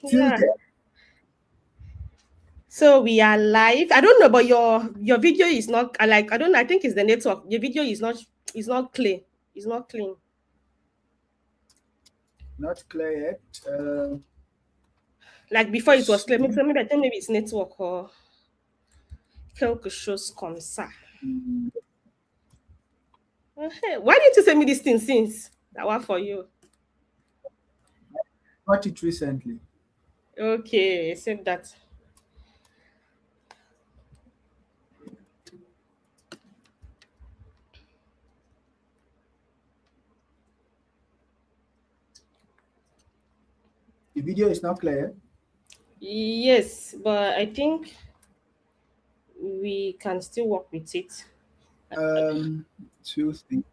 Still Yeah. there? So we are live. I don't know, but your video is not like I don't know. I think it's the network. Your video is not clear. It's not clean. Not clear yet. Like before it was Just clear. Maybe I think maybe it's network or quelque chose comme ça. mm, Why didn't you send me this thing since? That one for you. got it recently. Okay, save that. The video is not clear. Yes, but I think we can still work with it. Two things.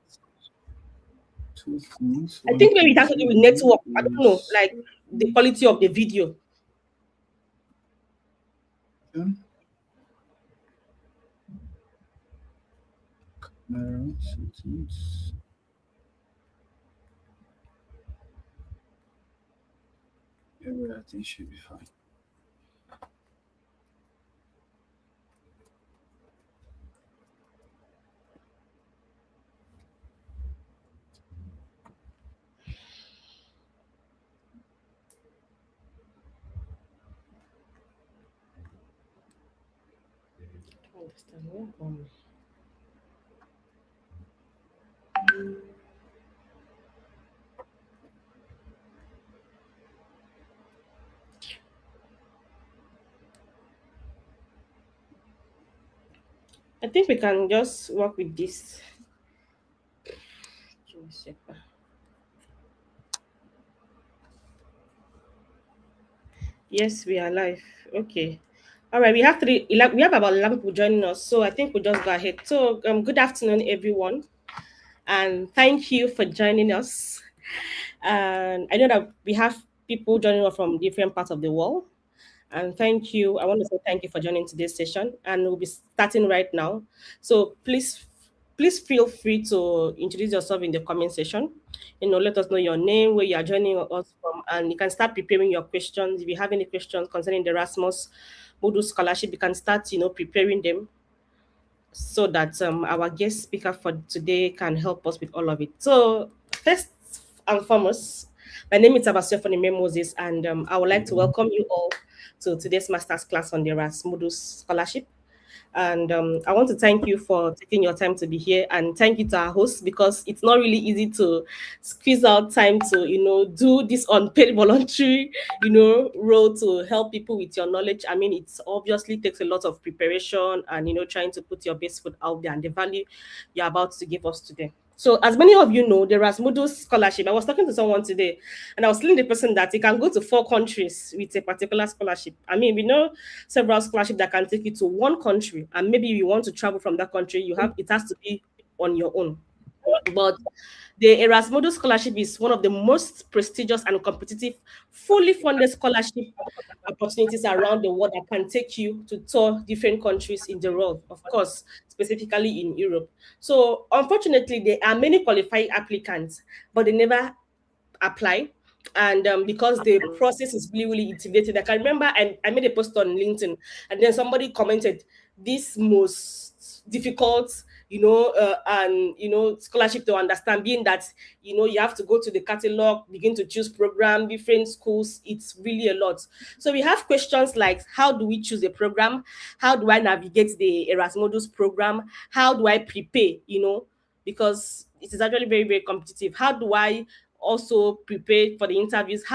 Two things. I One think maybe it can has to do with do network. I don't know, is like the quality of the video. um, settings. Everything should be fine. Understand? Yeah. I think we can just work with this. Give me a second. Yes, we are live. Okay. All right. We have about 11 people joining us, so I think we'll just go ahead. So, good afternoon, everyone, and thank you for joining us. And I know that we have people joining us from different parts of the world. And thank you. I want to say thank you for joining today's session. And we'll be starting right now. So please feel free to introduce yourself in the comment section. Let us know your name, where you are joining us from, and you can start preparing your questions. If you have any questions concerning the Erasmus Mundus Scholarship, you can start, preparing them so that our guest speaker for today can help us with all of it. So first and foremost, my name is Abasiofoni Moses, and I would like to welcome you all to today's master's class on the Erasmus Mundus Scholarship. And I want to thank you for taking your time to be here, and thank you to our host because it's not really easy to squeeze out time to do this unpaid voluntary role to help people with your knowledge. I mean, it's obviously takes a lot of preparation and trying to put your best foot out there and the value you're about to give us today. So, as many of you know, the Erasmus Scholarship, I was talking to someone today and I was telling the person that you can go to 4 countries with a particular scholarship. I mean, we know several scholarships that can take you to one country, and maybe you want to travel from that country, it has to be on your own. But the Erasmus Scholarship is one of the most prestigious and competitive, fully funded scholarship opportunities around the world that can take you to tour different countries in the world, of course, specifically in Europe. So, unfortunately, there are many qualified applicants, but they never apply. And because the process is really, really intimidating. I can remember I made a post on LinkedIn, and then somebody commented, this most difficult and scholarship to understand, being that you have to go to the catalog, begin to choose program, different schools. It's really a lot. So we have questions like, how do we choose a program? How do I navigate the Erasmus program? How do I prepare, because it is actually very, very competitive. How do I also prepare for the interviews?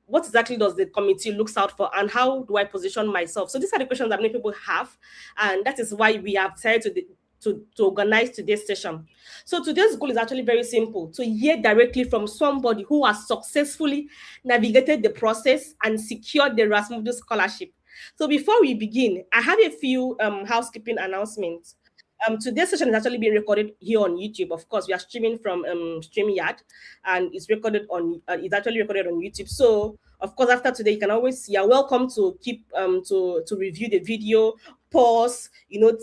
What exactly does the committee looks out for, and how do I position myself? So these are the questions that many people have, and that is why we have decided to organize today's session. So today's goal is actually very simple: to hear directly from somebody who has successfully navigated the process and secured the Erasmus Scholarship. So before we begin, I have a few housekeeping announcements. Today's session is actually being recorded here on YouTube. Of course, we are streaming from StreamYard, and it's actually recorded on YouTube. So, of course, after today, you're welcome to keep to review the video, pause,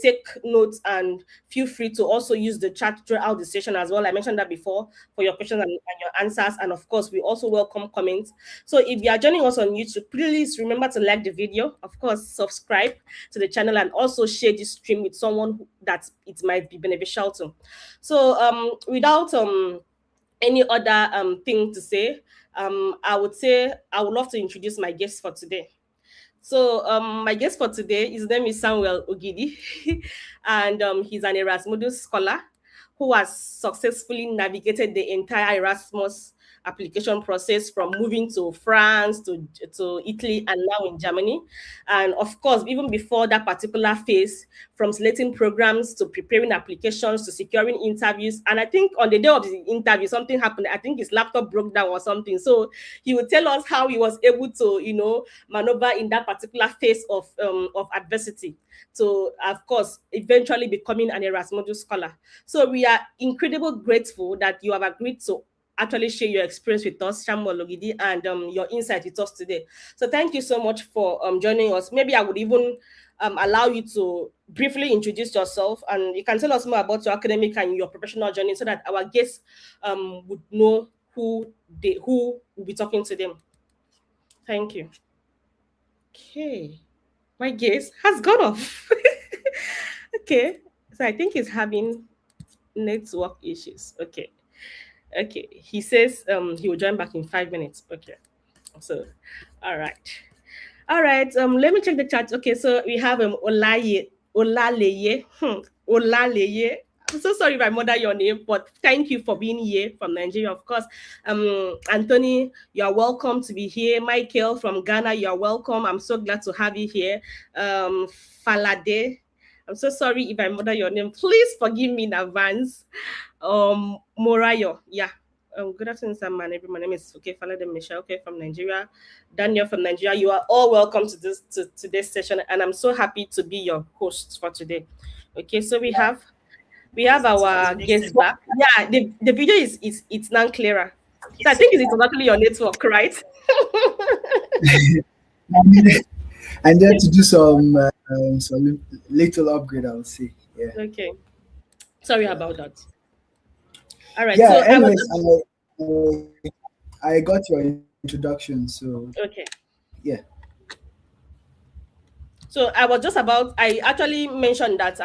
take notes, and feel free to also use the chat throughout the session as well. I mentioned that before, for your questions and your answers. And of course, we also welcome comments. So if you are joining us on YouTube, please remember to like the video, of course, subscribe to the channel, and also share this stream with someone that it might be beneficial to. So without any other thing to say, I would say I would love to introduce my guest for today. So my guest for today, his name is Samuel Ogidi, and he's an Erasmus Scholar who has successfully navigated the entire Erasmus application process, from moving to France to Italy and now in Germany. And of course, even before that particular phase, from selecting programs to preparing applications to securing interviews. And I think on the day of the interview, something happened. I think his laptop broke down or something. So he would tell us how he was able to, maneuver in that particular phase of adversity to, of course, eventually becoming an Erasmus Scholar. So we are incredibly grateful that you have agreed to actually share your experience with us, Samuel Ogidi, and your insight with us today. So thank you so much for joining us. Maybe I would even allow you to briefly introduce yourself, and you can tell us more about your academic and your professional journey, so that our guests would know who will be talking to them. Thank you. Okay, my guest has gone off. Okay, so I think he's having network issues. Okay, he says he will join back in 5 minutes. Okay, so all right, let me check the chat. Okay, so we have Olaleye. Olaleye. I'm so sorry if I murder your name, but thank you for being here from Nigeria, of course. Anthony, you are welcome to be here. Michael from Ghana, you are welcome. I'm so glad to have you here. Falade, I'm so sorry if I murder your name. Please forgive me in advance. Morayo, yeah. Good afternoon, Sam, man. My name is Falade Michelle, from Nigeria. Daniel from Nigeria. You are all welcome to today's session, and I'm so happy to be your host for today. Okay, so we have our guest back. Yeah, the video is it's now clearer. So I think it's exactly your network, right? I need to do some little upgrade, I would say. Yeah. Okay. Sorry about that. All right. Yeah. So Anyways, I got your introduction, so okay. Yeah. So I actually mentioned that,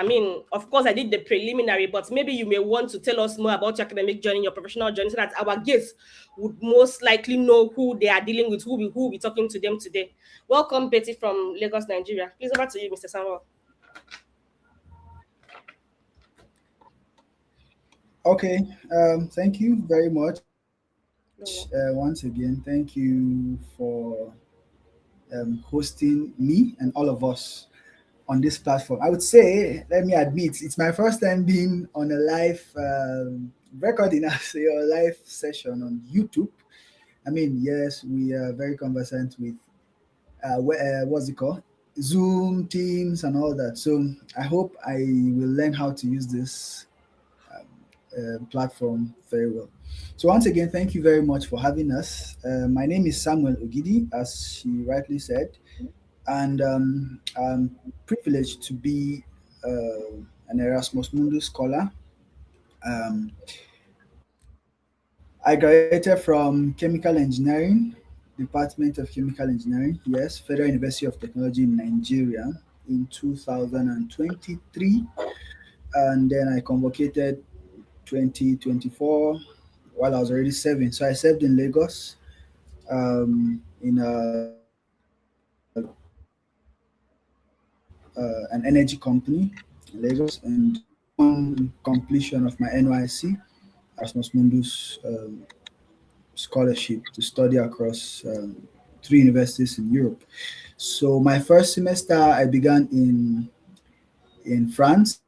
of course, I did the preliminary, but maybe you may want to tell us more about your academic journey, your professional journey, so that our guests would most likely know who they are dealing with, who will be talking to them today. Welcome, Betty from Lagos, Nigeria. Please, over to you, Mr. Samuel. Okay. Thank you very much. Once again, thank you for hosting me and all of us on this platform. I would say, let me admit, it's my first time being on a live recording, a live session on YouTube. Yes, we are very conversant with what's it called? Zoom, Teams, and all that. So I hope I will learn how to use this platform very well. So once again, thank you very much for having us. My name is Samuel Ogidi, as she rightly said, and I'm privileged to be an Erasmus Mundus Scholar. Um, I graduated from Chemical Engineering, Department of Chemical Engineering, yes, Federal University of Technology in Nigeria in 2023, and then I convocated 2024 while I was already serving. So I served in Lagos in an energy company in Lagos, and on completion of my NYC, Erasmus Mundus Scholarship to study across 3 universities in Europe. So my first semester I began in France,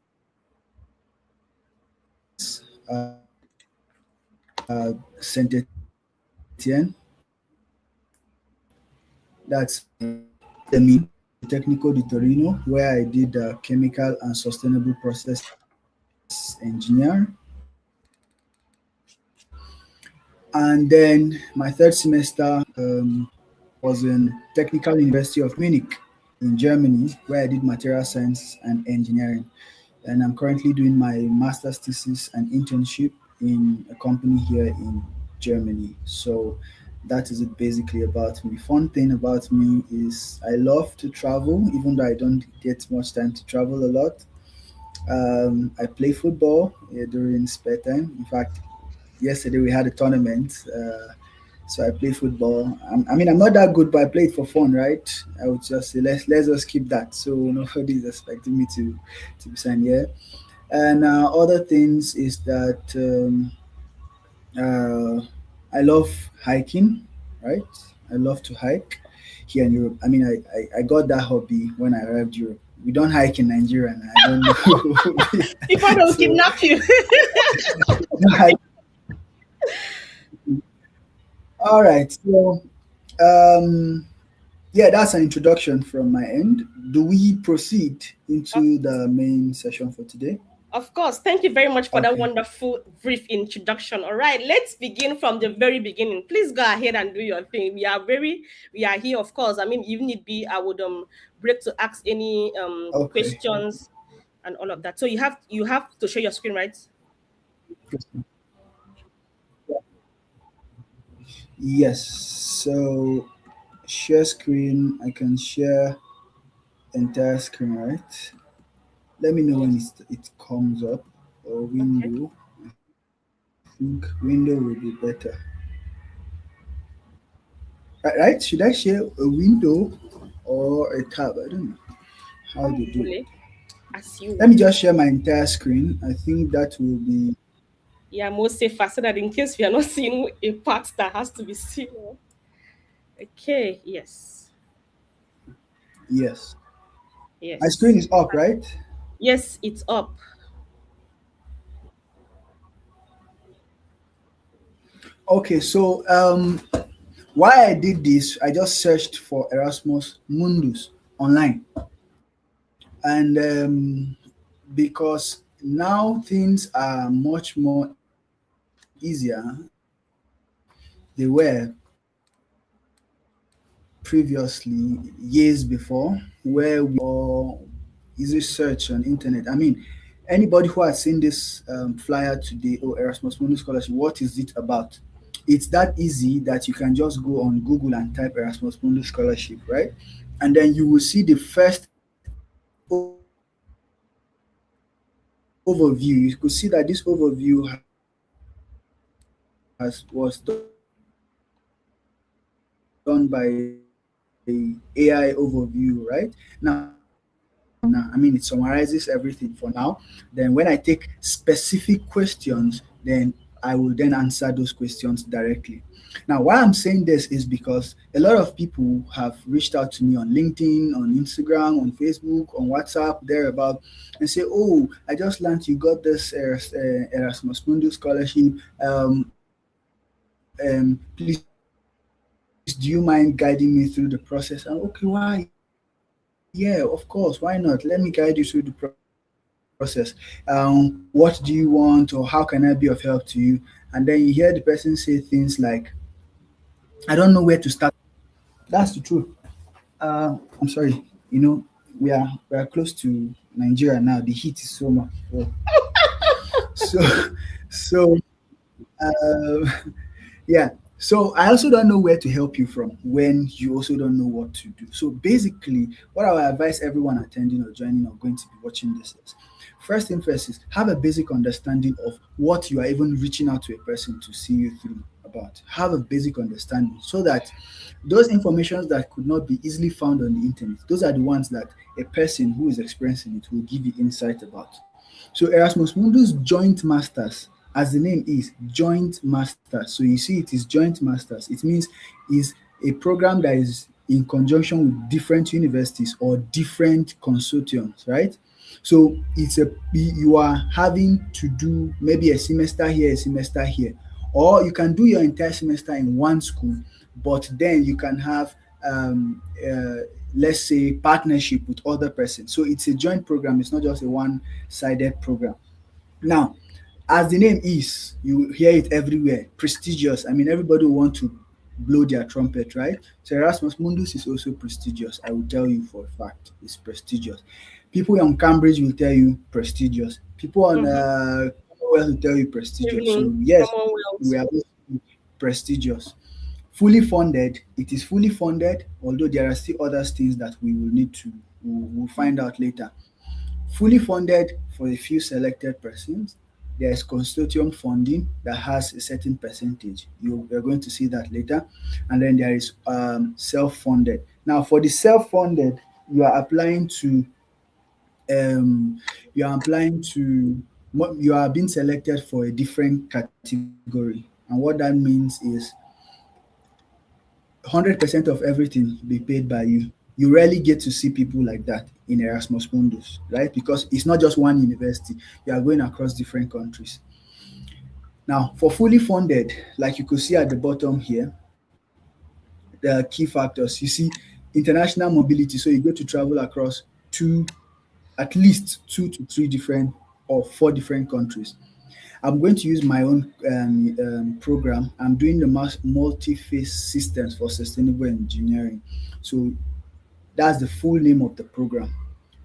Saint Etienne. That's the Technical di Torino, where I did chemical and sustainable process engineer. And then my third semester was in Technical University of Munich, in Germany, where I did material science and engineering. And I'm currently doing my master's thesis and internship in a company here in Germany. So that is it basically about me. Fun thing about me is I love to travel, even though I don't get much time to travel a lot. I play football during spare time. In fact, yesterday we had a tournament. So I play football. I mean, I'm not that good, but I play it for fun, right? I would just say let's just keep that. So nobody is expecting me to be signed here. And other things is that uh, I love hiking, right? I love to hike here in Europe. I mean, I got that hobby when I arrived Europe. We don't hike in Nigeria, and I don't know. Before they will So kidnap you. no hike. All right. So um, yeah, that's an introduction from my end. Do we proceed Of into the main session for today? Of course. Thank you very much for that Okay. wonderful brief introduction. All right, let's begin from the very beginning. Please go ahead and do your thing. We are here, of course. I mean, even it be, I would break to ask any Okay. questions and all of that. So you have to share your screen, right? Yes. So share screen. I can share entire screen, right? Let me know when Yes. it comes up or Okay. window. I think window will be better. Right? Should I share a window or a tab? I don't know how they do Really, it. as you Let me wish. just share my entire screen. I think that will be Yeah, most safer so that in case we are not seeing a part that has to be seen. Okay. Yes. yes. My screen Yes. is up, right? Yes, it's up. Okay, so why I did this, I just searched for Erasmus Mundus online, and because now things are much more easier than they were previously, years before, where we all easy search on internet. I mean, anybody who has seen this flyer today, or Erasmus Mundus Scholarship, what is it about? It's that easy that you can just go on Google and type Erasmus Mundus Scholarship, right? And then you will see the first overview. You could see that this overview was done by AI overview, right? Now, what I did is I just I mean, it summarizes everything for now. Then when I take specific questions, then I will then answer those questions directly. Now, why I'm saying this is because a lot of people have reached out to me on LinkedIn, on Instagram, on Facebook, on WhatsApp, thereabout, and say, "Oh, I just learned you got this Erasmus Mundus scholarship. Please, do you mind guiding me through the process?" And okay, why? Yeah, of course. Why not? Let me guide you through the process. What do you want, or how can I be of help to you? And then you hear the person say things like, "I don't know where to start from." That's the truth. I'm sorry. We are close to Nigeria now. The heat is so much. So, so yeah. So I also don't know where to help you from when you also don't know what to do. So basically, what I would advise everyone attending or joining or going to be watching this is, first thing first is have a basic understanding of what you are even reaching out to a person to see you through about. Have a basic understanding so that those informations that could not be easily found on the internet, those are the ones that a person who is experiencing it will give you insight about. So Erasmus Mundus Joint Masters, as the name is, Joint Masters. So you see, it is Joint Masters. It means is a program that is in conjunction with different universities or different consortiums, right? So you are having to do maybe a semester here, or you can do your entire semester in one school, but then you can have let's say partnership with other persons. So it's a joint program. It's not just a one-sided program. Now, as the name is, you hear it everywhere. Prestigious. I mean, everybody want to. blow their trumpet, right? So Erasmus Mundus is also prestigious. I will tell you for a fact, it's prestigious. People on Cambridge will tell you prestigious. People on Mm-hmm. Commonwealth will tell you prestigious. So Evening, yes, Commonwealth. we are also prestigious. Fully funded, it is fully funded, although there are still other things that we will need to we'll find out later. Fully funded for a few selected persons. There is consortium funding that has a certain percentage. You're going to see that later. And then there is self-funded. Now, for the self-funded, you are applying to um, you are applying to you are being selected for a different category. And what that means is 100% of everything be paid by you. You rarely get to see people like that in Erasmus Mundus, right? Because it's not just one university, you are going across different countries. Now, for fully funded, like you could see at the bottom here, the key factors you see international mobility. So you go to travel across at least two to three different or four different countries. I'm going to use my own program. I'm doing the multi-phase systems for sustainable engineering. So that's the full name of the program.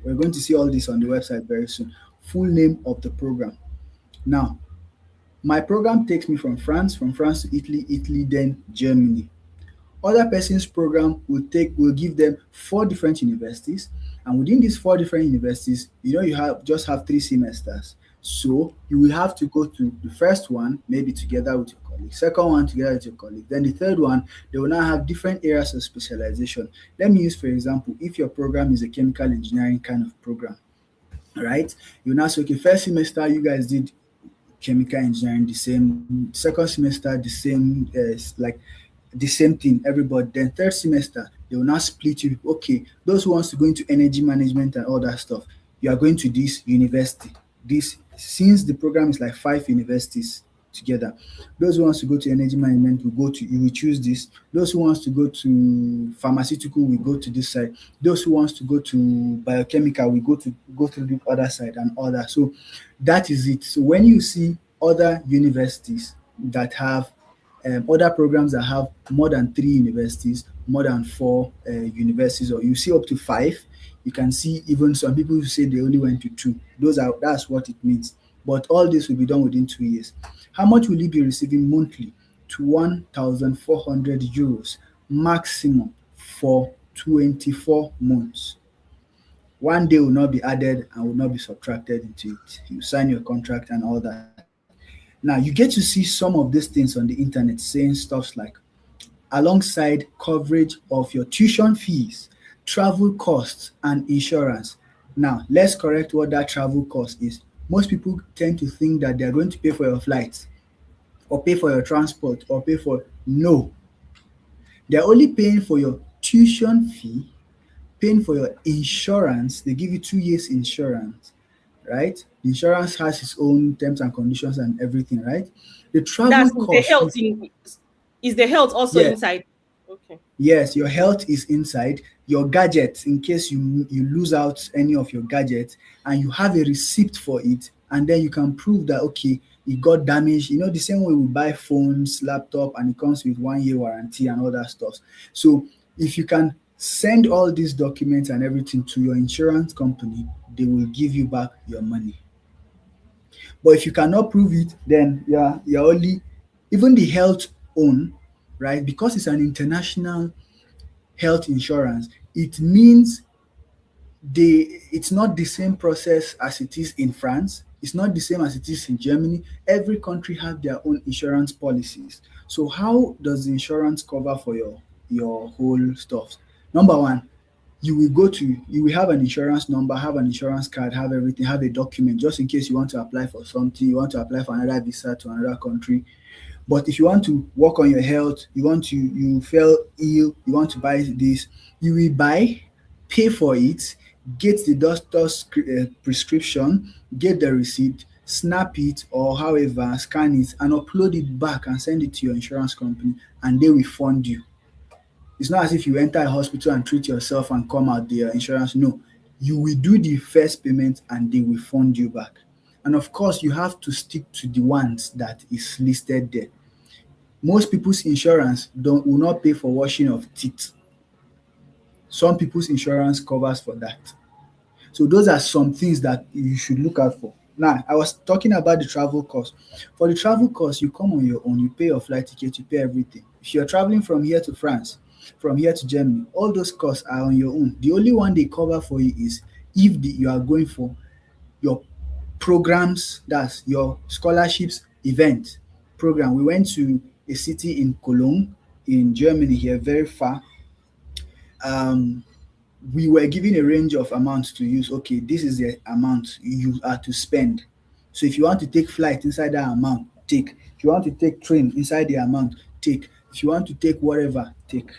We're going to see all this on the website very soon. Full name of the program. Now, my program takes me from France to Italy, Italy, then Germany. Other person's program will give them four different universities, and within these four different universities, you have 3 semesters. So you will have to go to the first one maybe together with your colleague, second one together with your colleague, then the third one they will now have different areas of specialization. Let me use for example, if your program is a chemical engineering kind of program, right? You now say, okay, first semester you guys did chemical engineering the same, second semester the same, like the same thing, everybody. Then third semester, they will now split you. Okay, those who wants to go into energy management and all that stuff, you are going to this university. This since the program is like 5 universities together. Those who wants to go to energy management will go to you will choose this. Those who wants to go to pharmaceutical will go to this side. Those who wants to go to biochemical will go to the other side and all that. So that is it. So when you see other universities that have other programs that have more than 3 universities, more than 4 universities, or you see up to 5. You can see even some people who say they only went to 2. That's what it means. But all this will be done within 2 years. How much will you be receiving monthly? To 1,400 euros maximum for 24 months. One day will not be added and will not be subtracted into it. You sign your contract and all that. Now you get to see some of these things on the internet saying stuff like alongside coverage of your tuition fees, travel costs, and insurance. Now, let's correct what that travel cost is. Most people tend to think that they're going to pay for your flights or pay for your transport or pay for no. They're only paying for your tuition fee, paying for your insurance. They give you 2 years insurance, right? The insurance has its own terms and conditions and everything, right? The That's travel the cost health in. Is the health also yeah, inside? Okay. yes, your health is inside. Your gadgets, in case you lose out any of your gadgets, and you have a receipt for it, and then you can prove that okay, it got damaged. The same way we buy phones, laptop, and it comes with 1 year warranty and all that stuff. So if you can send all these documents and everything to your insurance company, they will give you back your money. But if you cannot prove it, then you're only even the health own, right? Because it's an international health insurance, it means it's not the same process as it is in France. It's not the same as it is in Germany. Every country have their own insurance policies. So how does the insurance cover for your whole stuff? Number one, you will have an insurance number, have an insurance card, have everything, have a document just in case you want to apply for something, you want to apply for another visa to another country. But if you want to work on your health, you fell ill, you want to buy this, you will buy, pay for it, get the doctor's prescription, get the receipt, snap it or however, scan it and upload it back and send it to your insurance company and they will fund you. It's not as if you enter a hospital and treat yourself and come out the insurance. No, you will do the first payment and they will fund you back. And of course, you have to stick to the ones that is listed there. Most people's insurance don't will not pay for washing of teeth. Some people's insurance covers for that. So those are some things that you should look out for. Now, I was talking about the travel cost. For the travel cost, you come on your own, you pay your flight ticket, you pay everything. If you're traveling from here to France, from here to Germany, all those costs are on your own. The only one they cover for you is if you are going for your programs, that's your scholarships event program. We went to a city in Cologne in Germany here, very far. Um, we were given a range of amounts to use. Okay, this is the amount you are to spend. So if you want to take flight inside that amount, take. If you want to take train inside the amount, take. If you want to take whatever, take.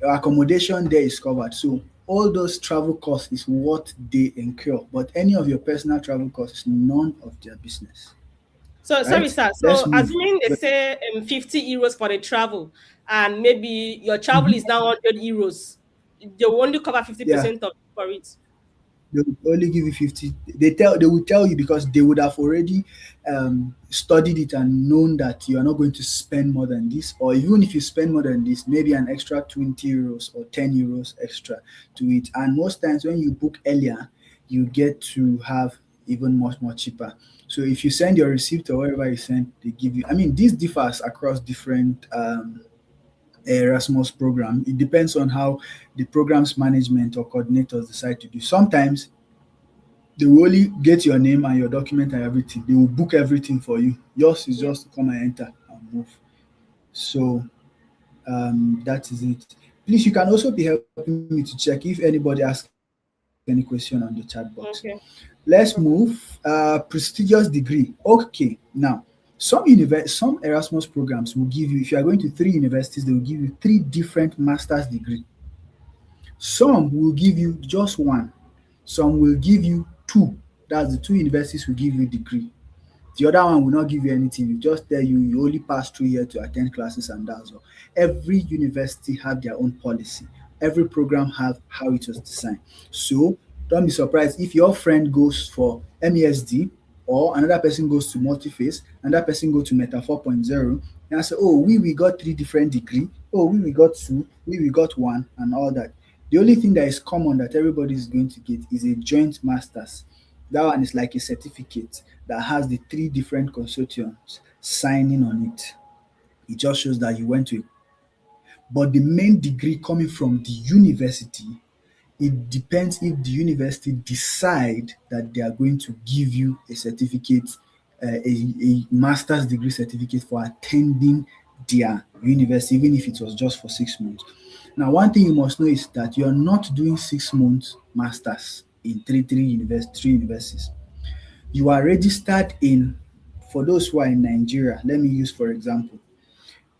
Your accommodation there is covered. So all those travel costs is what they incur. But any of your personal travel costs is none of their business. So sorry, Right? sir. Let's So move. assuming they say 50 euros for the travel, and maybe your travel is now 100 euros, they will only cover fifty Yeah. percent of for it. They will only give you 50. They will tell you because they would have already studied it and known that you are not going to spend more than this, or even if you spend more than this, maybe an extra 20 euros or 10 euros extra to it. And most times when you book earlier, you get to have even much more cheaper. So if you send your receipt or wherever you send, they give you. I mean, this differs across different Erasmus program. It depends on how the program's management or coordinators decide to do. Sometimes they will only get your name and your document and everything. They will book everything for you. Yours is Yeah. just to come and enter and move. So that is it. Please, you can also be helping me to check if anybody asks any question on the chat box. Let's move. Okay. No problem. Prestigious degree. Okay, now some Erasmus programs will give you, if you are going to three universities, they will give you three different master's degree. Some will give you just one. Some will give you two. That's the two universities will give you degree. The other one will not give you anything. Will just tell you you only pass through here to attend classes and that's all. Every university have their own policy. Every program have how it was designed. So don't be surprised if your friend goes for MESD or another person goes to multiface, another person go to Meta 4.0, and I say, oh, we got three different degree. Oh, we got two. We got one, and all that. The only thing that is common that everybody is going to get is a joint masters. That one is like a certificate that has the three different consortiums signing on it. It just shows that you went to. But the main degree coming from the university, it depends if the university decide that they are going to give you a certificate, a master's degree certificate for attending their university, even if it was just for 6 months. Now, one thing you must know is that you're not doing 6 months masters in three universities. You are registered in, for those who are in Nigeria, let me use for example,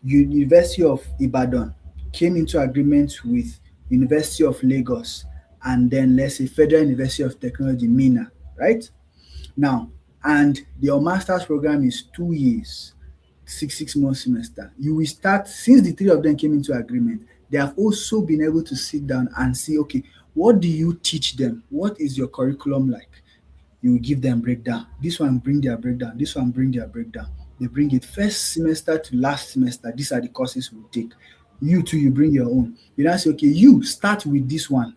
University of Ibadan came into agreement with University of Lagos and then let's say Federal University of Technology, Mina, right? Now, and your master's program is 2 years, 6 month semester. You will start, since the three of them came into agreement, they have also been able to sit down and see, okay, what do you teach them? What is your curriculum like? You will give them breakdown. This one bring their breakdown. This one bring their breakdown. They bring it first semester to last semester. These are the courses we take. You too, you bring your own. You now say, okay, you start with this one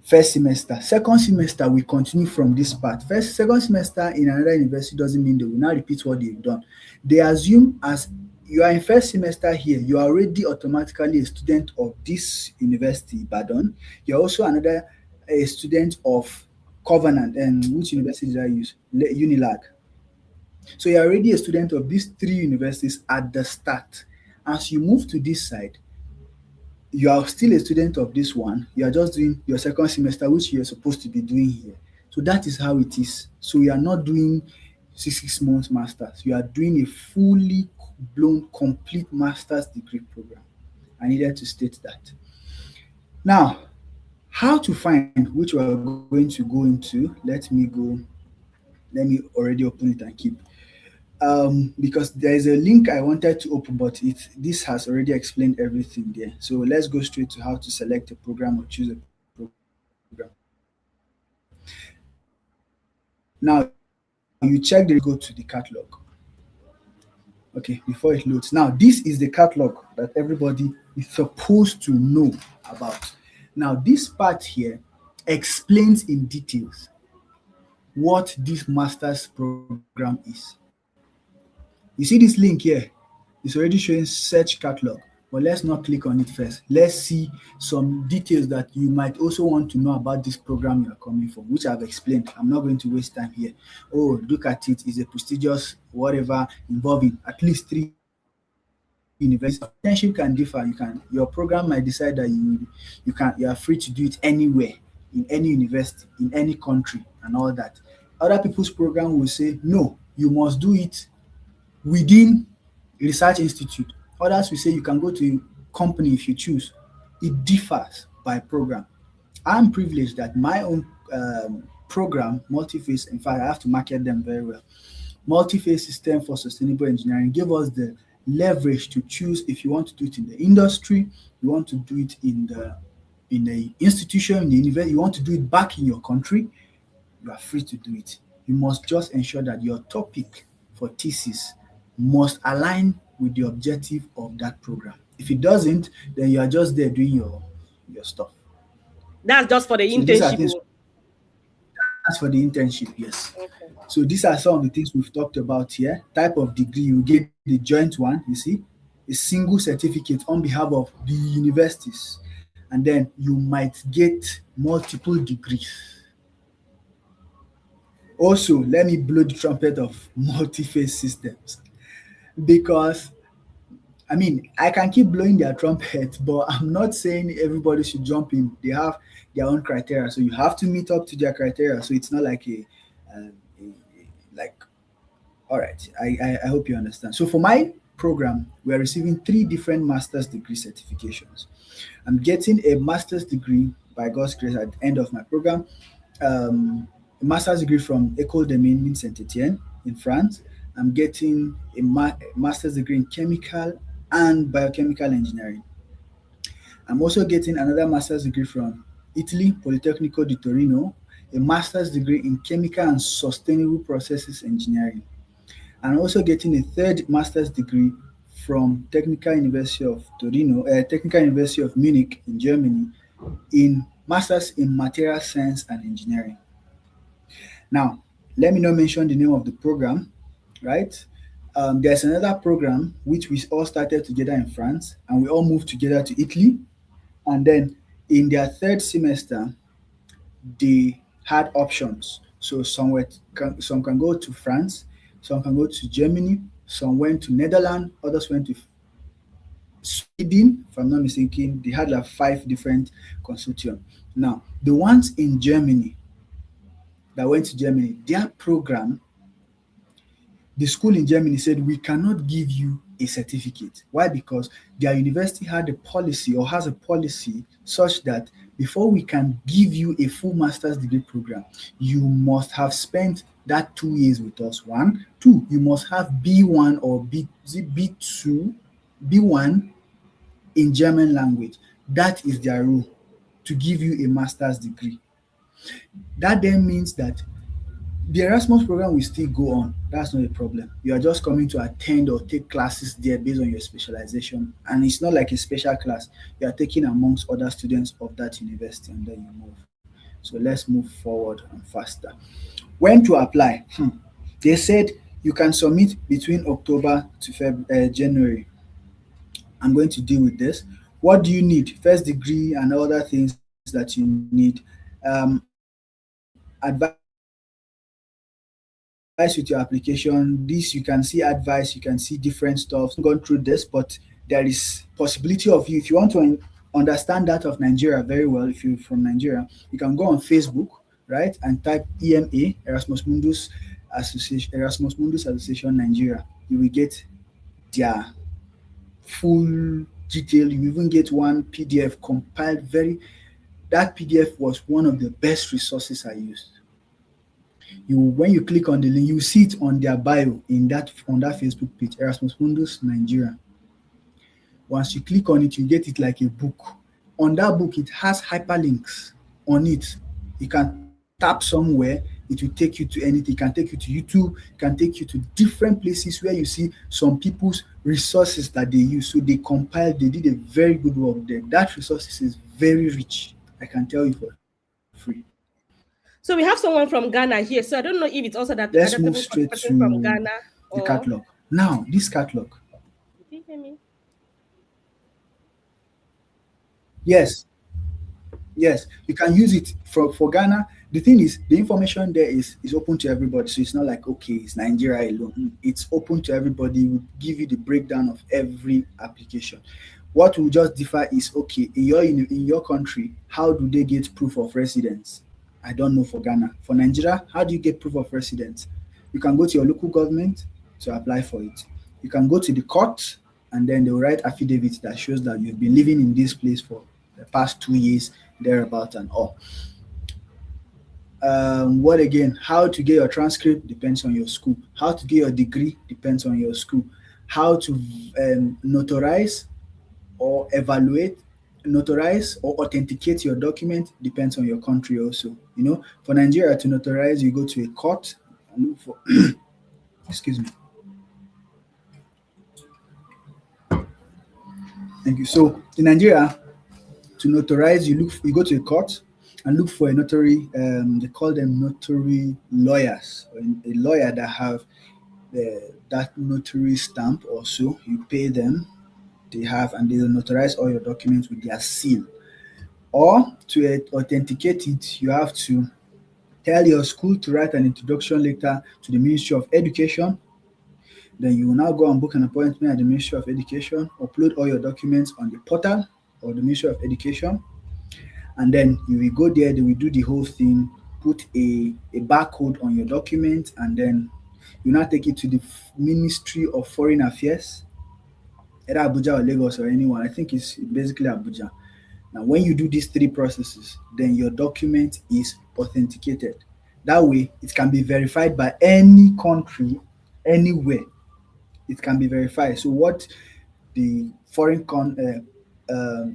first semester. Second semester, we continue from this part. Second semester in another university doesn't mean they will now repeat what they've done. They assume as you are in first semester here, you are already automatically a student of this university, Ibadan. You're also another a student of Covenant, and which university did I use? Unilag. So you're already a student of these three universities at the start. As you move to this side, you are still a student of this one. You are just doing your second semester, which you're supposed to be doing here. So that is how it is. So you are not doing 6 months masters. You are doing a fully blown, complete master's degree program. I needed to state that. Now, how to find which we are going to go into? Let me already open it and keep. Because there is a link I wanted to open, but this has already explained everything there. So let's go straight to how to select a program or choose a program. Now you check the go to the catalog. Okay, before it loads. Now, this is the catalog that everybody is supposed to know about. Now, this part here explains in details what this master's program is. You see this link here? It's already showing search catalog, but let's not click on it first. Let's see some details that you might also want to know about this program you are coming from, which I've explained. I'm not going to waste time here. Oh, look at it. It's a prestigious whatever involving at least 3 universities. Internship can differ. Your program might decide that you are free to do it anywhere, in any university, in any country, and all that. Other people's program will say no, you must do it within research institute. Others will say you can go to a company if you choose. It differs by program. I'm privileged that my own program, Multi-Phase, in fact, I have to market them very well. Multi-Phase System for Sustainable Engineering give us the leverage to choose if you want to do it in the industry, you want to do it in the institution, in the university, you want to do it back in your country, you are free to do it. You must just ensure that your topic for thesis must align with the objective of that program. If it doesn't, then you are just there doing your stuff. That's just for the So these are internship. things Oh. as for the internship, yes. Okay. So these are some of the things we've talked about here. Type of degree, you get the joint one, you see, a single certificate on behalf of the universities. And then you might get multiple degrees. Also, let me blow the trumpet of multi-phase systems because I mean, I can keep blowing their trumpet, but I'm not saying everybody should jump in. They have their own criteria, so you have to meet up to their criteria. So it's not like like. All right, I hope you understand. So for my program, we are receiving 3 different master's degree certifications. I'm getting a master's degree by God's grace at the end of my program. A master's degree from École des Mines Saint Etienne in France. I'm getting a master's degree in chemical and biochemical engineering. I'm also getting another master's degree from Italy, Politecnico di Torino, a master's degree in chemical and sustainable processes engineering. I'm also getting a third master's degree from Technical University of Munich in Germany, in masters in material science and engineering. Now, let me not mention the name of the program, right? There's another program which we all started together in France and we all moved together to Italy. And then in their third semester, they had options. So some can go to France, some can go to Germany, some went to Netherlands, others went to Sweden, if I'm not mistaken. They had like 5 different consortium. Now, the ones in Germany that went to Germany, their program, the school in Germany said, we cannot give you a certificate. Why? Because their university had a policy or has a policy such that before we can give you a full master's degree program, you must have spent that 2 years with us. One. Two, you must have B1 or B2, B1 in German language. That is their rule to give you a master's degree. That then means that the Erasmus program will still go on. That's not a problem. You are just coming to attend or take classes there based on your specialization. And it's not like a special class. You are taking amongst other students of that university and then you move. So let's move forward and faster. When to apply? They said you can submit between October to January. I'm going to deal with this. What do you need? First degree and other things that you need. Advice with your application. This you can see advice, you can see different stuff. So I'm not gone through this, but there is possibility of you if you want to understand that of Nigeria very well. If you're from Nigeria, you can go on Facebook, right, and type EMA, Erasmus Mundus Association, Erasmus Mundus Association Nigeria. You will get their full detail. You even get one PDF compiled very. That PDF was one of the best resources I used. You when you click on the link, you see it on their bio on that Facebook page, Erasmus Mundus Nigeria. Once you click on it, you get it like a book. On that book, it has hyperlinks on it. You can tap somewhere, it It will take you to anything. It can take you to YouTube, it can take you to different places where you see some people's resources that they use. So they compiled, they did a very good work there. That resources is very rich. I can tell you for free. So we have someone from Ghana here. So I don't know if it's also that Let's move adaptable for the straight person from to Ghana the or. catalog. Now, this catalog, Did you hear me? yes, yes, you can use it for Ghana. The thing is, the information there is open to everybody. So it's not like okay, it's Nigeria alone. It's open to everybody. It will give you the breakdown of every application. What will just differ is okay in your country, how do they get proof of residence? I don't know for Ghana. For Nigeria, how do you get proof of residence? You can go to your local government to apply for it. You can go to the court and then they'll write affidavit that shows that you've been living in this place for the past 2 years, thereabout and all. What again? How to get your transcript depends on your school. How to get your degree depends on your school. How to notarize or evaluate, notarize or authenticate your document depends on your country also. For Nigeria to notarize, you go to a court and look for excuse me. Thank you. So in Nigeria, to notarize, you go to a court and look for a notary. They call them notary lawyers, or a lawyer that have that notary stamp. Also, you pay them. They have and they will notarize all your documents with their seal. Or to authenticate it, you have to tell your school to write an introduction letter to the Ministry of Education. Then you will now go and book an appointment at the Ministry of Education, upload all your documents on the portal of the Ministry of Education, and then you will go there, they will do the whole thing, put a barcode on your document, and then you now take it to the Ministry of Foreign Affairs, either Abuja or Lagos or anyone. I think it's basically Abuja. Now, when you do these three processes, then your document is authenticated. That way, it can be verified by any country, anywhere. It can be verified. So what the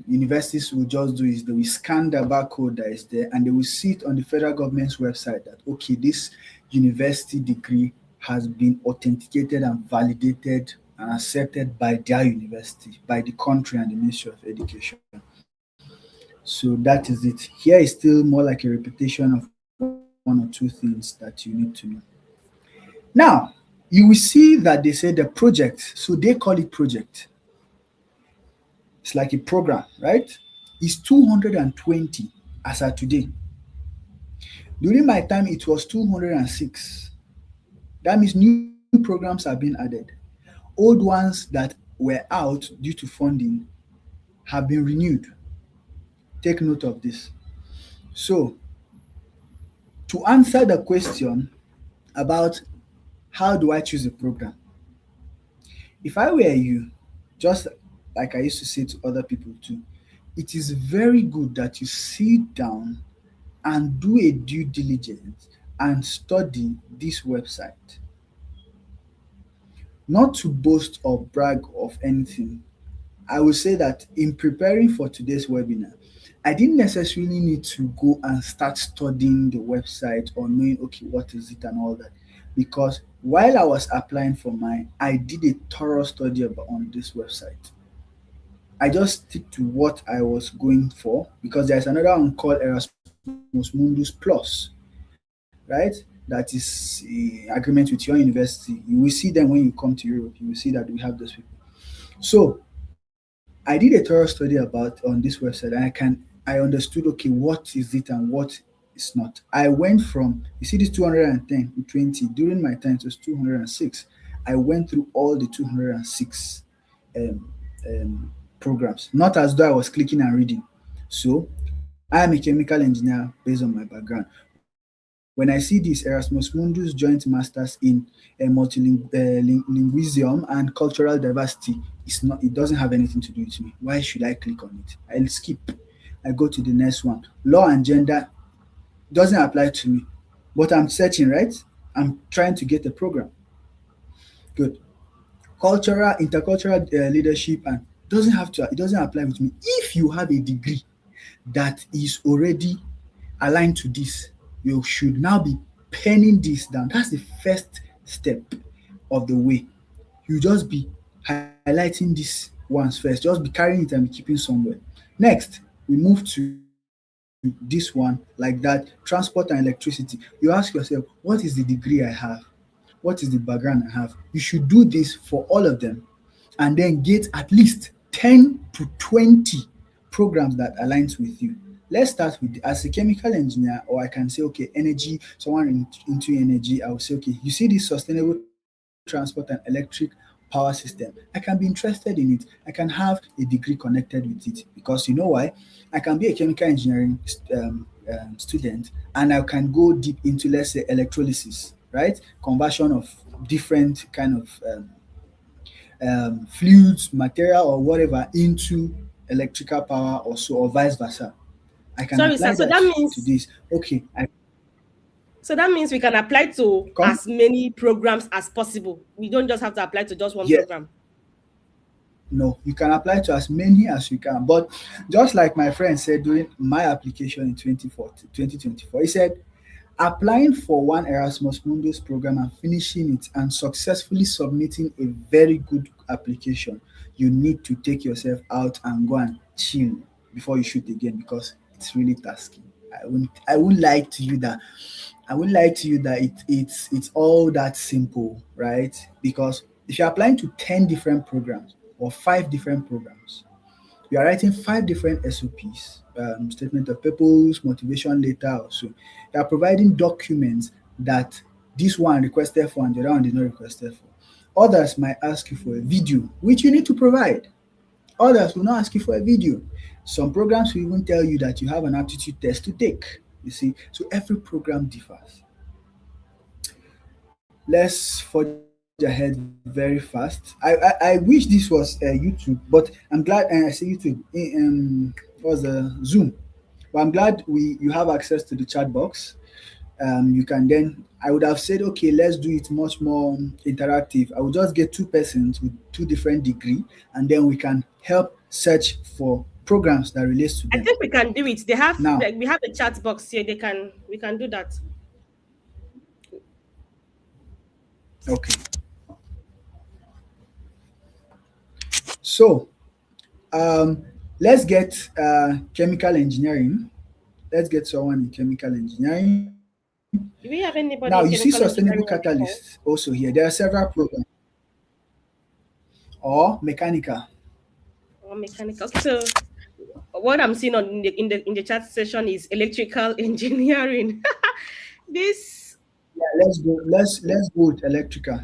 universities will just do is they will scan the barcode that is there and they will see it on the federal government's website that, okay, this university degree has been authenticated and validated and accepted by their university, by the country and the Ministry of Education. So that is it. Here is still more like a repetition of one or two things that you need to know. Now, you will see that they say the project, so they call it project. It's like a program, right? It's 220 as of today. During my time, it was 206. That means new programs are being added. Old ones that were out due to funding have been renewed. Take note of this. So, to answer the question about how do I choose a program, if I were you, just like I used to say to other people too, it is very good that you sit down and do a due diligence and study this website. Not to boast or brag of anything, I will say that in preparing for today's webinar, I didn't necessarily need to go and start studying the website or knowing, okay, what is it and all that. Because while I was applying for mine, I did a thorough study on this website. I just stick to what I was going for because there's another one called Erasmus Mundus Plus, right? That is agreement with your university. You will see them when you come to Europe. You will see that we have those people. So I did a thorough study on this website, and I understood okay what is it and what is not. I went from you see this 210 with 20 during my time it was 206. I went through all the 206 um, programs, not as though I was clicking and reading. So I am a chemical engineer based on my background. When I see this Erasmus Mundus Joint Masters in multilingualism and cultural diversity, it doesn't have anything to do with me. Why should I click on it? I'll skip. I go to the next one. Law and gender doesn't apply to me, but I'm searching, right? I'm trying to get a program. Good. Cultural, intercultural leadership and it doesn't apply with me. If you have a degree that is already aligned to this, you should now be penning this down. That's the first step of the way. You just be highlighting these ones first. Just be carrying it and be keeping somewhere. Next, we move to this one like that, transport and electricity. You ask yourself, what is the degree I have? What is the background I have? You should do this for all of them and then get at least 10 to 20 programs that aligns with you. Let's start with as a chemical engineer, or I can say, okay, energy, someone into energy, I will say, okay, you see this sustainable transport and electric power system. I can be interested in it. I can have a degree connected with it because you know why? I can be a chemical engineering student and I can go deep into, let's say, electrolysis, right? Conversion of different kind of fluids, material, or whatever into electrical power, or so, or vice versa. I can Sorry, sir. apply that to this. Okay, I So that means we can apply to come. as many programs as possible. We don't just have to apply to just one Yes, program. no, you can apply to as many as you can. But just like my friend said during my application in 2024, he said, applying for one Erasmus Mundus program and finishing it and successfully submitting a very good application, you need to take yourself out and go and chill before you shoot again because it's really tasking. I won't lie to you that it's all that simple, right? Because if you're applying to 10 different programs or 5 different programs, you are writing 5 different SOPs, statement of purpose, motivation letter, or so. You are providing documents that this one requested for and the other one did not requested for. Others might ask you for a video, which you need to provide. Others will not ask you for a video. Some programs will even tell you that you have an aptitude test to take. You see, so every program differs. Let's forge ahead very fast. I wish this was YouTube, but I'm glad, and I say YouTube. Was Zoom. But I'm glad you have access to the chat box. You can then. I would have said, okay, let's do it much more interactive. I will just get 2 persons with 2 different degree, and then we can help search for programs that relates to I them. think we can do it. They have Now, like we have a chat box here. We can do that. okay, so um, let's get chemical engineering. Let's get someone in chemical engineering. Now, Do you we see have anybody in sustainable chemical engineering on the catalysts call? also here. There are several programs or mechanical. Or mechanical? Okay, so what I'm seeing on in the chat session is electrical engineering. This Yeah, let's go. Let's go with electrical.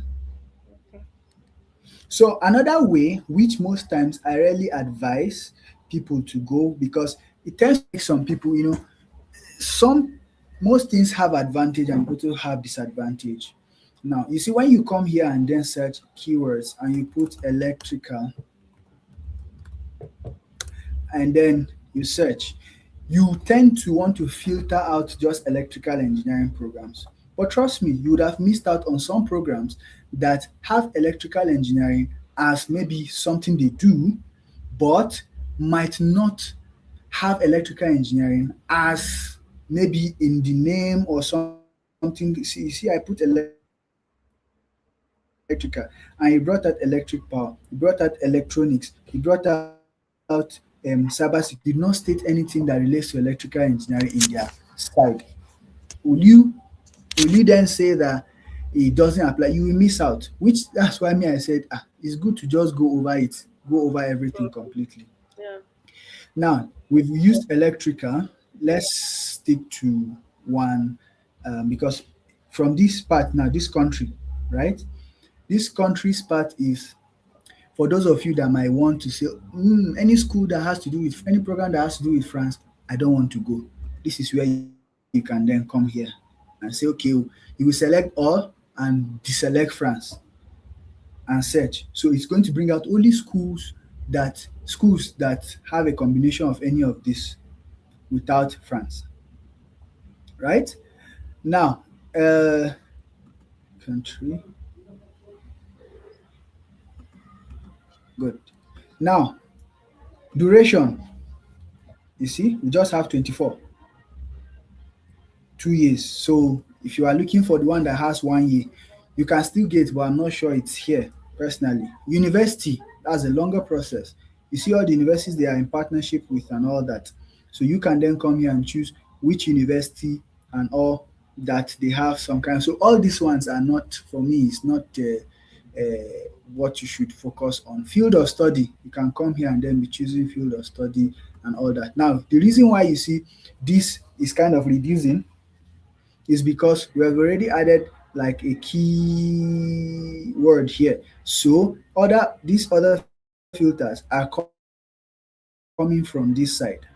So another way, which most times I rarely advise people to go because it tends to make some people, some most things have advantage and also have disadvantage. Now, you see, when you come here and then search keywords and you put electrical and then you search, you tend to want to filter out just electrical engineering programs. But trust me, you would have missed out on some programs that have electrical engineering as maybe something they do, but might not have electrical engineering as maybe in the name or something. See, I put electrical and he brought out electric power, he brought out electronics, he brought out cybersecurity, did not state anything that relates to electrical engineering in their side. Will you will you then say that it doesn't apply? You will miss out. Which that's why me I said it's good to just go over everything completely. yeah. Now we've used electrical. Let's stick to one because from this part now, this country, right? This country's part is for those of you that might want to say, any school that has to do with any program that has to do with France, I don't want to go. This is where you can then come here and say, okay, you will select all and deselect France and search. So it's going to bring out only schools that have a combination of any of this without France, right? Now, country, good. Now, duration, you see, we just have 24, 2 years. So If you are looking for the one that has 1 year, you can still get, but I'm not sure it's here personally. University, that's a longer process. You see all the universities they are in partnership with and all that. So you can then come here and choose which university and all that they have some kind. So all these ones are not for me. It's not what you should focus on. Field of study, you can come here and then be choosing field of study and all that. Now, the reason why you see this is kind of reducing is because we have already added like a key word here. So these other filters are coming from this side.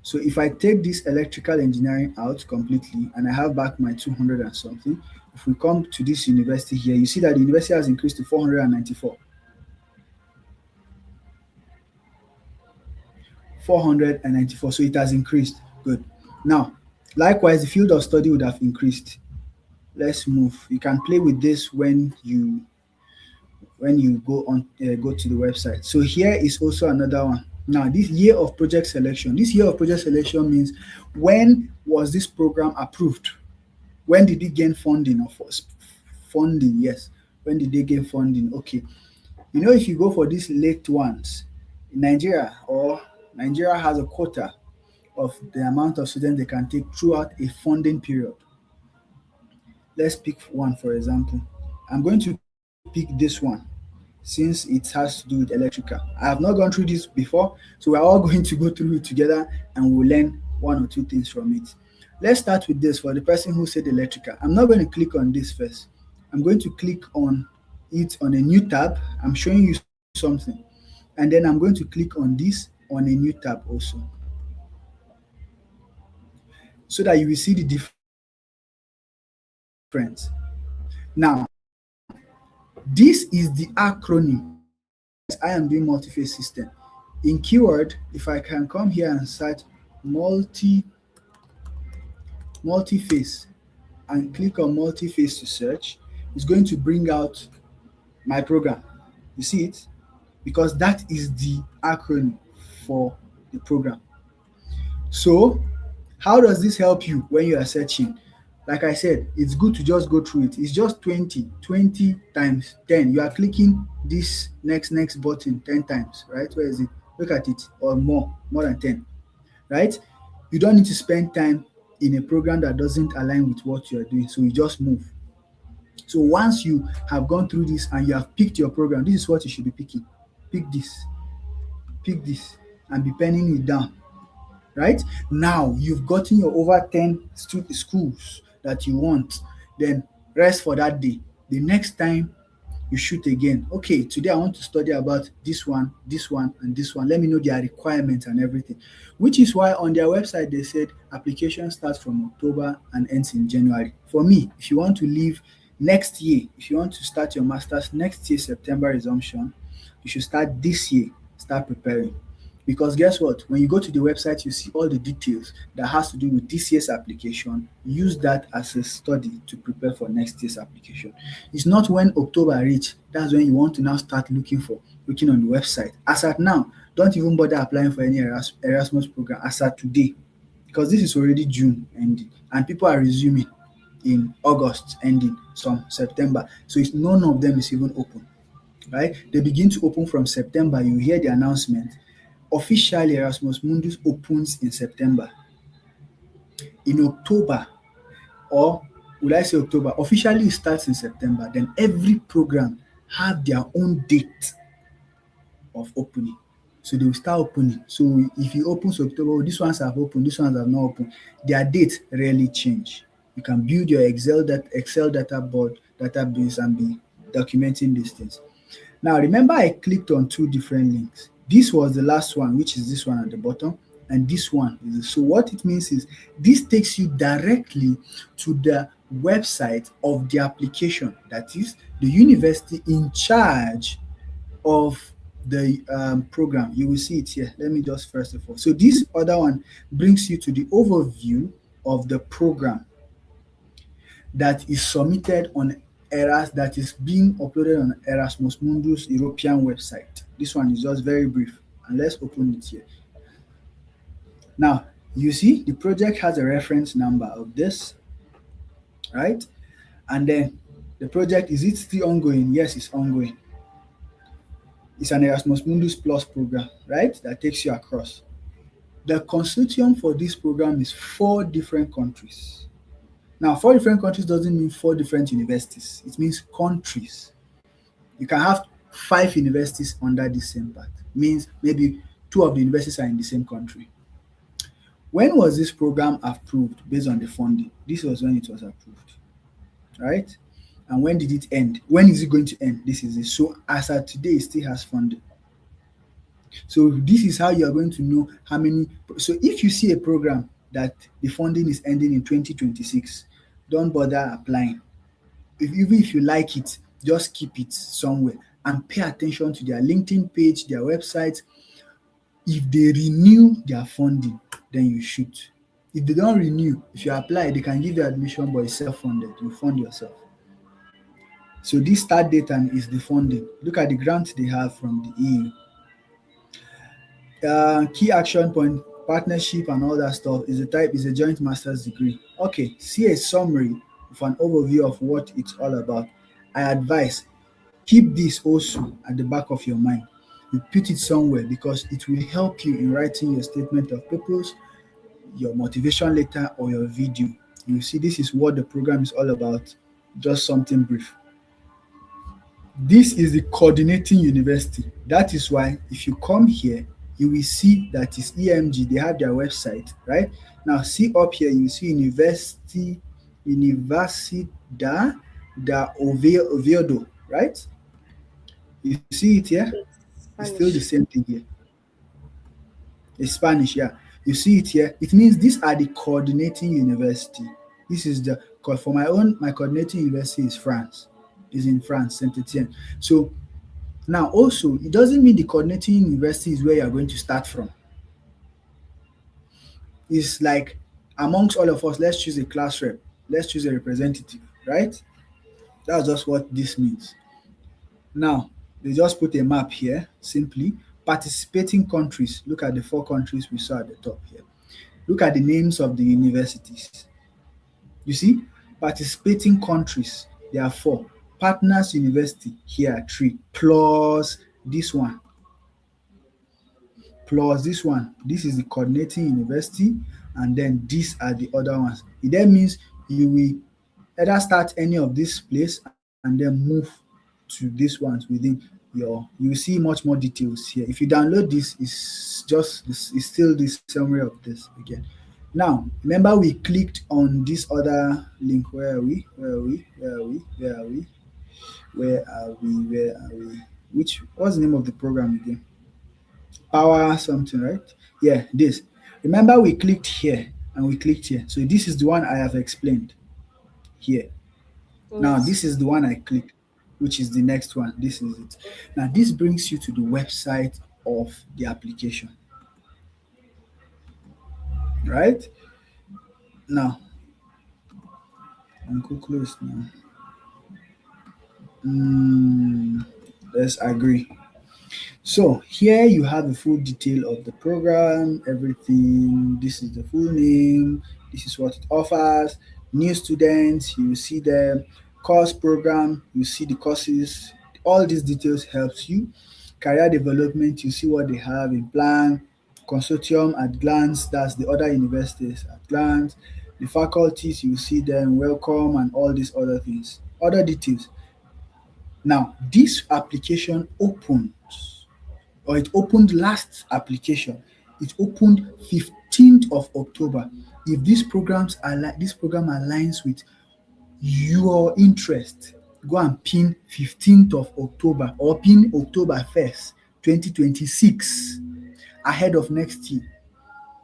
So if I take this electrical engineering out completely and I have back my 200 and something, if we come to this university here, you see that the university has increased to 494. 494. So it has increased. Good. Now, likewise, the field of study would have increased. Let's move. You can play with this when you go to the website. So here is also another one. Now, this year of project selection. This year of project selection means when was this program approved? When did it gain funding or funding? Yes. When did they gain funding? Okay. If you go for these late ones, Nigeria has a quota of the amount of students they can take throughout a funding period. Let's pick one, for example. I'm going to pick this one since it has to do with electrical. I have not gone through this before, so we're all going to go through it together and we'll learn one or two things from it. Let's start with this for the person who said electrical. I'm not going to click on this first. I'm going to click on it on a new tab. I'm showing you something. And then I'm going to click on this on a new tab also, so that you will see the difference. Now, this is the acronym. I am doing multi-phase system. In keyword, if I can come here and search multi-phase and click on multi-phase to search, it's going to bring out my program. You see it? Because that is the acronym for the program. So, how does this help you when you are searching? Like I said, it's good to just go through it. It's just 20 times 10. You are clicking this next button 10 times, right? Where is it? Look at it, or more than 10, right? You don't need to spend time in a program that doesn't align with what you are doing. So you just move. So once you have gone through this and you have picked your program, this is what you should be picking. Pick this, and be penning it down. Right now, you've gotten your over 10 schools that you want. Then rest for that day. The next time you shoot again, okay, today I want to study about this one, and this one. Let me know their requirements and everything. Which is why on their website they said application starts from October and ends in January. For me, if you want to leave next year, if you want to start your masters next year, September resumption, you should start this year. Start preparing. Because guess what? When you go to the website, you see all the details that has to do with this year's application. Use that as a study to prepare for next year's application. It's not when October reach, that's when you want to now start looking on the website. As at now, don't even bother applying for any Erasmus program as at today, because this is already June ending and people are resuming in August ending, some September. So none of them is even open, right? They begin to open from September. You hear the announcement. Officially, Erasmus Mundus opens in September. In October, or would I say October? Officially, it starts in September. Then every program have their own date of opening. So they will start opening. So if you open October, these ones have opened, these ones have not opened. Their dates rarely change. You can build your Excel database and be documenting these things. Now, remember I clicked on two different links. This was the last one, which is this one at the bottom, and this one is. So what it means is this takes you directly to the website of the application, that is the university in charge of the program. You will see it here. Let me just first of all. So this other one brings you to the overview of the program that is submitted on that is being uploaded on Erasmus Mundus European website. This one is just very brief, and let's open it here. Now, You see, the project has a reference number of this, right? And then the project, is it still ongoing? Yes, it's ongoing. It's an Erasmus Mundus Plus program, right? That takes you across. The consortium for this program is four different countries. Now, four different countries doesn't mean four different universities. It means countries. You can have five universities under the same part. Means maybe two of the universities are in the same country. When was this program approved based on the funding? This was when it was approved, right? And when did it end? When is it going to end? This is it. So as of today, it still has funding. So this is how you are going to know how many. So if you see a program that the funding is ending in 2026, don't bother applying. Even if you like it, just keep it somewhere and pay attention to their LinkedIn page, their website. If they renew their funding, then you should. If they don't renew, if you apply, they can give you admission, but it's self-funded. You fund yourself. So this start date and is the funding. Look at the grant they have from the EU. Key action point, partnership and all that stuff is a joint master's degree. Okay, see a summary of an overview of what it's all about. I advise keep this also at the back of your mind. You put it somewhere because it will help you in writing your statement of purpose, your motivation letter, or your video. You see, this is what the program is all about. Just something brief. This is the coordinating university. That is why if you come here, you will see that is EMG. They have their website, right? Now see up here, you see Universidad da Oviedo, right? You see it here? It's still the Spanish. same thing here. It's Spanish, yeah. You see it here? It means these are the coordinating university. This is the for my coordinating university is France. Is in France, Saint Etienne. So now also it doesn't mean the coordinating university is where you are going to start from. It's like amongst all of us, let's choose a class rep, let's choose a representative, right? That's just what this means. Now they just put a map here simply. Participating countries. Look at the four countries we saw at the top here. Look at the names of the universities. You see, participating countries, there are four. Partners university, here are three, plus this one, plus this one. This is the coordinating university, and then these are the other ones. It then means you will either start any of this place and then move to these ones within you will see much more details here. If you download this, it's still the summary of this again. Now, remember we clicked on this other link. Where are we? Where are we? Where are we? Where are we? Where are we? Where are we? What's the name of the program again? Power something, right? Yeah, this. Remember we clicked here and we clicked here. So this is the one I have explained here. Now Yes. this is the one I clicked, which is the next one. This is it. Now this brings you to the website of the application, right? Now I'm close now. Mm, let's agree. So here you have the full detail of the program, everything. This is the full name. This is what it offers. New students, you will see the course program, you see the courses. All these details helps you. Career development, you see what they have in plan. Consortium at glance, that's the other universities at glance. The faculties, you see them, welcome, and all these other things. Other details. Now, this application opens, or it opened last application. It opened 15th of October. If this program aligns with your interest, go and pin 15th of October or pin October 1st, 2026 ahead of next year.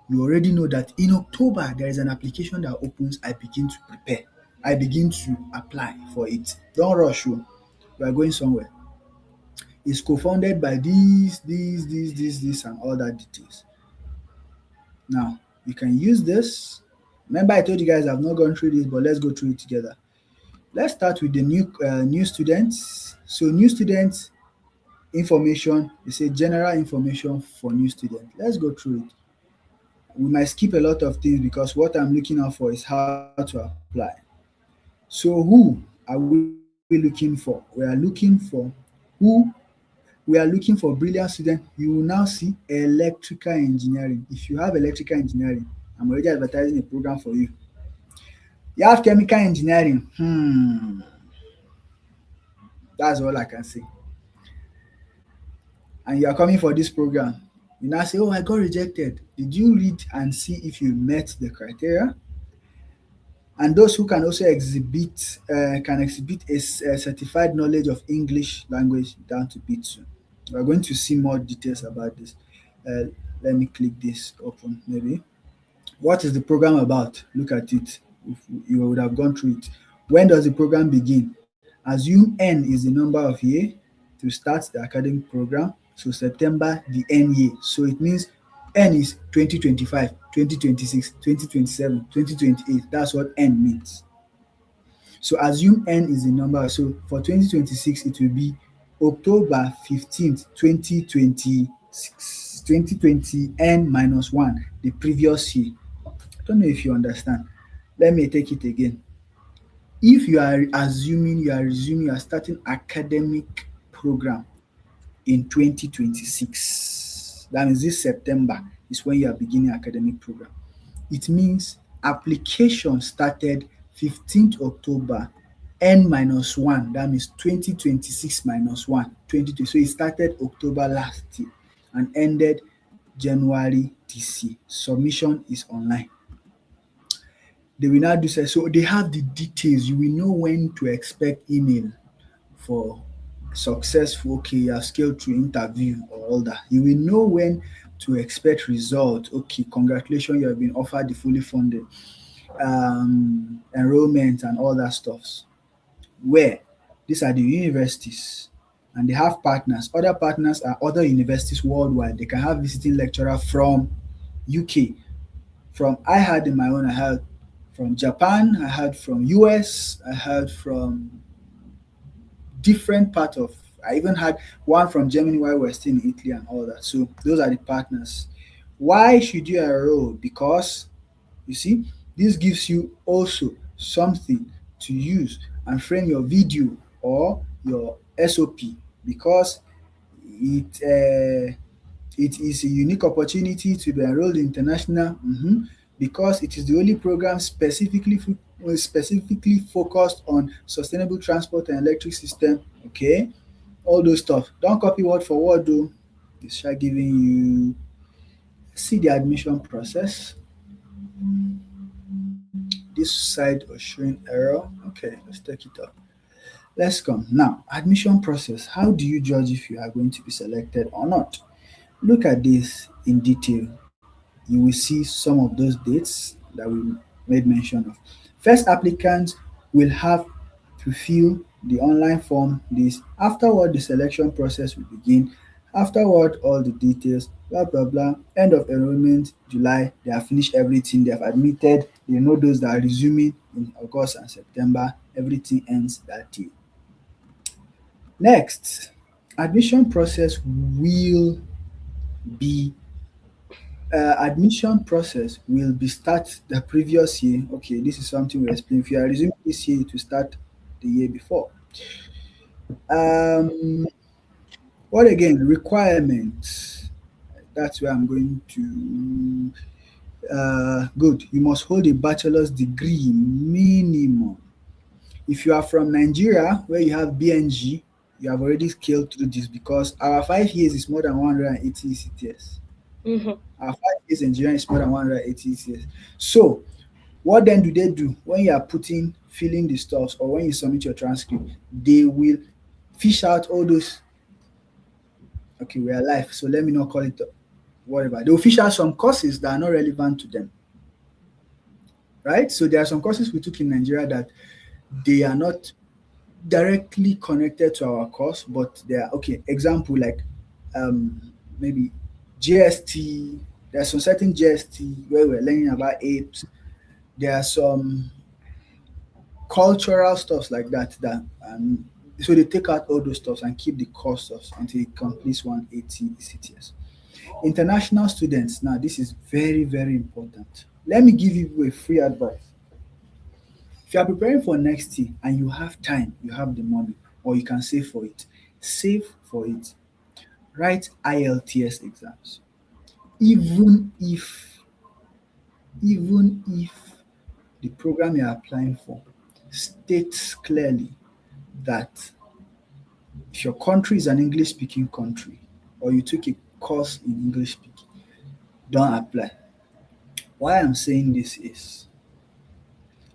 You already know that in October there is an application that opens. I begin to prepare. I begin to apply for it. Don't rush you. You are going somewhere. It's co-founded by this, and all that details. Now, you can use this. Remember, I told you guys I've not gone through this, but let's go through it together. Let's start with the new students. So, new students information. They say general information for new students. Let's go through it. We might skip a lot of things because what I'm looking out for is how to apply. So who are we looking for? Who we are looking for brilliant students. You will now see electrical engineering. If you have electrical engineering, I'm already advertising a program for you. You have chemical engineering. That's all I can say. And you are coming for this program. You now say, "Oh, I got rejected." Did you read and see if you met the criteria? And those who can also exhibit a certified knowledge of English language down to B2. We're going to see more details about this. Uh, Let me click this open maybe. What is the program about? Look at it. If you would have gone through it. When does the program begin? Assume N is the number of year to start the academic program. So September, the N year. So it means N is 2025, 2026, 2027, 2028. That's what N means. So assume N is the number. So for 2026, it will be October 15th, 2026, 2020 N minus 1, the previous year. I don't know if you understand. Let me take it again. If you are starting academic program in 2026, that means this September is when you are beginning academic program. It means application started 15th October N minus 1, that means 2026 minus 1, 2020. So it started October last year and ended January this year. Submission is online. They will now do so they have the details. You will know when to expect email for successful, okay, you have scaled through interview or all that. You will know when to expect result. Okay, congratulations, you have been offered the fully funded enrollment and all that stuffs. Where these are the universities and they have partners. Other partners are other universities worldwide. They can have visiting lecturer from UK. From I had in my own, I had from Japan, I had from US, I had from different part of I even had one from Germany while we were still in Italy and all that. So those are the partners. Why should you enroll? Because you see, this gives you also something to use and frame your video or your SOP because it it is a unique opportunity to be enrolled in international because it is the only program specifically focused on sustainable transport and electric system. Okay, all those stuff. Don't copy word for word though. It's shall giving you see the admission process. This side was showing error. Okay, let's take it up. Let's come now. Admission process. How do you judge if you are going to be selected or not? Look at this in detail. You will see some of those dates that we made mention of. First, applicants will have to fill the online form list. Afterward, the selection process will begin. Afterward, all the details, blah blah blah. End of enrollment, July. They have finished everything. They have admitted. They know those that are resuming in August and September. Everything ends that year. Next, admission process will be admission process will be start the previous year. Okay, this is something we explain. If you are resuming this year, to start the year before. Um, what again? Requirements. That's where I'm going to. Good. You must hold a bachelor's degree minimum. If you are from Nigeria, where you have BNG, you have already scaled through this because our 5 years is more than 180 CTS. Mm-hmm. Our 5 years engineering is more than 180 years. So, what then do they do when you are filling the stuffs or when you submit your transcript? They will fish out all those. Okay, we are live, so let me not call it whatever. They will fish out some courses that are not relevant to them, right? So there are some courses we took in Nigeria that they are not directly connected to our course, but they are okay. Example like maybe GST. There's some certain GST where we're learning about apes. There are some cultural stuffs like that so they take out all those stuffs and keep the cost of until it completes 180 CTS. International students, now this is very, very important. Let me give you a free advice. If you are preparing for next year and you have time, you have the money, or you can save for it, save for it. Write IELTS exams. Even if, even if the program you are applying for states clearly that if your country is an English speaking country or you took a course in English speaking, don't apply. Why I'm saying this is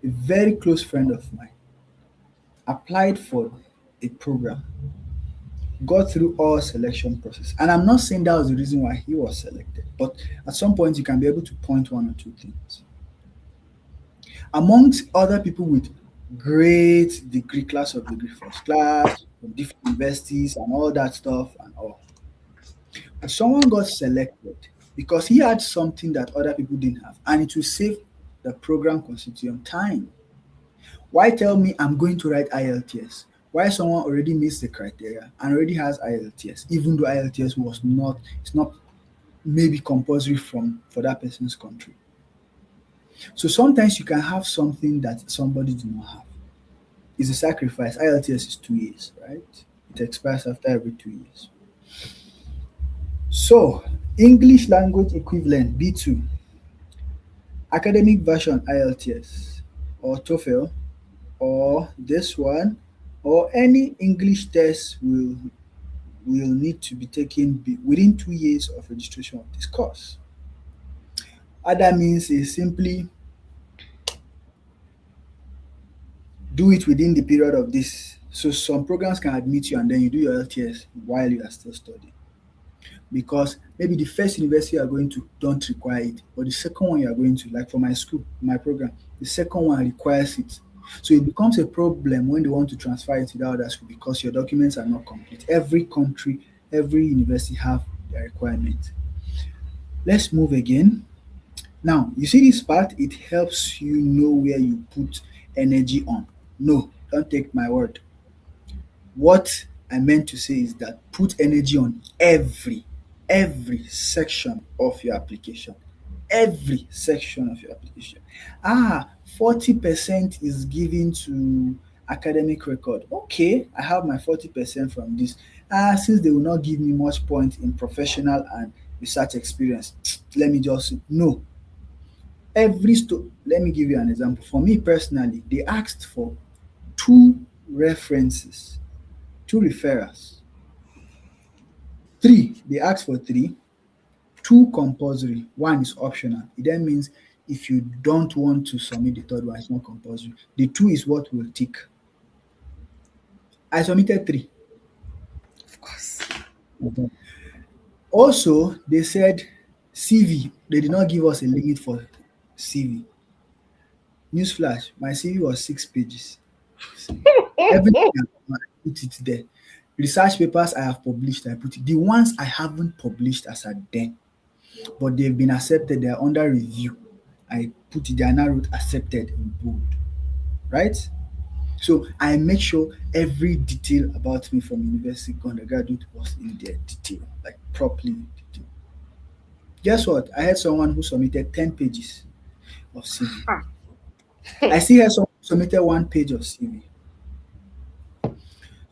a very close friend of mine applied for a program, got through all selection process. And I'm not saying that was the reason why he was selected, but at some point you can be able to point one or two things. Amongst other people with great degree, class of degree, first class, from different universities and all that stuff and all. But someone got selected because he had something that other people didn't have, and it will save the program constituent time. Why tell me I'm going to write IELTS? Why someone already meets the criteria and already has IELTS, even though IELTS was not, it's not maybe compulsory from for that person's country. So sometimes you can have something that somebody do not have. It's a sacrifice. IELTS is 2 years, right? It expires after every 2 years. So English language equivalent B2, academic version IELTS or TOEFL or this one or any English test will need to be taken within 2 years of registration of this course. Other means is simply do it within the period of this. So some programs can admit you and then you do your LTS while you are still studying. Because maybe the first university you are going to don't require it, but the second one you are going to, like for my school, my program, the second one requires it. So it becomes a problem when they want to transfer it to the other school because your documents are not complete. Every country, every university have their requirement. Let's move again. Now, you see this part, it helps you know where you put energy on. No, don't take my word. What I meant to say is that put energy on every section of your application. Every section of your application. 40% is given to academic record. Okay, I have my 40% from this. Since they will not give me much point in professional and research experience, let me just no. Let me give you an example. For me personally, they asked for two references, two referrals. Three, they asked for three, two compulsory, one is optional. It then means if you don't want to submit the third one, it's not compulsory. The two is what will tick. I submitted three. Of course. Okay. Also, they said CV. They did not give us a limit for CV. Newsflash, my CV was 6 pages. Everything I put it there. Research papers I have published, I put it. The ones I haven't published as at then, but they've been accepted, they are under review. I put it, they are now wrote accepted in bold. Right? So I make sure every detail about me from university undergraduate was in there detail, like properly detailed. Guess what? I had someone who submitted 10 pages of CV. Ah. I still had someone who submitted 1 page of CV.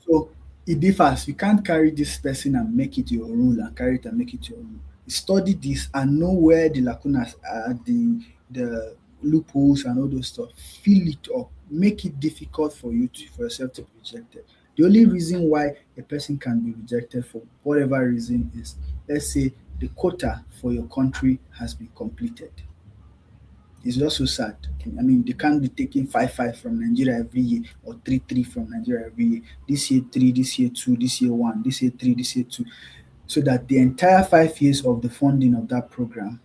So it differs. You can't carry this person and make it your rule and carry it and make it your rule. Study this and know where the lacunas are, the loopholes and all those stuff. Fill it up. Make it difficult for for yourself to be rejected. The only reason why a person can be rejected for whatever reason is, let's say, the quota for your country has been completed. It's just so sad. I mean, they can't be taking 5-5 from Nigeria every year or 3-3 from Nigeria every year. This year 3, this year 2, this year 1, this year 3, this year 2. So that the entire 5 years of the funding of that program,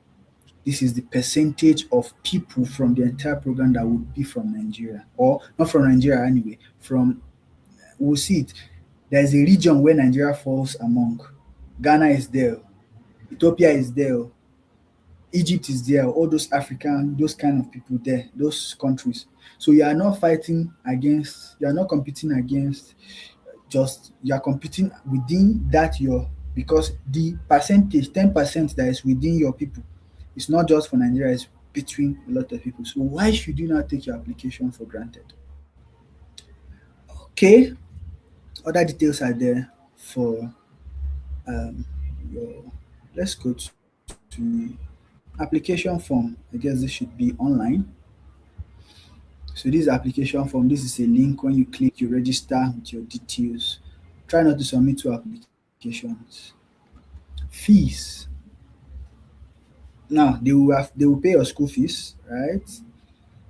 this is the percentage of people from the entire program that would be from Nigeria, or not from Nigeria anyway. We'll see it. There's a region where Nigeria falls among. Ghana is there, Ethiopia is there, Egypt is there, all those African, those kind of people there, those countries. So you are not competing against, just you are competing within that your because the percentage, 10% that is within your people, it's not just for Nigeria, it's between a lot of people. So why should you not take your application for granted? Okay, other details are there for um, your. Let's go to application form. I guess this should be online. So this application form, this is a link. When you click, you register with your details. Try not to submit two applications. Fees. Now they will pay your school fees, right?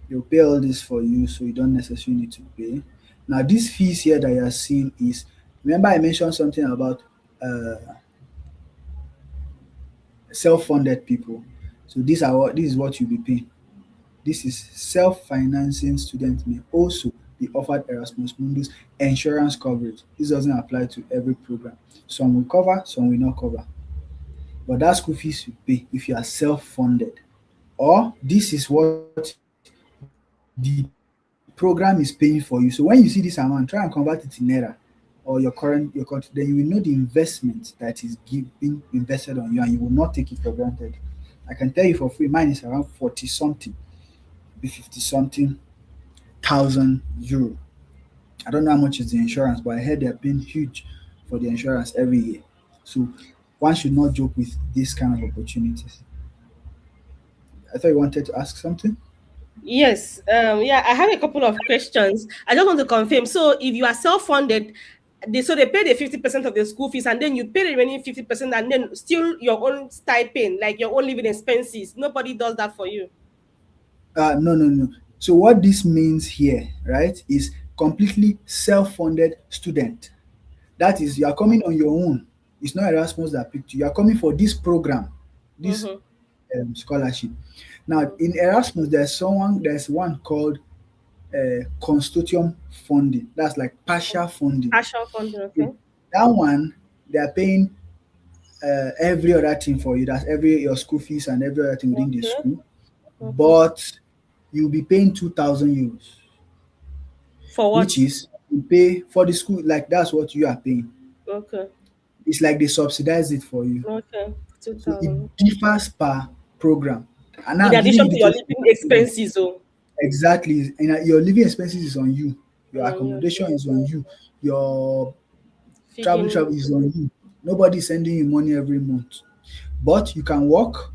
They'll pay all this for you, so you don't necessarily need to pay. Now these fees here that you are seeing is, remember I mentioned something about self-funded people. So this is what you'll be paying. This is self-financing students may also be offered Erasmus Mundus insurance coverage. This doesn't apply to every program. Some will cover, some will not cover. But that school fees you pay if you are self-funded. Or this is what the program is paying for you. So when you see this amount, try and convert it in naira or your current, then you will know the investment that is being invested on you, and you will not take it for granted. I can tell you for free, mine is around 40 something, be 50 something thousand euro. I don't know how much is the insurance, but I heard they're paying huge for the insurance every year. So one should not joke with this kind of opportunities. I thought you wanted to ask something. Yes, yeah, I have a couple of questions. I just want to confirm. So, if you are self-funded, they pay the 50% of the school fees, and then you pay the remaining 50%, and then still your own stipend, like your own living expenses. Nobody does that for you. No, no, no. So what this means here, right, is completely self-funded student. That is, you are coming on your own. It's not Erasmus that picked you. You are coming for this program, this Mm-hmm. scholarship. Now, in Erasmus, there's one called consortium funding. That's like partial funding. Partial funding, So okay. that one, they are paying every other thing for you. That's every your school fees and every other thing within the Okay. school. Mm-hmm. But you'll be paying 2,000 euros, For which what? is you pay for the school. Like that's what you are paying. Okay. It's like they subsidize it for you. Okay. So it 2,000. differs per program. And now In I'm giving addition you to your details for living that program. expenses, oh, Exactly. And your living expenses is on you. Your okay. accommodation is on you. Your travel Feeding. is on you. Nobody is sending you money every month. But you can work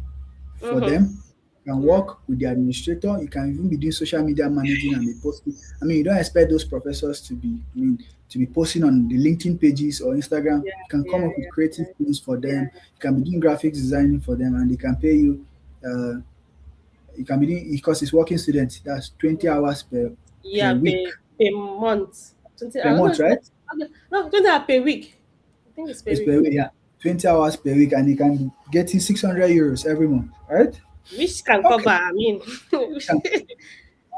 for Mm-hmm. them. You can Yeah. work with the administrator. You can even be doing social media managing and be posting. I mean, you don't expect those professors to be, to be posting on the LinkedIn pages or Instagram. Yeah. You can come Yeah. up with creative things for Yeah. them. You can be doing graphics designing for them, and they can pay you. Uh, you can be doing because it's working students. That's 20 hours per Yeah, week per month. 20 per month, hours. right? Okay. No, 20 hours per week. I think it's per It's week. per week, yeah. 20 hours per week, and you can be getting 600 euros every month, right? Which can cover, Okay. I mean.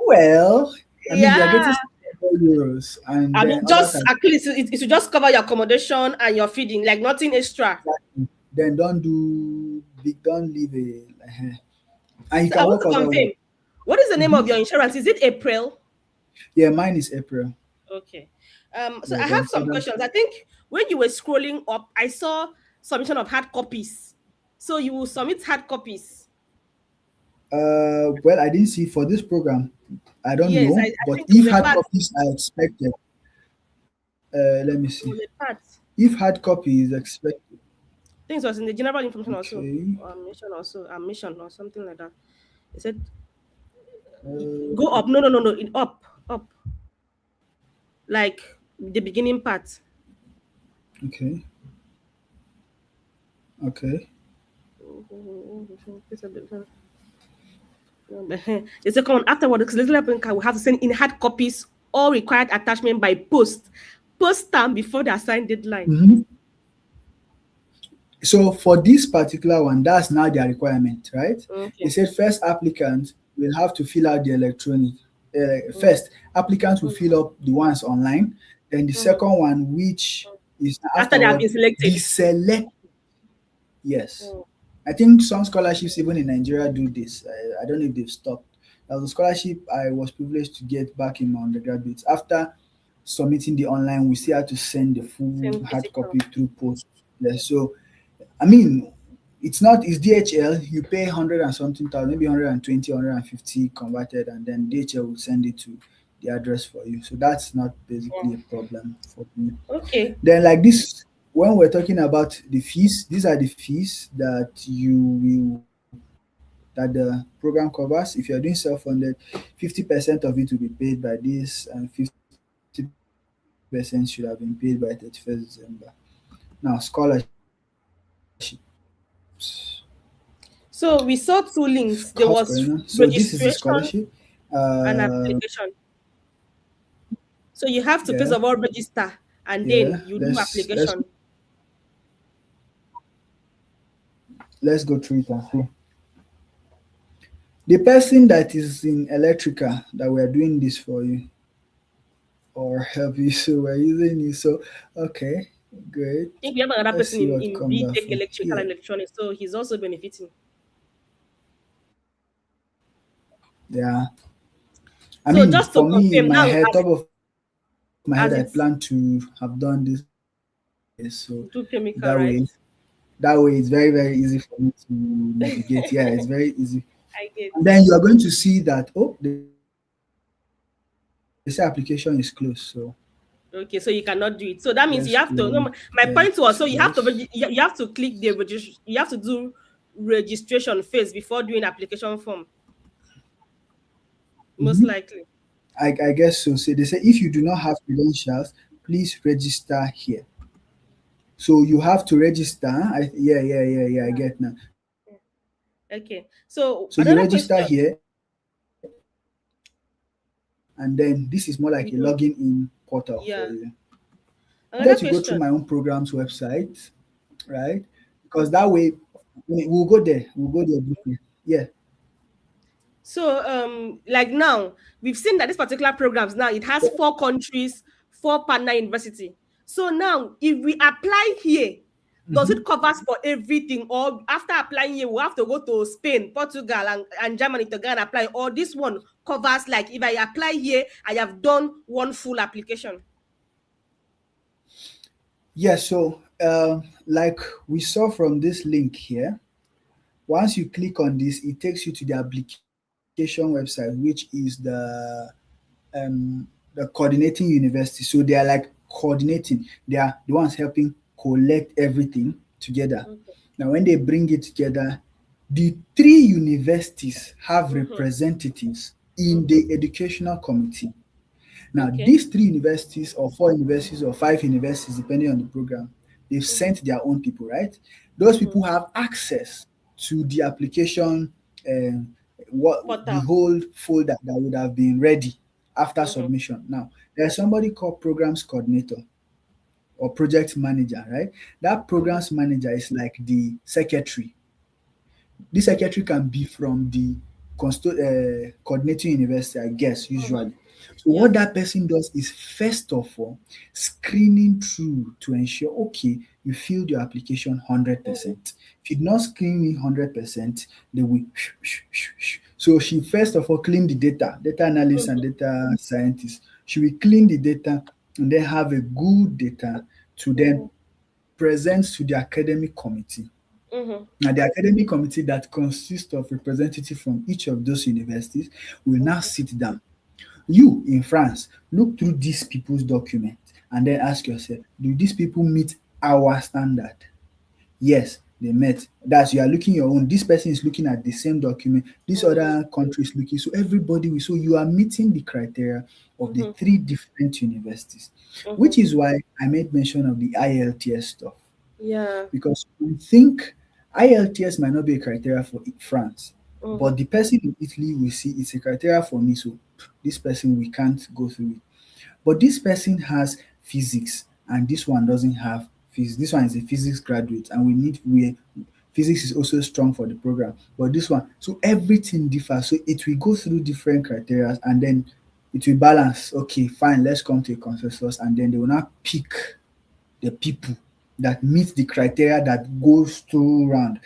Well, I mean, you're getting Yeah. 600 euros, and I mean, then others just are at least it should just cover your accommodation and your feeding, like nothing extra. then don't do big, don't leave and you So I can want work to confirm, otherwise. what is the name of Mhm. your insurance? Is it April? Yeah, mine is April. Okay. So Yeah, I have there's some other. questions. I think when you were scrolling up, I saw submission of hard copies. So you will submit hard copies. Well, I didn't see for this program. I don't Yes, know, I but think it if was a hard part. copies are expected, let me It see. was a part. If hard copy is expected, Things was in the general information also, okay. or mission also, mission or something like that. It said go Uh, up. No, no, no, no. In up, like the beginning part. okay, okay. The second one afterward, because little applicant will have to send in hard copies or required attachment by post. Post time before the assigned deadline. Mhm. So for this particular one, that's now their requirement, right? They Okay. said first applicant will have to fill out the electronic. Mm, First, applicants will mm, fill up the ones online. Then the mm. second one, which is After they have afterward, been selected. the select. Yes, Mm, I think some scholarships even in Nigeria do this. I don't know if they've stopped. There was a scholarship I was privileged to get back in my undergraduate. After submitting the online, we still had to send the full same hard physical. copy through post. Yeah, so I mean, it's DHL. You pay 100 and something thousand, maybe 120, 150 converted, and then DHL will send it to the address for you. So that's not basically a Wow. problem for me. Okay. Then, like this, when we're talking about the fees, these are the fees that that the program covers. If you're doing self-funded, 50% of it will be paid by this, and 50% should have been paid by 31st December. Now, scholarships. So we saw two links. There How to was spell it now? So this is the registration scholarship. and application. So you have to first of Yeah, all register and then yeah. you do application. Let's go through it and see. The person that is in electrical that we're doing this for you or help you, so we're using you. So okay, great. I think we have another Let's person see what in comes B out Tech from Electrical here. and Electronics, so he's also benefiting. Yeah. I So mean, just to for me, in confirm my now, head, top of my head, I plan to as have it's done this by this year. So do that chemical, way, right? it's very, very easy for me to navigate. Yeah, it's very easy. I get. And then you are going to see that, oh, they say application is closed. So Okay, so you cannot do it. So that means let's you have to. close. No, my Yes, point was, so you have to close. you have to click the you have to do registration phase before doing application form, most Mhm. likely. I guess so. So they say if you do not have credentials, please register here. So you have to register. Yeah. I get now. So you register here, Okay. So and then another this is question. more like a login in portal for you. We do. So I Yeah. wanted to go through my own programs Another website, question. right? Because that way we'll go there. We'll go there briefly. Yeah. So like now we've seen that this particular programs now it has 4 countries, 4 partner university. So now if we apply here, does it Mhm. covers for everything, or after applying here we have to go to Spain, Portugal, and Germany to go and apply, or this one covers, like if I apply here I have done one full application? Yeah. So like we saw from this link here, once you click on this, it takes you to the application website, which is the coordinating university. So they are like coordinating. They are the ones helping collect everything together. Okay. Now, when they bring it together, the three universities have Mm-hmm. representatives in Mm-hmm. the educational committee. Now, Okay. these three universities, or four universities, or five universities, depending on the program, they've Mm-hmm. sent their own people, right? Those Mm-hmm. people have access to the application, um, what the Portal. whole folder that would have been ready after Mm-hmm. submission. Now, there's somebody called programs coordinator or project manager, right? That Mm-hmm. programs manager is like the secretary. This secretary can be from the coordinating university, I guess, Mm-hmm. usually. So Yeah. what that person does is first of all screening through to ensure, okay, you filled your application Mm-hmm. 100%. If you did not screen me 100%, they will. So she first of all clean the data analyst and Mm-hmm. data scientist. She will clean the data and then have a good data to Mm-hmm. then present to the academic committee. Mm-hmm. Now, the academic committee that consists of representatives from each of those universities will now Mm-hmm. sit down. You in France, look through these people's document and then ask yourself, do these people meet our standard? Yes, they met. That's you are looking your own. This person is looking at the same document. This Mm-hmm. other country is looking. So everybody will. So you are meeting the criteria of the Mm-hmm. three different universities, Mm-hmm. which is why I made mention of the ILTS stuff Yeah. because we think ILTS might not be a criteria for France, Mm-hmm. but the person in Italy will see it's a criteria for me. So this person we can't go through it. But this person has physics, and this one doesn't have physics. This one is a physics graduate, and we physics is also strong for the program. But this one, so everything differs. So it will go through different criteria, and then it will balance. Okay, fine. Let's come to a consensus, and then they will not pick the people that meet the criteria that goes through round.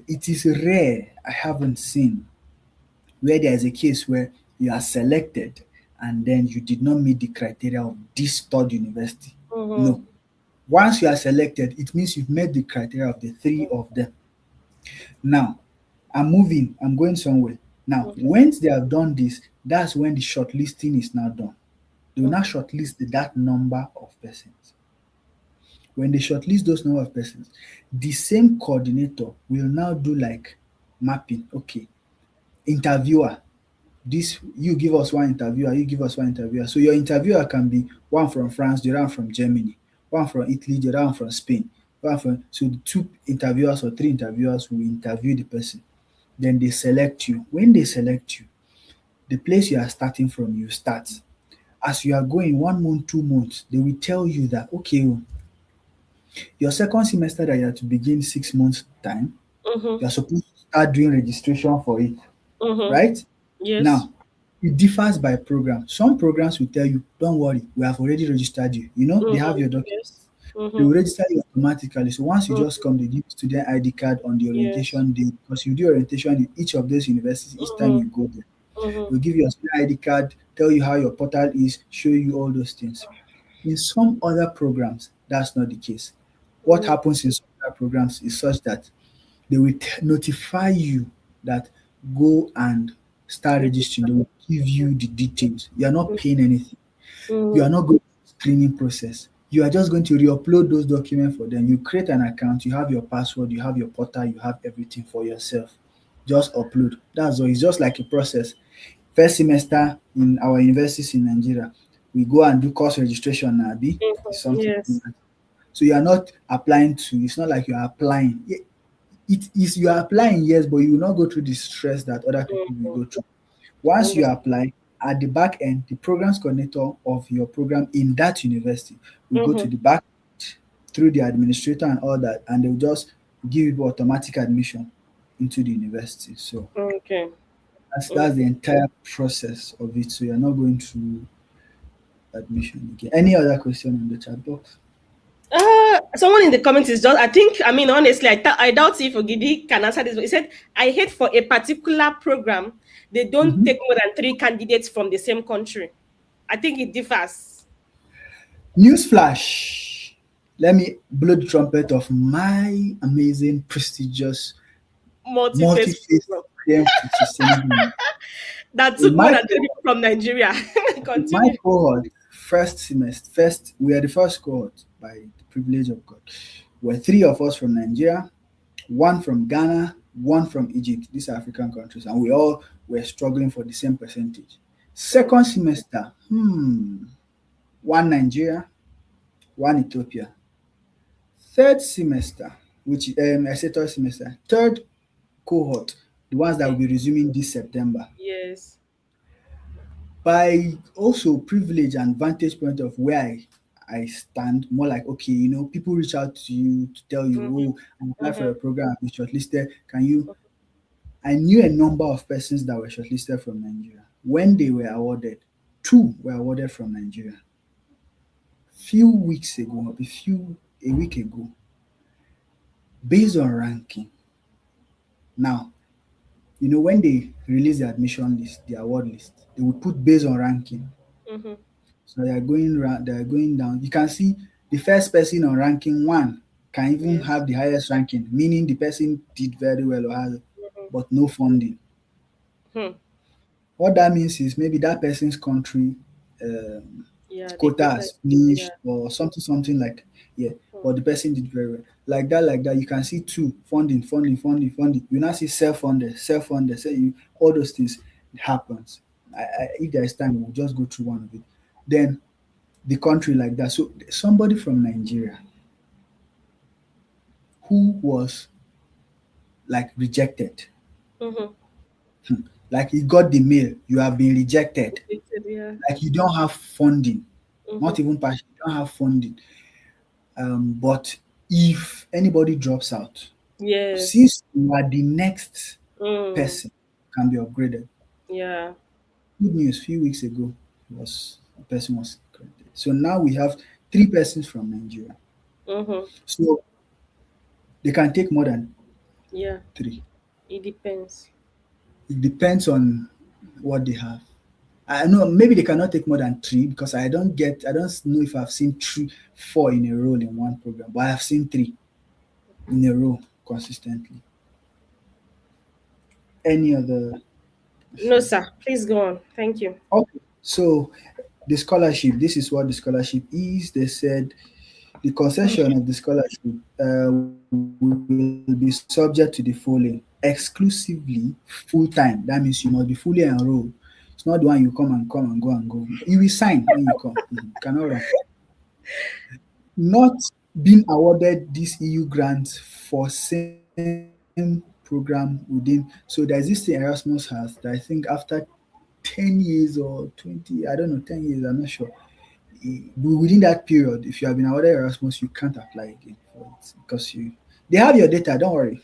It is rare. I haven't seen where there is a case where you are selected and then you did not meet the criteria of this third university. Mm-hmm. No, Once you are selected, it means you've met the criteria of the three of them. Now, I'm moving, I'm going somewhere. Now, Okay. once they have done this, that's when the shortlisting is now done. They will now Okay. shortlist that number of persons. When they shortlist those number of persons, the same coordinator will now do like mapping. Okay, interviewer, this you give us one interviewer, you give us one interviewer. So your interviewer can be one from France, the other one from Germany, one from Italy, the other one from Spain, one from so the two interviewers or three interviewers will interview the person. Then they select you. When they select you, the place you are starting from, you start. As you are going 1 month, 2 months, they will tell you that okay, oh, your second semester that you have to begin 6 months time, Mm-hmm. you are supposed to start doing registration for it, Mm-hmm. right? Yes. Now, it differs by program. Some programs will tell you, don't worry, we have already registered you. You know, they have Mm-hmm. your document. Yes. They Mm-hmm. will register you automatically. So once you just Mm-hmm. come, they give you student ID card on the Yes. orientation day because you do orientation in each of those universities each time Mm-hmm. you go there. Mm-hmm. They'll give you a student ID card, tell you how your portal is, show you all those things. In some other programs, that's not the case. What Mm-hmm. happens in some other programs is such that they will notify you that go and start registering. Register. They will give you the details. You are not paying anything. You are Mm-hmm. not going through screening process. You are just going to re-upload those documents for them. You create an account, you have your password, you have your portal, you have everything for yourself. Just upload. That's all. It's just like a process. First semester in our universities in Nigeria, we go and do course registration now, Abi. It's Mm-hmm. something Yes. similar. So you are not applying to, it's not like you are applying. It is you are applying, yes, but you will not go through the stress that other people will go Mm-hmm. through. Once you Understand. apply, at the back end, the programs coordinator of your program in that university will go to Mm-hmm. the back through the administrator and all that, and they'll just give you automatic admission into the university. So Okay. that's the Okay. entire process of it. So you're not going through admission again. Any other question in the chat box? Someone in the comments is just. I think. I mean, honestly, I doubt if Ogidi can answer this. But he said, "I hate for a particular program, they don't Mhm. take more than three candidates from the same country. I think it differs. Newsflash. Let me blow the trumpet of my amazing, prestigious, Multi-phase multi-faith program Christian Christianity. that In took more my than three people from Nigeria." in my Continue. cohort, first semester, first we are the first cohort by the privilege of God. Were three of us from Nigeria, one from Ghana, one from Egypt. These are African countries, and we all were struggling for the same percentage. Mm, Second semester, one Nigeria, one Ethiopia. Third semester, which I say third semester, third cohort, the ones that will okay. be resuming this September. Yes. By also privilege and vantage point of where I stand, more like okay, people reach out to you to tell you, Mm-hmm. oh, I'm applying for Mm-hmm. a program, I've been shortlisted. Can you? I knew a number of persons that were shortlisted from Nigeria. When they were awarded, two were awarded from Nigeria. Few weeks ago, a week ago, based on ranking. Now, when they release the admission list, the award list, they will put based on ranking. Mm-hmm. So they are going down. You can see the first person on ranking one can even Yes. have the highest ranking, meaning the person did very well or has, Mm-hmm. but no funding. Hmm. What that means is maybe that person's country um, Yeah, the quota quota. has Yeah. finished or something like yeah, Hmm. but the person did very well. Like that, you can see two funding. You now see self-funded, say you all those things happens. If there is time, we'll just go through one of it. Then the country like that. So somebody from Nigeria who was like rejected, Mm-hmm. like he got the mail, you have been rejected, Yeah. like you don't have funding, Mm-hmm. not even partial, you don't have funding. But if anybody drops out, Yes. since you are the next Mm. person, can be upgraded. Yeah. Good news, few weeks ago, was a person was corrected. So now we have three persons from Nigeria. Mm-hmm. So they can take more than Yeah. three. It depends. It depends on what they have. I know maybe they cannot take more than three because I don't know if I've seen three, four in a row in one program, but I've seen three in a row consistently. Any other? No, sir. Please go on. Thank you. Okay, so the scholarship. This is what the scholarship is. They said the concession of the scholarship will be subject to the following: exclusively full time. That means you must be fully enrolled. It's not the one you come and go and go. You will sign when you come. Cannot run. Not being awarded this EU grant for same program within. So there's this thing Erasmus has that I think after 10 years or 20, I don't know, 10 years, I'm not sure. Within that period, if you have been awarded Erasmus, you can't apply again for it because they have your data. Don't worry,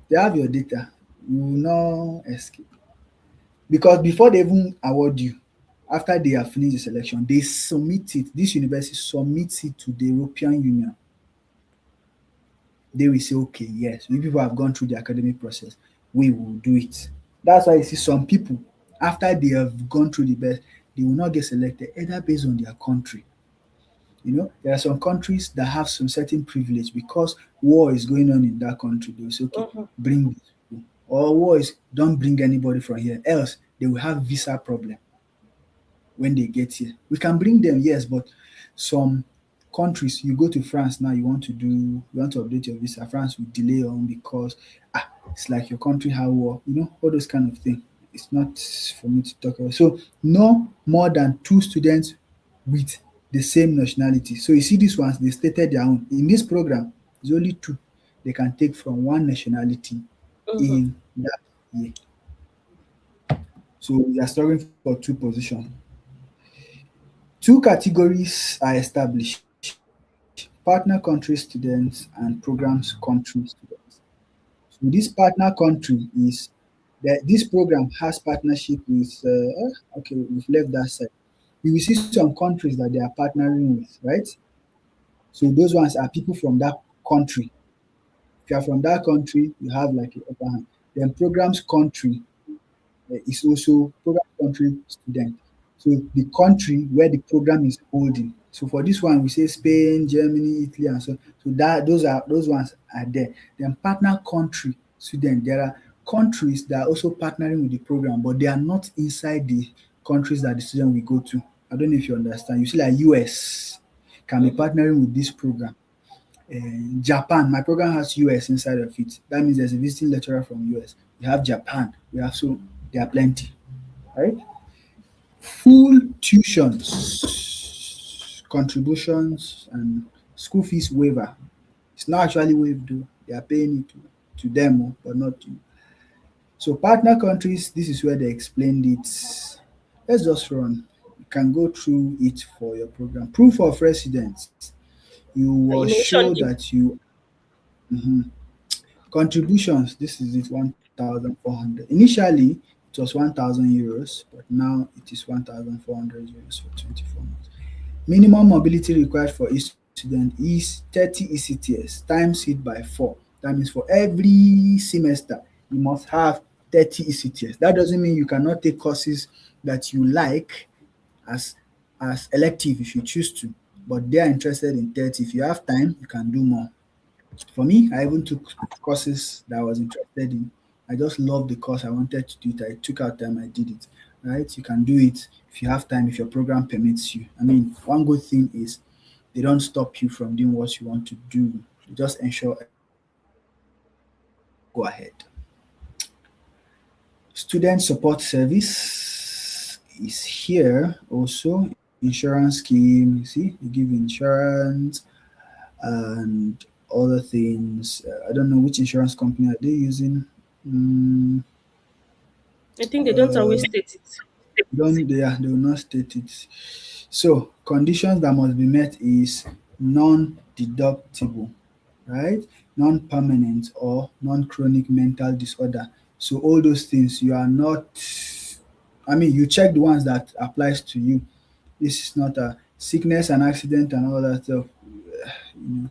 they have your data. You will not escape because before they even award you, after they have finished the selection, they submit it. This university submits it to the European Union. They will say, okay, yes, we people have gone through the academic process. We will do it. That's why you see some people, after they have gone through the best, they will not get selected either based on their country. There are some countries that have some certain privilege because war is going on in that country. They will say, okay, Mm-hmm. bring these people. Or war is don't bring anybody from here. Else they will have visa problem when they get here. We can bring them, yes, but some countries, you go to France now, you want to update your visa. France will delay on because it's like your country have war, all those kind of thing. It's not for me to talk about. So no more than two students with the same nationality. So you see these ones, they stated their own. In this program, there's only two they can take from one nationality Mm-hmm. in that year. So we are struggling for two positions. Two categories are established: partner country students and programs country students. So this partner country is that this program has partnership with, okay, we've left that side. You will see some countries that they are partnering with, right? So those ones are people from that country. If you are from that country, you have like a upper hand. Then programs country is also program country student. So the country where the program is holding. So for this one, we say Spain, Germany, Italy, and so. So that those ones are there. Then partner country student. There are countries that are also partnering with the program, but they are not inside the countries that the student will go to. I don't know if you understand. You see, like US can be Mm-hmm. partnering with this program. Japan, my program has US inside of it. That means there's a visiting lecturer from US. We have Japan. We have so there are plenty, right? Full tuitions, contributions, and school fees waiver. It's not actually waived though. They are paying it to them, but not to you. So partner countries, this is where they explained it. Let's just run. You can go through it for your program. Proof of residence. You will You show mentioned it. that you contributions. This is it 1,400. Initially it was 1,000 euros, but now it is 1,400 euros for 24 months. Minimum mobility required for each student is 30 ECTS times it by 4. That means for every semester you must have 30 ECTS. That doesn't mean you cannot take courses that you like as elective if you choose to, but they are interested in 30. If you have time, you can do more. For me, I even took courses that I was interested in. I just loved the course. I wanted to do it. I took out time. I did it. Right? You can do it if you have time, if your program permits you. I mean, one good thing is they don't stop you from doing what you want to do. They just ensure everything is fine. Go ahead. Student support service is here also. Insurance scheme. You see, they give insurance and other things. I don't know which insurance company are they using. Mm, I think they don't always state it. they will not state it. So conditions that must be met is non-deductible, right? Non-permanent or non-chronic mental disorder. So all those things you are not. I mean, you check the ones that applies to you. This is not a sickness and accident and all that stuff. You know,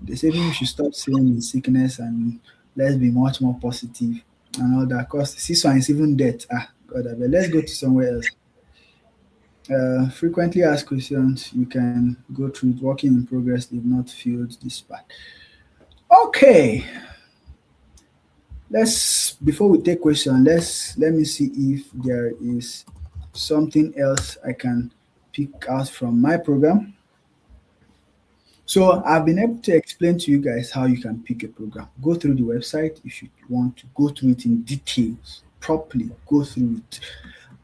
they say people should stop saying it's sickness and let's be much more positive and all that. Cause this one is even death. God, I beg. Let's go to somewhere else. Frequently asked questions. You can go through it. Working in progress. They've not filled this part. Okay. Let's before we take question. Let me see if there is something else I can pick out from my program. So I've been able to explain to you guys how you can pick a program. Go through the website if you want to go through it in details, properly go through it,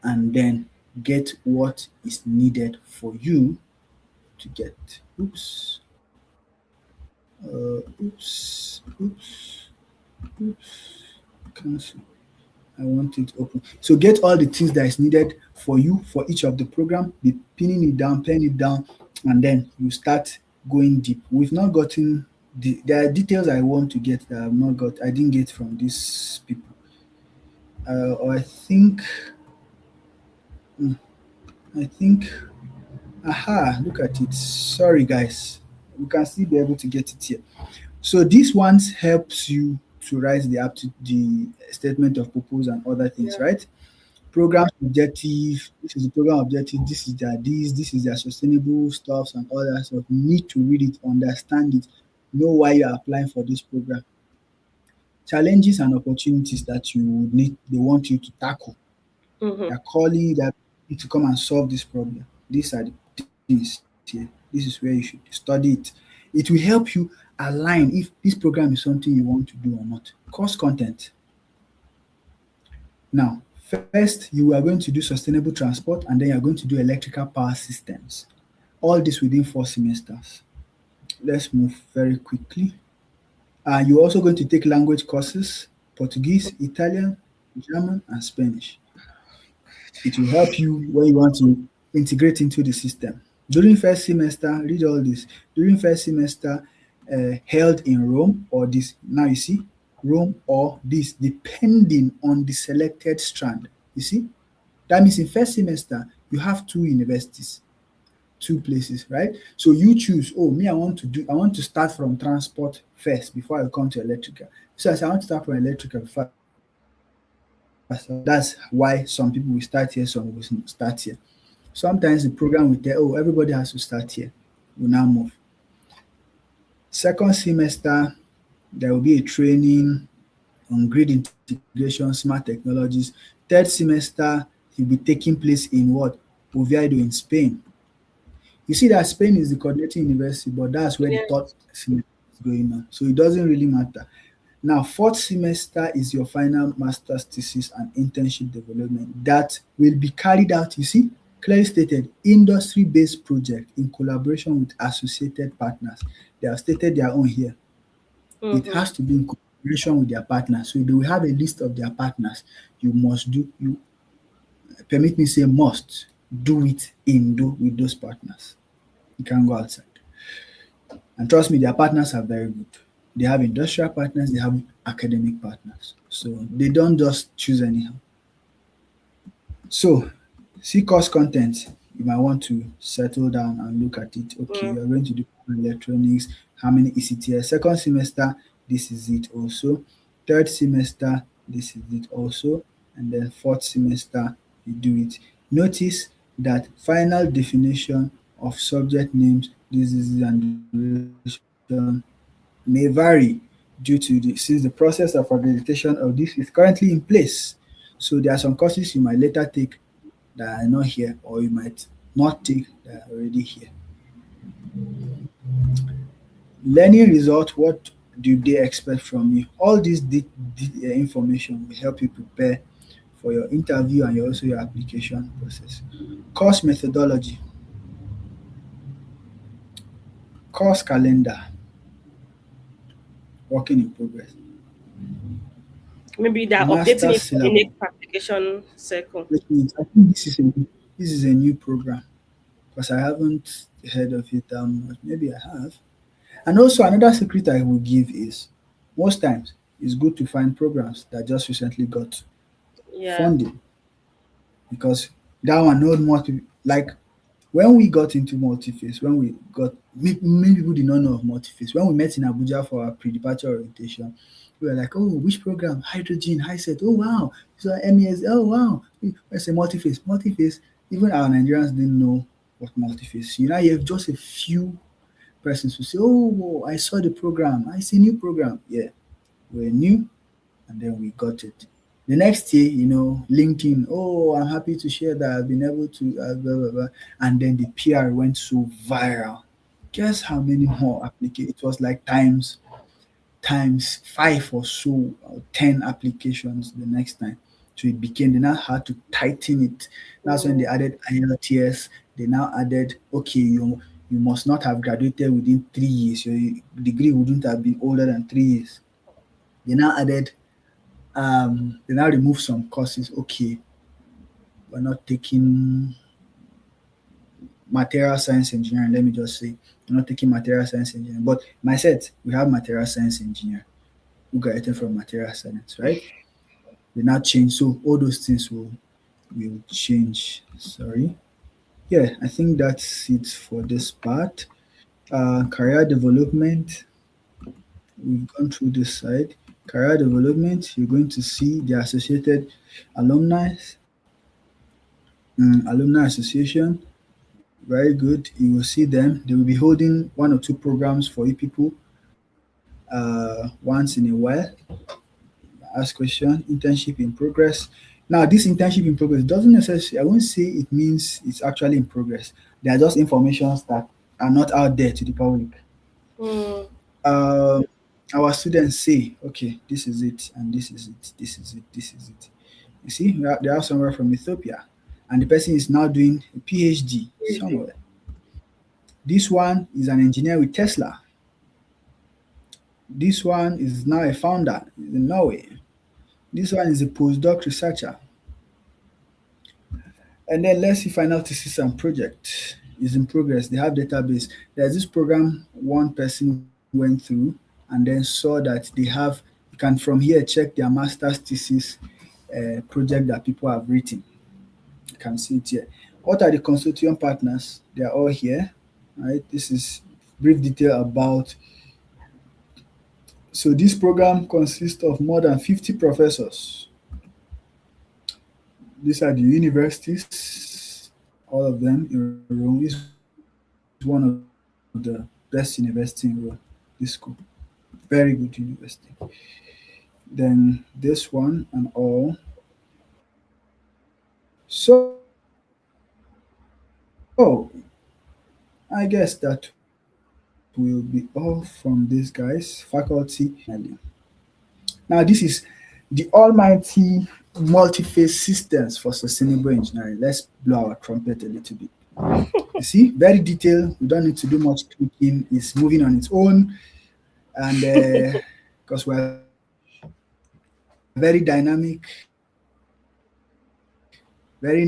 and then get what is needed for you to get. Oops, cancel. I want it open. So get all the things that is needed for you for each of the program, be pinning it down, pen it down, and then you start going deep. We've not gotten there are details I want to get that I didn't get from these people. Or I think aha, look at it. Sorry guys. You can still be able to get it here. So this ones helps you to write the statement of purpose and other things, Yeah. right? Program objective, this is the program objective, this is their sustainable stuffs and all that stuff. You need to read it, understand it, know why you are applying for this program. Challenges and opportunities that you would need they want you to tackle. Mm-hmm. They're calling you that you to come and solve this problem. These are the things here. This is where you should study it. It will help you align if this program is something you want to do or not. Course content. Now, first you are going to do sustainable transport and then you're going to do electrical power systems. All this within 4 semesters. Let's move very quickly. You're also going to take language courses, Portuguese, Italian, German, and Spanish. It will help you when you want to integrate into the system. During first semester, read all this. During first semester, held in Rome or this. Now you see, Rome or this, depending on the selected strand. You see, that means in first semester you have two universities, two places, right? So you choose. Oh, me, I want to start from transport first before I come to electrical. So as I want to start from electrical before I start transport. That's why some people will start here, some will start here. Sometimes the program will tell, oh, everybody has to start here. We now move. Second semester, there will be a training on grid integration, smart technologies. Third semester, it will be taking place in what? Oviedo in Spain. You see that Spain is the coordinating university, but that's where the Yes. third semester is going on. So it doesn't really matter. Now, fourth semester is your final master's thesis and internship development that will be carried out, you see, clearly stated, industry-based project in collaboration with associated partners. They have stated their own here. It Mm-hmm. has to be in collaboration with their partners. So they will have a list of their partners. You must do, you permit me say must do it in do with those partners. You can't go outside. And trust me, their partners are very good. They have industrial partners, they have academic partners. So they don't just choose anyhow. So see course content. You might want to settle down and look at it. Okay, Mm. you're going to do electronics. How many ECTS? Second semester, this is it also. Third semester, this is it also. And then fourth semester, you do it. Notice that final definition of subject names, this is and duration may vary due to since the process of accreditation of this is currently in place. So there are some courses you might later take that are not here, or you might not take that are already here. Learning results, what do they expect from you? All this information will help you prepare for your interview and also your application process. Course methodology, course calendar, working in progress, Maybe they're updating master it for the syllabus. next application cycle. Which means I think this is a new program because I haven't heard of it that much. Maybe I have. And also another secret I will give is most times it's good to find programs that just recently got Yeah. funding because that one no more people like When we got into multi-phase, when we got many people did not know of multi-phase. When we met in Abuja for our pre-departure orientation, we were like, "Oh, which program? Hydrogen." I said, "Oh wow." So MES. Oh wow. I said multi-phase, multi-phase. Even our Nigerians didn't know what multi-phase. You know, you have just a few persons who say, "Oh, I saw the program. I see new program." Yeah, we're new, and then we got it. The next year, LinkedIn, "Oh, I'm happy to share that I've been able to, blah, blah, blah." And then the PR went so viral. Guess how many more applications? It was like times five or so, or 10 applications the next time. So it became, they now had to tighten it. That's when they Mm. added IELTS. They now added, okay, you must not have graduated within 3 years. Your degree wouldn't have been older than 3 years. They now added, they now removed some courses. Okay, we're not taking material science engineering. Let me just say, we're not taking material science engineering. But my set, we have material science engineer who graduated from material science, right? They now change. So all those things will change. Sorry. Yeah, I think that's it for this part. Career development, we've gone through this side. Career development, you're going to see the associated alumni, alumni association. Very good. You will see them. They will be holding one or two programs for you people once in a while. Ask question. Internship in progress. Now, this internship in progress doesn't necessarily, I won't say it means it's actually in progress. They are just informations that are not out there to the public. Mm. Um, our students say, okay, this is it, and this is it, this is it, this is it. You see, they are somewhere from Ethiopia, and the person is now doing a PhD Easy. somewhere. This one is an engineer with Tesla. This one is now a founder in Norway. This one is a postdoc researcher. And then let's see final thesis and project is in progress. They have database. There's this program one person went through and then saw that they have, you can from here check their master's thesis project that people have written. You can see it here. What are the consortium partners? They are all here. Right. This is brief detail about. So this program consists of more than 50 professors. These are the universities, all of them in Rome. Is one of the best university in Rome, this school. Very good university. Then this one and all. So I guess that will be all from these guys. Faculty finally. Now this is the almighty multi-phase systems for sustainable engineering. Let's blow our trumpet a little bit. You see, very detailed. We don't need to do much tweaking. It's moving on its own, and because we're very dynamic, very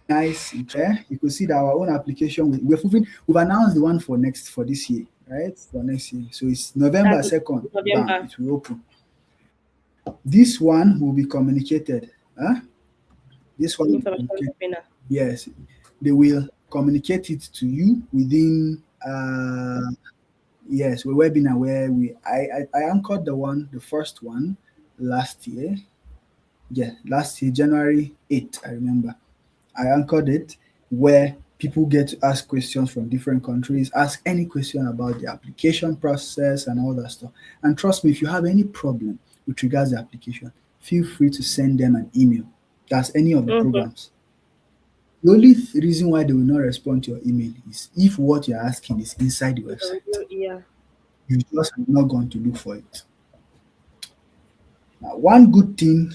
nice, you could see that our own application we've announced the one for this year, right? For next year. So it's November second. Bam, it That's will open. November. This one will be communicated. Huh? This one will be communicated. Information webinar. Yes, they will communicate it to you within yes, a webinar where I anchored the first one last year. Yeah, last year, January 8th, I remember. I anchored it where people get to ask questions from different countries, ask any question about the application process and all that stuff. And trust me, if you have any problem with regards to the application, feel free to send them an email. That's any of the Mm-hmm. programs. The only reason why they will not respond to your email is if what you're asking is inside the website. Yeah. You just have not gone to look for it. Now, one good thing,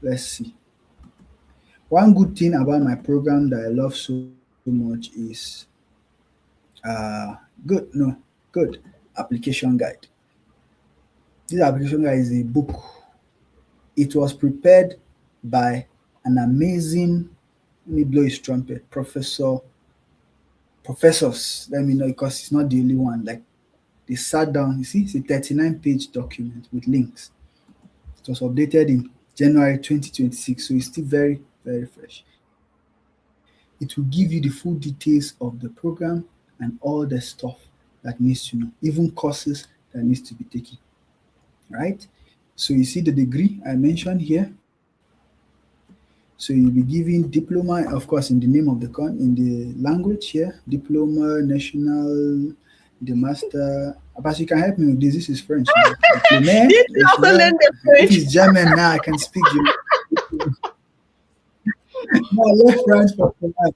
let's see. One good thing about my program that I love so much is good application guide. This application guide is a book. It was prepared by an amazing, let me blow his trumpet, professors. Let me know because it's not the only one. Like they sat down, you see, it's a 39-page document with links. It was updated in January 2026, so it's still very, very fresh. It will give you the full details of the program and all the stuff that needs to know, even courses that needs to be taken, right? So you see the degree I mentioned here. So you'll be giving diploma, of course, in the name of in the language here, diploma, national, the master. But you can help me with this. This is French now. Diplômé, Did you also bachelor. learn the If French? it's German now, I can speak German. No, I left France for that.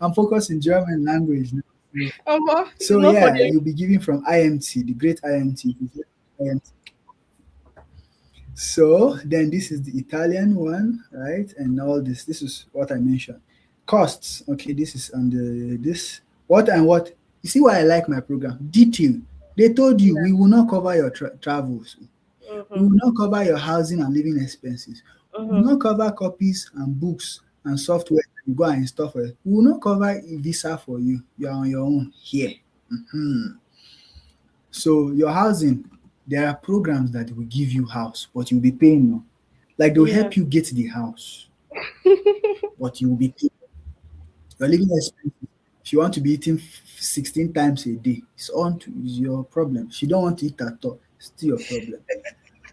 I'm focused in German language now. It's So not for yeah, them. you'll be giving from IMT, the great IMT. So then this is the Italian one, right? And all this. This is what I mentioned. Costs. Okay, this is on the this. What and what? You see why I like my program? Detail. They told you we will not cover your travels. We Mm-hmm. will not cover your housing and living expenses. We will Mm-hmm. not cover copies and books and software you go and install for it. We will not cover a visa for you. You are on your own here. Mhm. So your housing, there are programs that will give you house, but you'll be paying more. Like they'll Yeah. help you get the house, but you will be paying. Your living expenses. If you want to be eating 16 times a day, it's your problem. If you don't want to eat at all, it's still your problem.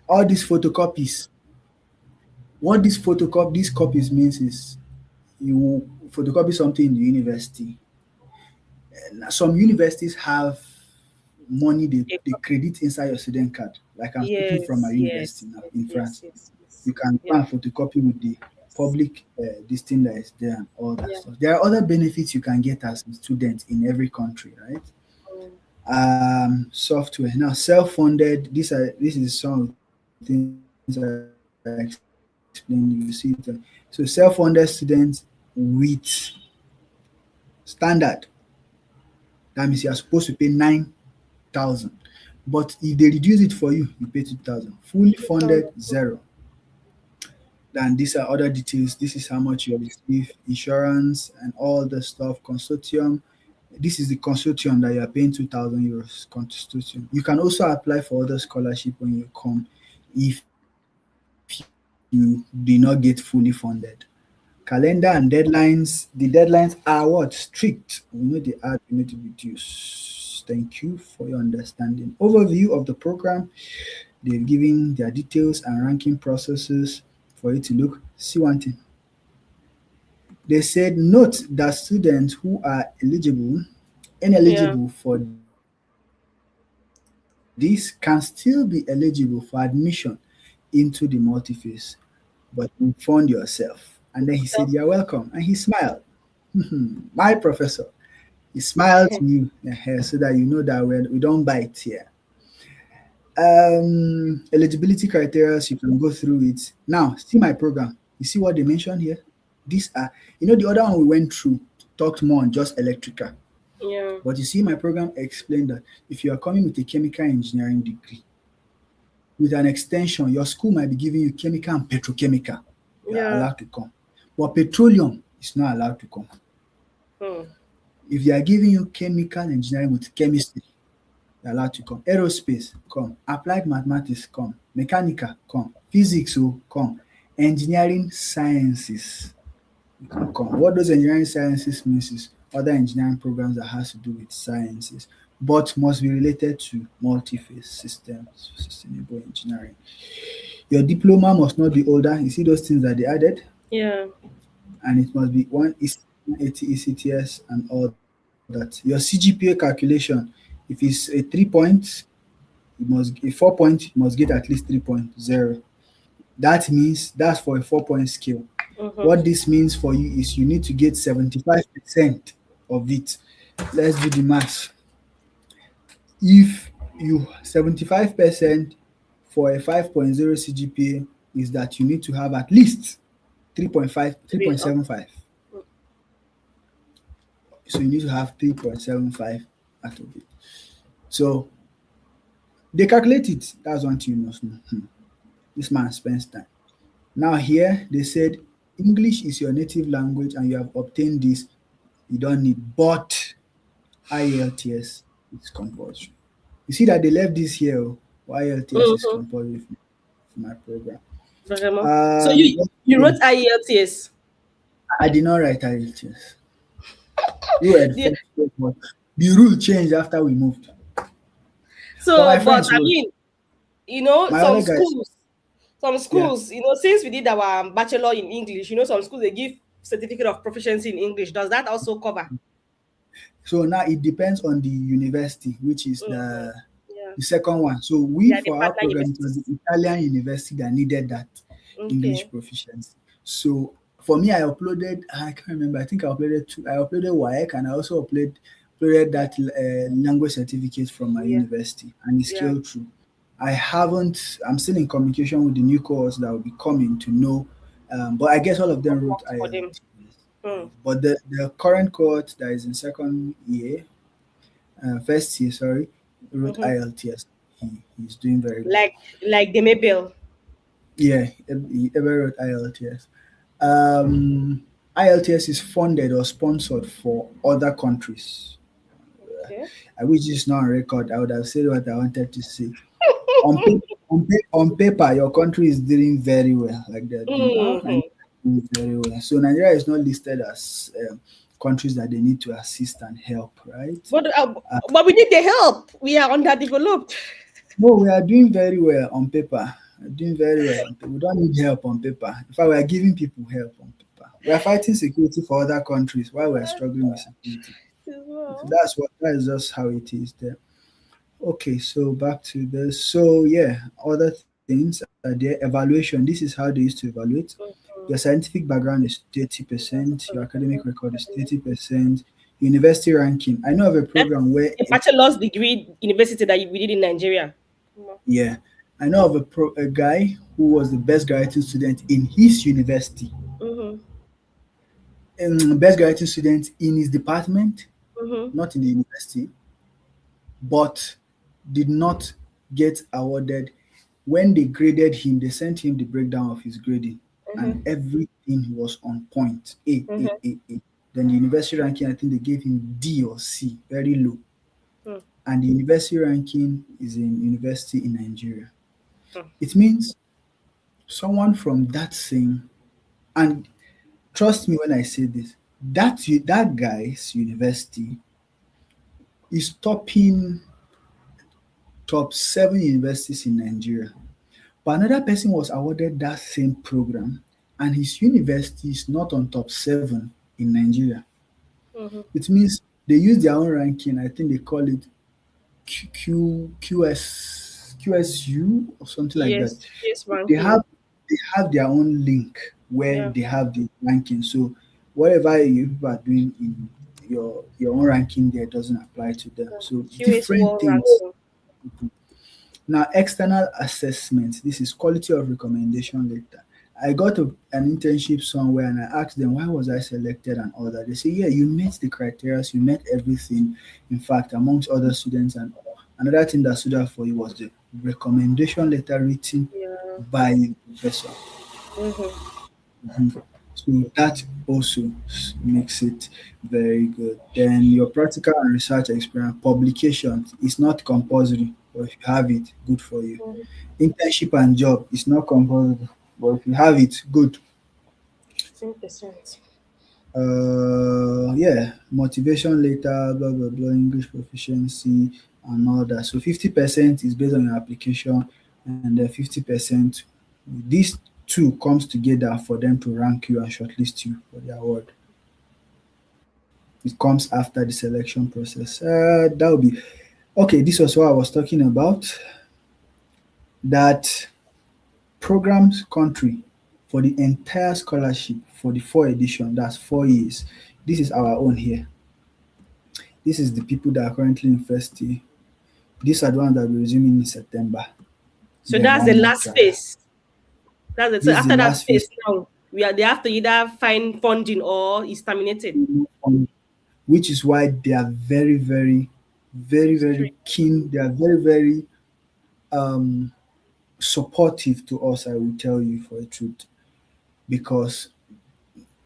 All these photocopies. What these copies means is you photocopy something in the university. Some universities have money they credit inside your student card. Like I'm speaking from my Yes, university yes, now yes, in yes, France. yes, yes. You can Yeah. go and photocopy with the public this thing that is there and all that Yeah. stuff. There are other benefits you can get as a student in every country, right? Mm. Software now self-funded. This is some of the things I explained. You see it. So self-funded students with standard. That means you are supposed to pay 9,000. But if they reduce it for you, you pay 2,000. Fully funded, zero. Then these are other details. This is how much you receive, insurance and all the stuff, consortium. This is the consortium that you are paying €2,000 consortium. You can also apply for other scholarship when you come if you do not get fully funded. Calendar and deadlines. The deadlines are what? Strict. We know the add, we need to reduce. Thank you for your understanding. Overview of the program. They've given their details and ranking processes for you to look. See one thing. They said note that students who are Yeah. ineligible for this can still be eligible for admission into the multi-phase, but you fund yourself. And then he said, "You're welcome." And he smiled. My professor, he smiled to you so that you know that we don't bite here. Eligibility criteria, you can go through it. Now, see my program. You see what they mentioned here? These are, the other one we went through talked more on just electrical. Yeah. But you see, my program explained that if you are coming with a chemical engineering degree, with an extension, your school might be giving you chemical and petrochemical. You are Yeah. allowed to come. But petroleum is not allowed to come. Hmm. If they are giving you chemical engineering with chemistry, you're allowed to come. Aerospace, come. Applied mathematics, come. Mechanical, come. Physics, come. Engineering sciences, you can come. What those engineering sciences means is other engineering programs that has to do with sciences, but must be related to multi-phase systems, sustainable engineering. Your diploma must not be older. You see those things that they added, Yeah. and it must be 180 ECTS and all that. Your CGPA calculation, if it's a 3 point, a 4 point, you must get at least 3.0. That means that's for a 4 point scale. Mm-hmm. What this means for you is you need to get 75% of it. Let's do the math. If you 75% for a 5.0 CGPA is that you need to have at least 3.5, To be up. 3.75. So you need to have 3.75 out of it. So they calculate it. That's one thing you must know. This man spends time. Now here they said English is your native language and you have obtained this. You don't need, but IELTS is compulsory. You see that they left this here. IELTS is Mm-hmm. compulsory for my program. Vraiment. So Um, you what you wrote again? IELTS. I did not write IELTS. We were the The- first year, but the rule changed after we moved. But my so, but friends I wrote. mean, My other guys, some yeah. schools, since we did our bachelor in English, some schools they give certificate of proficiency in English. Does that also cover? So now it depends on the university, which is Mm-hmm. the Yeah. the second one. So we, Yeah, the for our partner program, it was the universities. Italian university that needed that English Okay. proficiency. So for me, I can't remember. I think I uploaded two. I uploaded WAEC and I also uploaded that language certificate from my Yeah. university, and it's Yeah. still true. I'm still in communication with the new cohorts that will be coming to know. But I guess all of them What wrote works for them? IELTS. Hmm. But the current cohort that is in second year, first year, sorry, wrote Mm-hmm. IELTS. He's doing very good. Like the Maybell. Yeah, he ever wrote IELTS. IELTS is funded or sponsored for other countries. Okay. I wish this is not on record. I would have said what I wanted to say. On paper, your country is doing very well. Like they're doing, Nigeria Mm-hmm. is doing very well. So Nigeria is not listed as countries that they need to assist and help, right? But uh, Uh, but we need the help. We are underdeveloped. no, we are doing very well on paper. We're doing very well on paper. We don't need help on paper. In fact, we are giving people help on paper. We are fighting security for other countries while we are struggling with security. As So well. that is just how it is there. Okay, so back to this. So yeah, other things are there. Evaluation. This is how they used to evaluate. Your Mhm. scientific background is Yeah, 30%. Your academic 30%. record is 30%. University ranking. I know of a program That's where a bachelor's degree university that we did in Nigeria. Mhm. yeah, I know of a guy who was the best graduating student in his university, Mhm. best graduating student in his department, Mhm. not in the university, but did not get awarded. When they graded him, they sent him the breakdown of his grading, and Mhm. everything was on point. A, A, Mhm. A, A. Then the university ranking, I think they gave him D or C, very low. Mhm. And the university ranking is in university in Nigeria. Mhm. It means someone from that same, and trust me when I say this, that guy's university is topping top 7 universities in Nigeria. But another person was awarded that same program, and his university is not on top 7 in Nigeria. Mhm. It means they use their own ranking. I think they call it QSU or something like that. Yes. Yes. They Ranking. have they have their own link where Yeah. they have the ranking. So whatever you people are doing in your own ranking there doesn't apply to them. So QS different World things. Ranking. Now external assessment. This is quality of recommendation letter. I got an internship somewhere and I asked them why was I selected and all that. They say, yeah, you met the criteria, you met everything. In fact, amongst other students and all. Another thing that stood out for you was the recommendation letter written Yeah. by the professor. Mhm. Mhm. So that also makes it very good. Then your practical and research experience, publications is not compulsory, but if you have it, good for you. Mhm. Internship and job is not compulsory, but if you have it, good. 15%. Yeah, motivation letter, blah blah blah, English proficiency and all that. So 50% is based on your application, and then 50% these two comes together for them to rank you and shortlist you for the award. It comes after the selection process. That would be okay. This was what I was talking about. That programs country for the entire scholarship for the 4 edition. That's 4 years. This is our own here. This is the people that are currently in first year. These are the ones that will be resuming in September. So Then that's the 1 month last trial. phase. That's it. So This is the after that last phase, phase now, they have to either find funding or it's terminated. which is why they are very, very, very, very Strict. keen. They are very, very um, supportive to us. I will tell you for the truth, because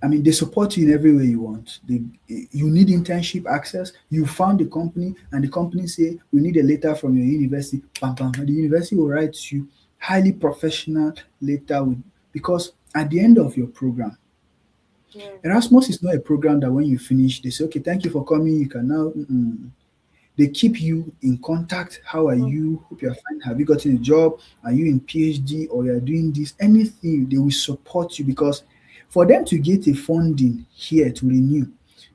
I mean, they support you in every way you want. You need internship access. You found the company, and the company say we need a letter from your university. Bam, bam, and the university will write you highly professional letter with, because at the end of your program, Mm. Erasmus is not a program that when you finish, they say, okay, thank you for coming. You can now. They keep you in contact. How are Mm. you? Hope you're fine. Have you gotten a job? Are you in PhD or you're doing this? Anything, they will support you because for them to get a funding here to renew,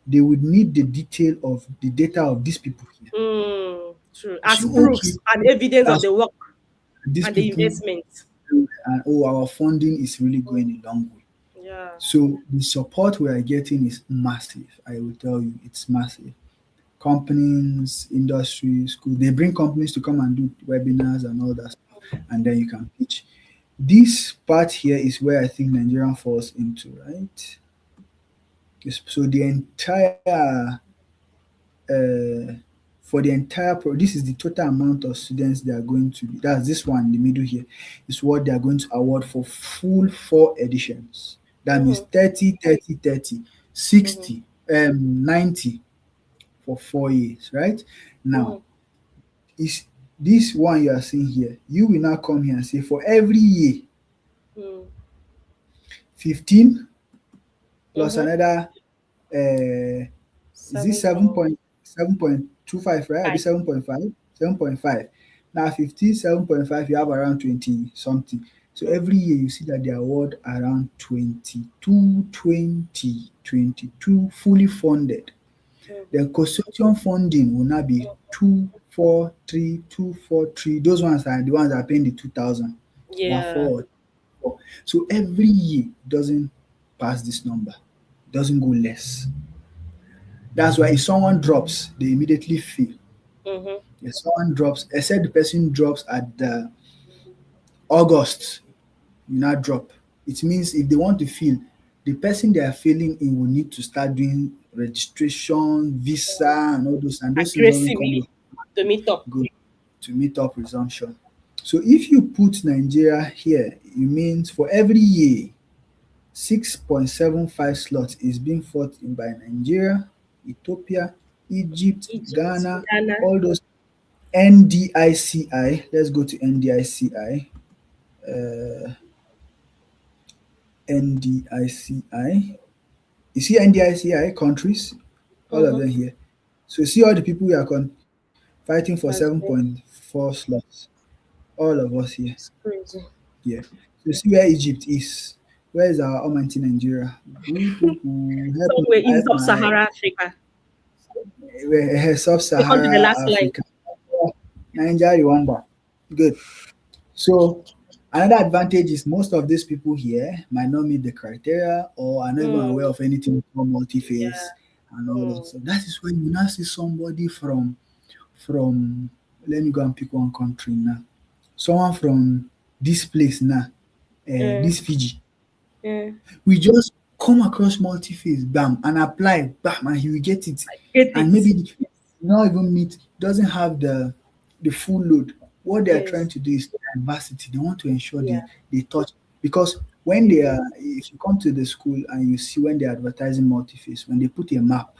they would need the detail of the data of these people here. Mm. True. You see, As okay, proofs and evidence of that's the work these and the people, investment. and oh, our funding is really Mm. going a long way. Yeah. So the support we are getting is massive. I will tell you, it's massive. Companies, industry, school, they bring companies to come and do webinars and all that stuff, and then you can pitch. This part here is where I think Nigerian falls into, right? So the entire uh, for the entire this is the total amount of students they are going to be. That's this one in the middle here. Is what they are going to award for full 4 editions. That means Mm-hmm. 30, 30, 30, Mm-hmm. 60, 90 for 4 years, right? Mm-hmm. Now, is this one you are seeing here, you will now come here and say for every year, Mm. 15 plus Mm-hmm. another is this 7.25, right? I'll be 7.5. 7.5. 7.5. Now 15, 7.5, you have around 20 something. So Mm. every year you see that they award around 22, 20, 22 fully funded. Mm. Then consortium funding will now be 243, 243. Those ones are the ones that are paying the 2,000. One Yeah. four, four. So every year doesn't pass this number, doesn't go less. That's why if someone drops, they immediately feel. Mm-hmm. If someone drops, except the person drops at the August, you now drop. It means if they want to fill, the person they are filling in will need to start doing registration, visa, and those things doesn't come Aggressively to meet up. good to meet up resumption. So if you put Nigeria here, it means for every year, 6.75 slots is being fought in by Nigeria, Ethiopia, Egypt, Egypt, Ghana, Ghana. all those NDICI. Let's go to NDICI. Uh, NDICI. You see NDICI countries, all of Mm-hmm. them here. So see all the people we are fighting for That's it. 7.4 slots. All of us here. It's crazy. Yeah. So see where Egypt is. Where is our almighty Nigeria? Boo, boo, boo. Somewhere in Help my sub-Sahara Africa. Second to the Sub-Sahara last line. Africa. Nigeria, Rwanda. Good. So another advantage is most of these people here might not meet the criteria or are not even aware Mm. of anything called Yeah. multi-phase and all that. Mm. So that is when you now see somebody from let me go and pick one country now. Someone from this place now, Yeah. this Fiji. Yeah. We just come across multi-phase, bam, and apply, bam, and he will get it. Get And it. maybe not even meet, doesn't have the full load. What they are trying Yes. to do is diversity. They want to ensure Yeah. they touch because when they are, if you come to the school and you see when they're advertising multi-phase, when they put a map,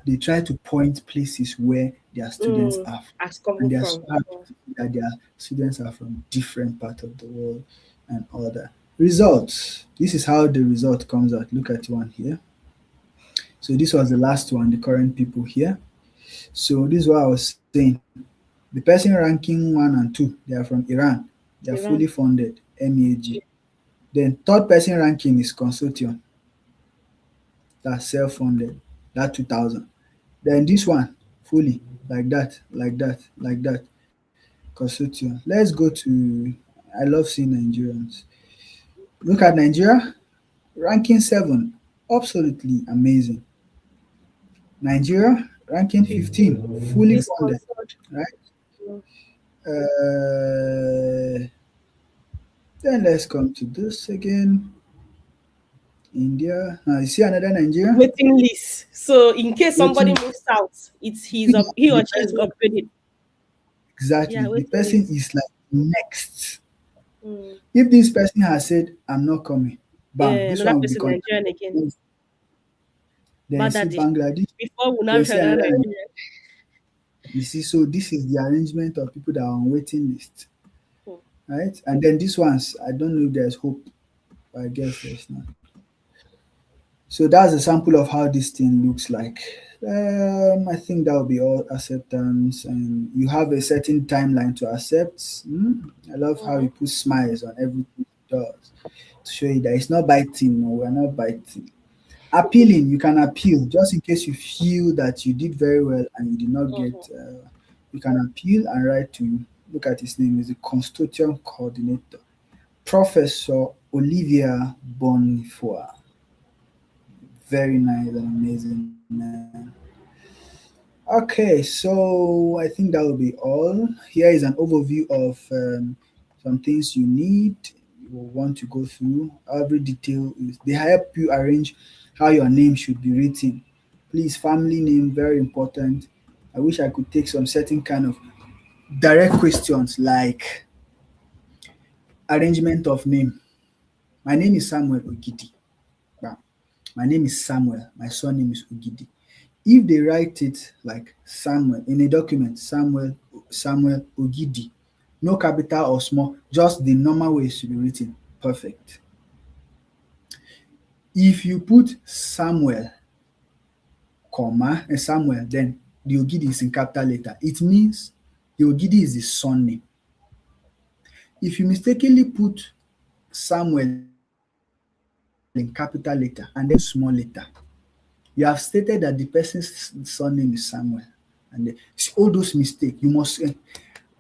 they try to point places where their students Mm. are, As and coming they are from. so happy to see that their students are from different parts of the world and all that. Results. This is how the result comes out. Look at one here. So this was the last one, the current people here. So this is what I was saying. The person ranking 1 and 2, they are from Iran. They are fully Iran. funded, MEAG. Then third person ranking is consortium, that's self-funded, that 2,000. Then this one, fully, like that, like that, like that, consortium. Let's go to, I love seeing Nigerians. Look at Nigeria, ranking 7, absolutely amazing. Nigeria, ranking 15. 15, fully Fully funded, sponsored. right? Mm. Then let's come to this again. India. Now you see another Nigeria? Waiting list. So in case somebody Waiting. moves out, it's he's See, up. He the or she is person upgraded. exactly. Yeah. The Waiting person list. is like next. Mm. If this person has said, "I'm not coming," bam, Yeah. this Another one will be person contacted. Nigerian again. Then you see Badadi. Bangladesh. Before we Then now you see share another. Nigerian. You see, so this is the arrangement of people that are on waiting list, Mm. right? And then these ones, I don't know if there's hope. But I guess there's not. So that's a sample of how this thing looks like. I think that will be all acceptance, and you have a certain timeline to accept. I love how Mm-hmm. he puts smiles on everything he does to show you that it's not biting. No, we're not biting. Appealing, you can appeal just in case you feel that you did very well and you did not get. Mm-hmm. You can appeal and write to. Look at his name. He's the consortium coordinator, Professor Olivia Bonifoy. Very nice and amazing man. Okay, so I think that will be all. Here is an overview of some things you need, you will want to go through. Every detail is they help you arrange how your name should be written. Please, family name very important. I wish I could take some certain kind of direct questions like arrangement of name. My name is Samuel Ogidi. Bam. My name is Samuel. My surname is Ogidi. If they write it like Samuel in a document, Samuel Ogidi, no capital or small, just the normal way it should be written. Perfect. If you put Samuel, comma, and Samuel, then the Ogidi is in capital letter. It means the Ogidi is the surname. If you mistakenly put Samuel in capital letter and then small letter, you have stated that the person's surname is Samuel. And all those mistakes, you must.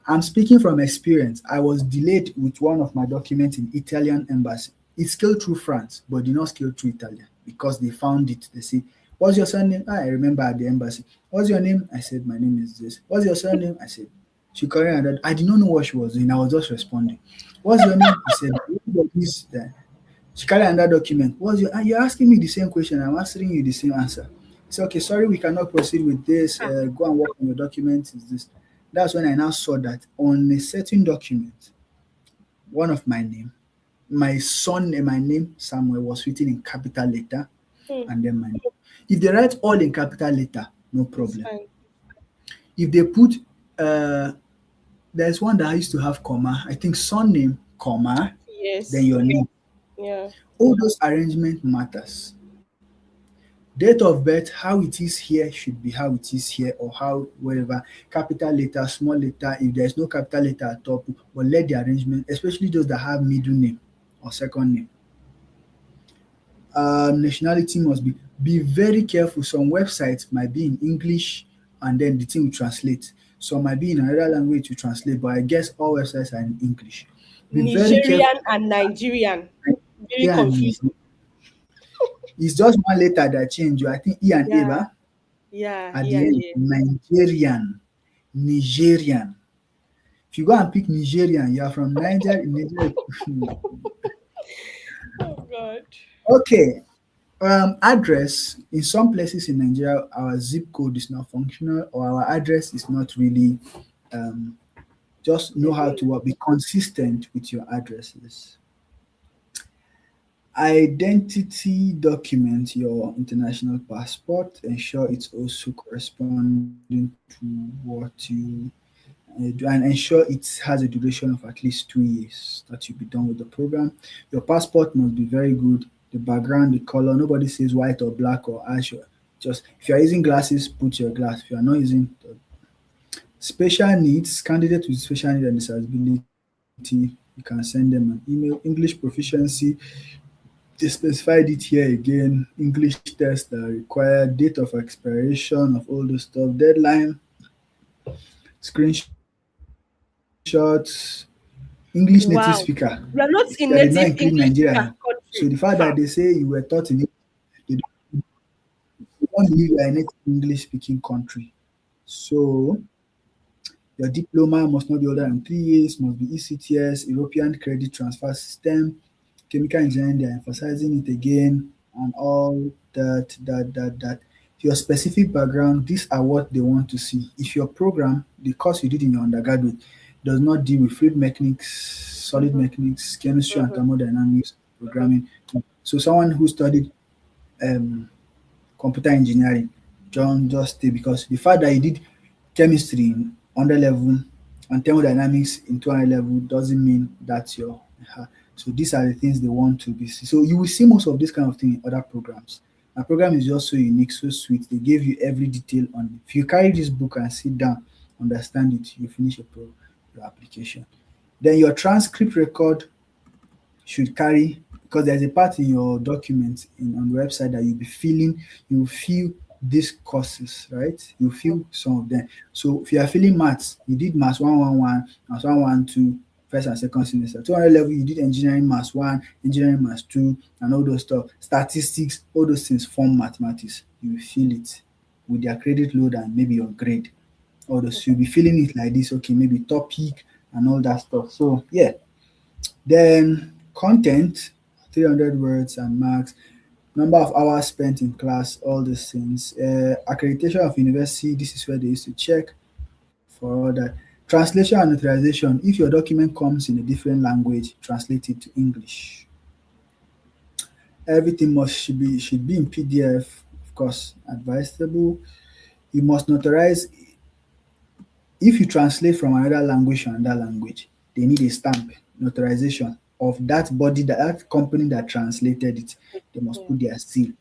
I'm speaking from experience. I was delayed with one of my documents in Italian embassy. It scaled through France, but did not scale through Italia because they found it. They say, "What's your surname?" I remember at the embassy. "What's your name?" I said, "My name is this." "What's your surname?" I said, she corrected that. I did not know what she was doing. I was just responding. "What's your name?" He said, "This." She carried another document. "What's your?" "Ah, you're asking me the same question. I'm answering you the same answer." He said, "Okay, sorry, we cannot proceed with this. Ah, Go and work on your document." Is this? That's when I now saw that on a certain document, one of my name, my son and my name Samuel was written in capital letter, hmm, and then my name. If they write all in capital letter, no it's problem. fine. If they put uh there's one that I used to have comma, I think surname, comma, then Yes. your name. Yeah. All those arrangement matters. Date of birth, how it is here should be how it is here, or how wherever. Capital letter, small letter, if there's no capital letter at top, but let the arrangement, especially those that have middle name or second name. Nationality must be very careful. Some websites might be in English and then the thing will translate. Some might be in another language to translate, but I guess all websites are in English. Be very careful. Nigerian and Nigerian. Very Yeah, and confused. it's just one letter that change. I think E and A Yeah. ba, Yeah. at the Yeah. end. Yeah. Nigerian. Nigerian. If you go and pick Nigerian, you are from Niger. Niger. Oh God. Okay. Address in some places in Nigeria, our zip code is not functional, or our address is not really. Um, just know They how don't. to be consistent with your addresses. Identity document, your international passport. Ensure it's also corresponding to what you do, and ensure it has a duration of at least 2 years that you'll be done with the program. Your passport must be very good. The background, the color, nobody says white or black or ash. Or just if you're using glasses, put your glass. If you're not using special needs, candidate with special need and disability, you can send them an email. English proficiency, they specified it here again. English tests that are required, date of expiration of all the stuff, deadline, screenshots, English native speaker. Wow. They We are did not not include in native Nigeria. English So speaker the fact that they country. say you Ha. were taught in it, they don't believe you are a native English speaking country. So your diploma must not be older than 3 years, must be ECTS, European Credit Transfer System, chemical engineering, they're emphasizing it again, and all that. Your specific background, these are what they want to see. If your program, the course you did in your undergraduate, does not deal with fluid mechanics, solid Mm-hmm. mechanics, chemistry and Mm-hmm. thermodynamics, Mm-hmm. programming. So someone who studied um, computer engineering, John just stay, because the fact that you did chemistry in under level and thermodynamics in 200 level doesn't mean that's your. So these are the things they want to be. So you will see most of this kind of thing in other programs. Our program is just so unique, so sweet. They gave you every detail on it. If you carry this book and sit down, understand it, you finish your application. Then your transcript record should carry, because there's a part in your document on the website that you'll be filling. You feel these courses, right? You feel some of them. So if you are feeling maths, you did maths 111, maths 112, first and second semester. 200 level, you did engineering maths 1, engineering maths 2, and all those stuff. Statistics, all those things form mathematics. You will feel it with their credit load and maybe your grade. All those, you'll be feeling it like this, okay, maybe topic and all that stuff. So yeah, then content, 300 words and max, number of hours spent in class, all these things. Accreditation of university, this is where they used to check for all that. Translation and authorization, if your document comes in a different language, translate it to English. Everything should be in PDF, of course, advisable. You must notarize. If you translate from another language to another language, they need a stamp, notarization of that body, that company that translated it. They must Yeah. put their seal.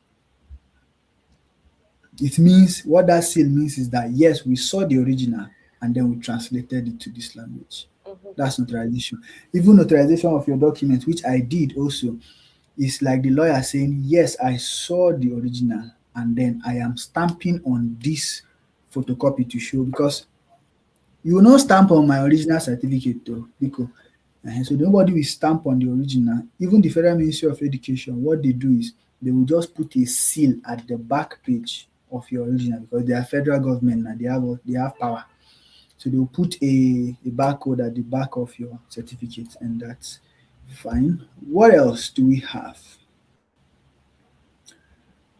It means, what that seal means is that yes, we saw the original and then we translated it to this language. Mhm. That's notarization. Even notarization of your document, which I did also, is like the lawyer saying, yes, I saw the original and then I am stamping on this photocopy to show, because you will not stamp on my original certificate though, because so nobody will stamp on the original. Even the Federal Ministry of Education, what they do is they will just put a seal at the back page of your original, because they are federal government and they have power. So they will put a barcode at the back of your certificate, and that's fine. What else do we have?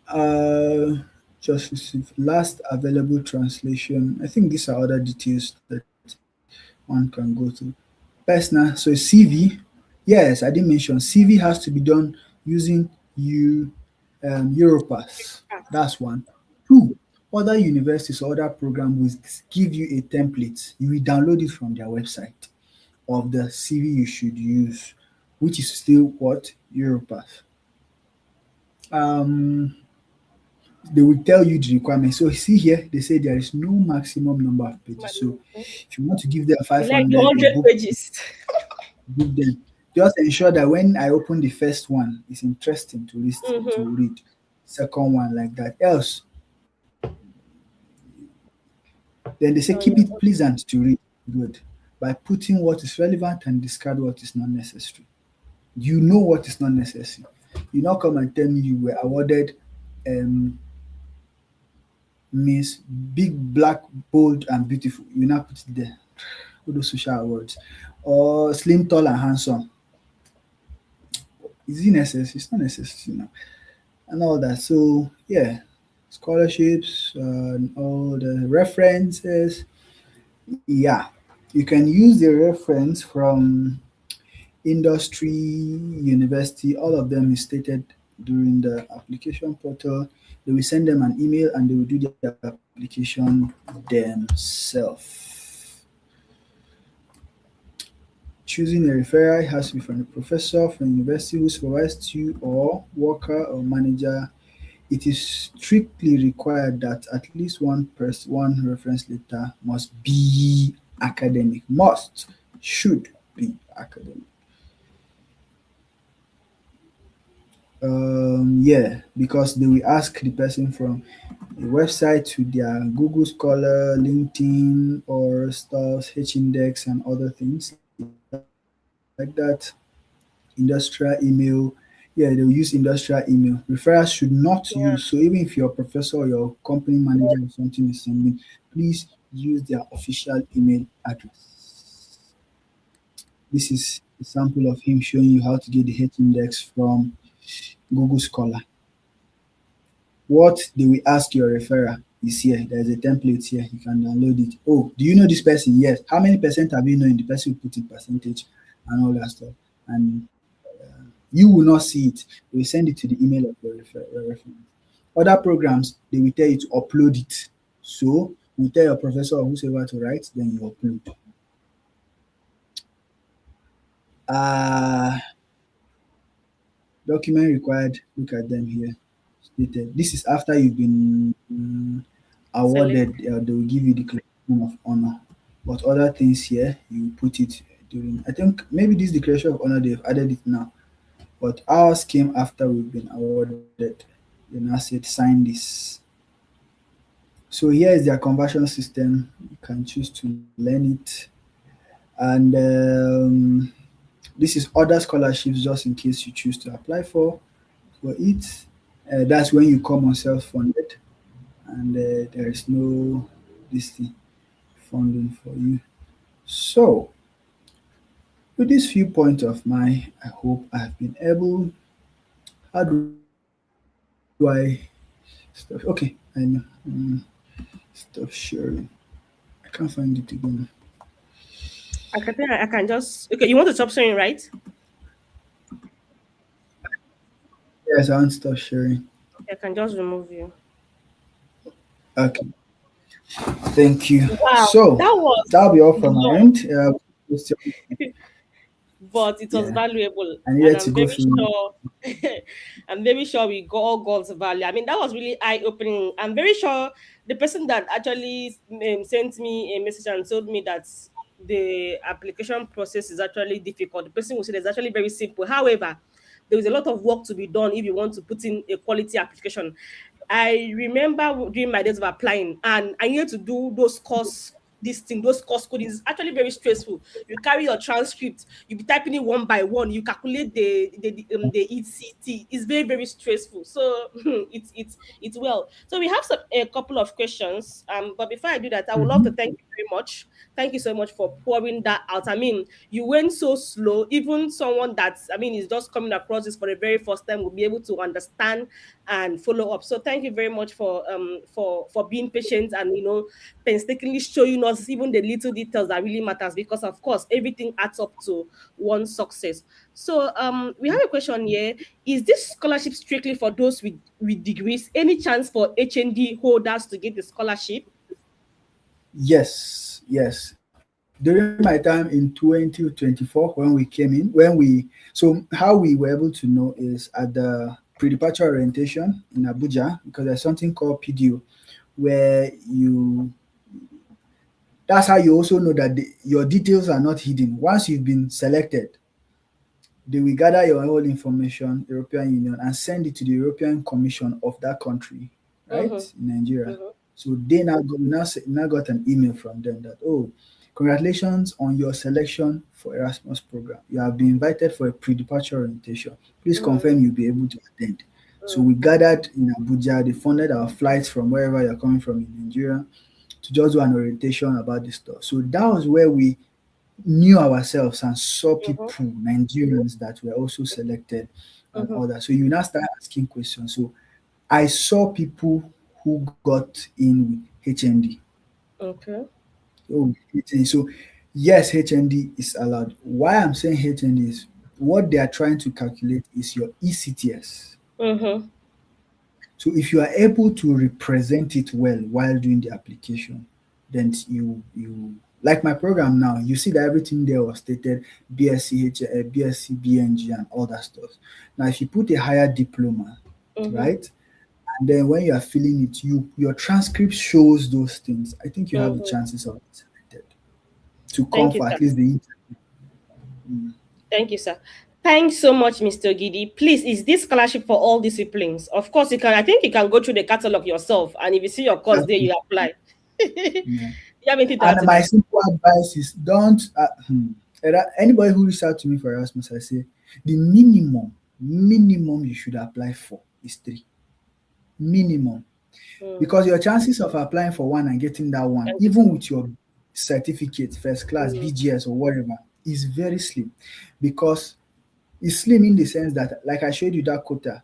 Uh, just received last available translation. I think these are other details that one can go through. Personal, so CV, yes, I didn't mention CV has to be done using Europass. That's one. Two, other universities or other programs will give you a template. You will download it from their website of the CV you should use, which is still what? Europass. Um, they will tell you the requirements. So see here, they say there is no maximum number of pages. So if you want to give them You like the 500, a 100 book, pages. give them. Just ensure that when I open the first one, it's interesting to list to Mm-hmm. read. Second one like that. Else, then they say Oh, keep yeah. it pleasant to read. Good. By putting what is relevant and discard what is not necessary. You know what is not necessary. You not come and tell me you were awarded um Miss Big Black Bold and Beautiful. You now put it there. All those social awards. Or slim, tall and handsome. Is it necessary? It's not necessary now. And all that. So yeah, scholarships and all the references. Yeah, you can use the reference from industry, university. All of them is stated during the application portal. They will send them an email and they will do the application themselves. Choosing a referral has to be from a professor from university who supervised you, or worker or manager. It is strictly required that at least one reference letter must be academic. Must, should be academic. Yeah, because they will ask the person from a website to their Google Scholar, LinkedIn, or stuff, H-index, and other things like that. Industrial email. Yeah, they will use industrial email. Referrals should not use. So even if your professor or your company manager or something is sending, please use their official email address. This is a sample of him showing you how to get the H index from Google Scholar. What they will ask your referrer is here. There's a template here. You can download it. Oh, do you know this person? Yes. How many percent have you known? The person will put in percentage and all that stuff. And you will not see it. They will send it to the email of your reference. Other programs, they will tell you to upload it. So you tell your professor or whoever to write, then you upload. Uh, document required. Look at them here. stated. This is after you've been Select. awarded. They will give you declaration of honor. But other things here, you put it during. I think maybe this declaration of honor they've added it now, but ours came after we've been awarded. They now said sign this. So here is their conversion system. You can choose to learn it, and this is other scholarships just in case you choose to apply for it. That's when you come on self-funded, and there is no this thing funding for you. So with this few points of mine, I hope I've been able. How do I stop? Okay, I know. Stop sharing. I can't find it again. I can just okay. You want to stop sharing, right? Yes, I want to stop sharing. I can just remove you. Okay, thank you. Wow, So that was that'll be all from my long. end. Question- But it was yeah, valuable, I and needed to I'm go very through. sure I'm very sure we got all God's value. I mean, that was really eye-opening. I'm very sure the person that actually sent me a message and told me that the application process is actually difficult, the person who said it's actually very simple. However, there is a lot of work to be done if you want to put in a quality application. I remember during my days of applying, and I needed to do those course this thing, those course coding is actually very stressful. You carry your transcript, you be typing it one by one, you calculate the ECT. It's very, very stressful. So it's well. So we have a couple of questions. But before I do that, I would love to Mhm. thank you very much. Thank you so much for pouring that out. I mean, you went so slow. Even someone that's, I mean, is just coming across this for the very first time will be able to understand and follow up. So thank you very much for being patient and painstakingly showing us even the little details that really matters, because of course everything adds up to one success. So we have a question here. Is this scholarship strictly for those with degrees? Any chance for HND holders to get the scholarship? Yes. During my time in 2024, when we came in, so how we were able to know is at the pre-departure orientation in Abuja, because there's something called PDO, where that's how you also know that your details are not hidden. Once you've been selected, they will gather your whole information, European Union, and send it to the European Commission of that country, right, Mm-hmm, in Nigeria. mm-hmm, So they now got an email from them that, oh, congratulations on your selection for Erasmus program. You have been invited for a pre-departure orientation. Please mm-hmm, confirm you'll be able to attend. So we gathered in Abuja. They funded our flights from wherever you're coming from in Nigeria to just do an orientation about this stuff. So that was where we knew ourselves and saw mm-hmm, people, Nigerians that were also selected and mm-hmm. all that. So you now start asking questions. So I saw people who got in with HND. Okay. Oh, HND. So yes, HND is allowed. Why I'm saying HND is what they are trying to calculate is your ECTS. Mm-hmm, So if you are able to represent it well while doing the application, then you like my program now, you see that everything there was stated BSc, BSc, BNG, and all that stuff. Now, if you put a higher diploma, mm-hmm, right, and then when you are filling it, your transcript shows those things. I think you have the mm-hmm. chances of being selected to come Thank you, for sir. at least the interview. Thank you, sir. Thanks so much, Mr. Gidi. Please, is this scholarship for all disciplines? Of course, you can. I think you can go through the catalog yourself, and if you see your course there, Exactly. you apply. Yeah. You have anything to add And to my that? simple advice is don't anybody who reaches out to me for Erasmus, I say the minimum you should apply for is three. Minimum. Mm. Because your chances of applying for one and getting that one, Thank you even so with your certificate, first class, much. BGS or whatever, is very slim. Because it's slim in the sense that, like I showed you that quota,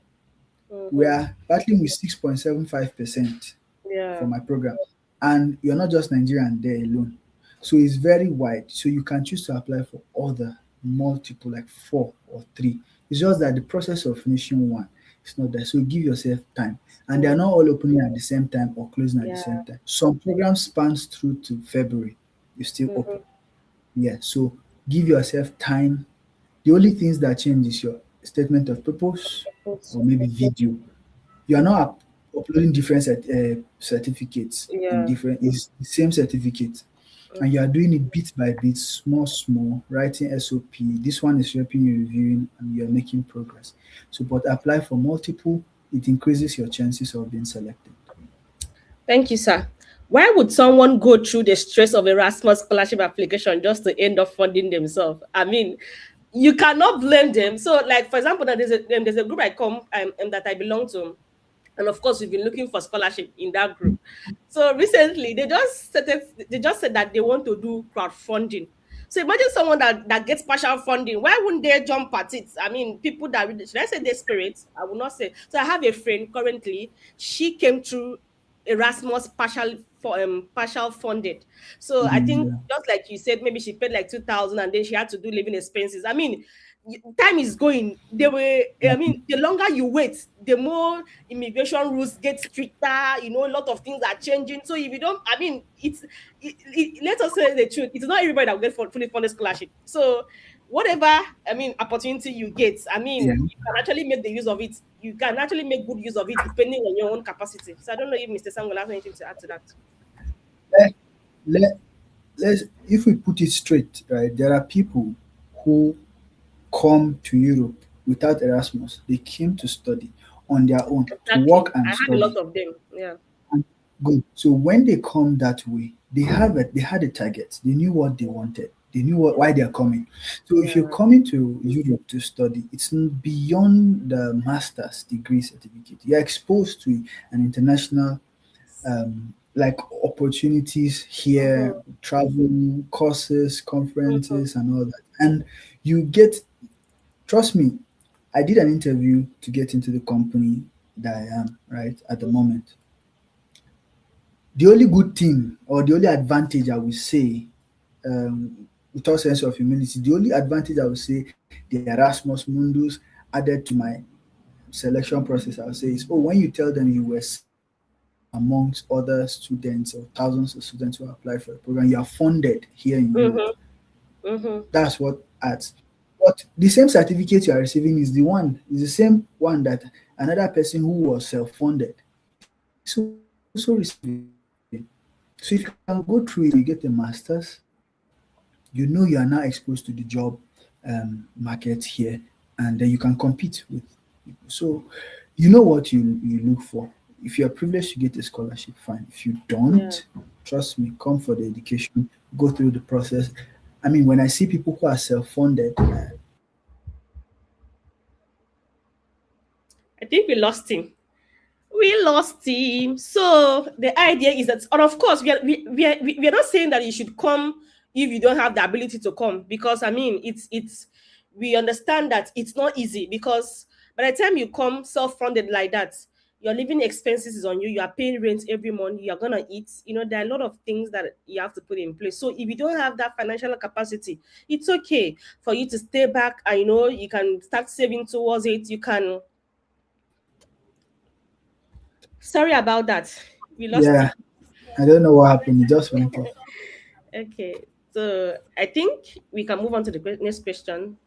we Mm-hmm. are battling with 6.75% for Yeah. my program. And you're not just Nigerian there alone. So it's very wide. So you can choose to apply for other multiple, like four or three. It's just that the process of finishing one is not there. So give yourself time. And they are Mm. not all opening at the same time or closing at the Yeah. same time. Some programs spans through to February. You're still Mm-hmm. open. Yeah. So give yourself time. The only things that change is your statement of purpose Oops. or maybe video. You are not uploading different certificates in Yeah. different. It's the same certificate, and you Okay. are doing it bit by bit, small, small, writing SOP. This one is helping you reviewing, and you are making progress. So, but apply for multiple. It increases your chances of being selected. Thank you, sir. Why would someone go through the stress of Erasmus scholarship application just to end up funding themselves? I mean, you cannot blame them. So, like for example, now there's a group I come that I belong to, and of course we've been looking for scholarship in that group. So recently they just said that they want to do crowdfunding. So imagine someone that gets partial funding. Why wouldn't they jump at it? I mean, people that should I say desperate? I will not say. So I have a friend currently. She came through Erasmus partial funded. So I think Yeah. just like you said, maybe she paid like 2,000 and then she had to do living expenses. I mean, time is going. They were. I mean, the longer you wait, the more immigration rules get stricter. You know, a lot of things are changing. So if you don't, I mean, let us say the truth. It's not everybody that will get fully funded scholarship. So whatever, I mean, opportunity you get, I mean, Yeah. you can actually make the use of it. You can actually make good use of it depending on your own capacity. So I don't know if Mr. Sam will have anything to add to that. Let, let, let's, if we put it straight, right, there are people who come to Europe without Erasmus. They came to study on their own, to Exactly. work I and had a lot study. of them. Yeah. And good. So when they come that way, they had a target. They knew what they wanted. They knew why they're coming. So if you're Yeah. coming to Europe to study, it's beyond the master's degree certificate. You're exposed to an international like opportunities here, Mm-hmm. travel, courses, Mm-hmm. conferences, and all that. And you get, trust me, I did an interview to get into the company that I am right at the moment. The only good thing or the only advantage I would say, with all sense of humility, the only advantage I would say the Erasmus Mundus added to my selection process, I would say is, oh, when you tell them you were selected amongst other students or thousands of students who apply for a program, you are funded here in Europe. Mm-hmm. Mm-hmm. That's what adds. But the same certificate you are receiving is the same one that another person who was self-funded is also receiving. So if you can go through it, you get a master's, you know you are now exposed to the job market here, and then you can compete with people. So you know what you look for. If you are privileged to get a scholarship, fine. If you don't, Yeah. trust me, come for the education, go through the process. I mean, when I see people who are self-funded, I think we lost him. We lost him. So the idea is that, and of course, we are not saying that you should come if you don't have the ability to come, because I mean, it's we understand that it's not easy, because by the time you come self-funded like that, your living expenses is on you. You are paying rent every month. You are gonna eat. You know, there are a lot of things that you have to put in place. So if you don't have that financial capacity, it's okay for you to stay back. And you know, you can start saving towards it. You can. Sorry about that. We lost yeah, him. I don't know what happened. It just went off. Okay, so I think we can move on to the next question.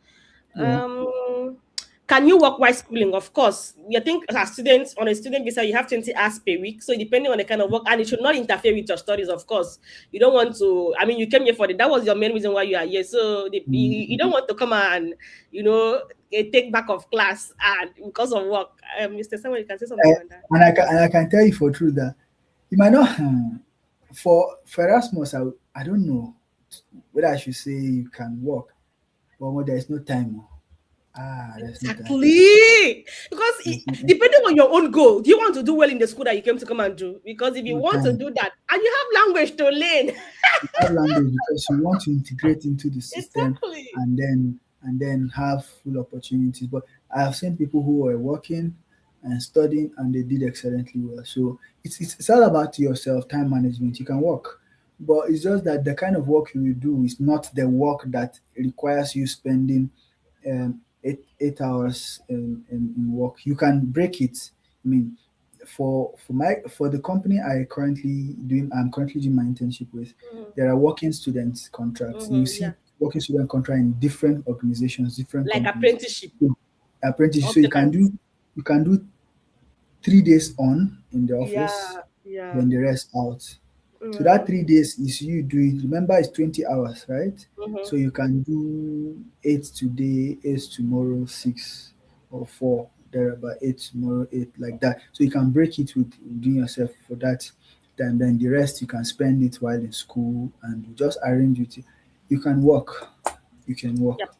Yeah, Um, can you work while schooling? Of course. You think as students on a student visa, you have 20 hours per week. So depending on the kind of work, and it should not interfere with your studies. Of course, you don't want to. I mean, you came here for that was your main reason why you are here. So you don't want to come and you know take back of class and because of work. Mr. Samuel, you can say something on that. and I can tell you for true that you might not. For Erasmus, I don't know whether I should say you can work, but there is no time. Oh. There's no time. Exactly. Because There's no, depending on your own goal, do you want to do well in the school that you came to come and do? Because if you no want to time. do that and you have language to learn, You have language because you want to integrate into the system exactly. and then have full opportunities. But I have seen people who were working and studying and they did excellently well. So it's all about yourself, time management. You can work. But it's just that the kind of work you will do is not the work that requires you spending 8 hours in work. You can break it. I mean, for the company I'm currently doing my internship with, Mhm, there are working students contracts. You yeah. see working student contract in different organizations, different Like companies. apprenticeship. So, apprentice. Up So the bands. you can do 3 days on in the office, Yeah. Yeah. then the rest out. So that Mm. 3 days is you doing, remember it's 20 hours, right? Mm-hmm. So you can do 8 today, 8 tomorrow, 6 or 4, there about 8 tomorrow, 8, like that. So you can break it with doing yourself for that time. Then the rest you can spend it while in school and you just arrange it. You can work. You can Yep. work.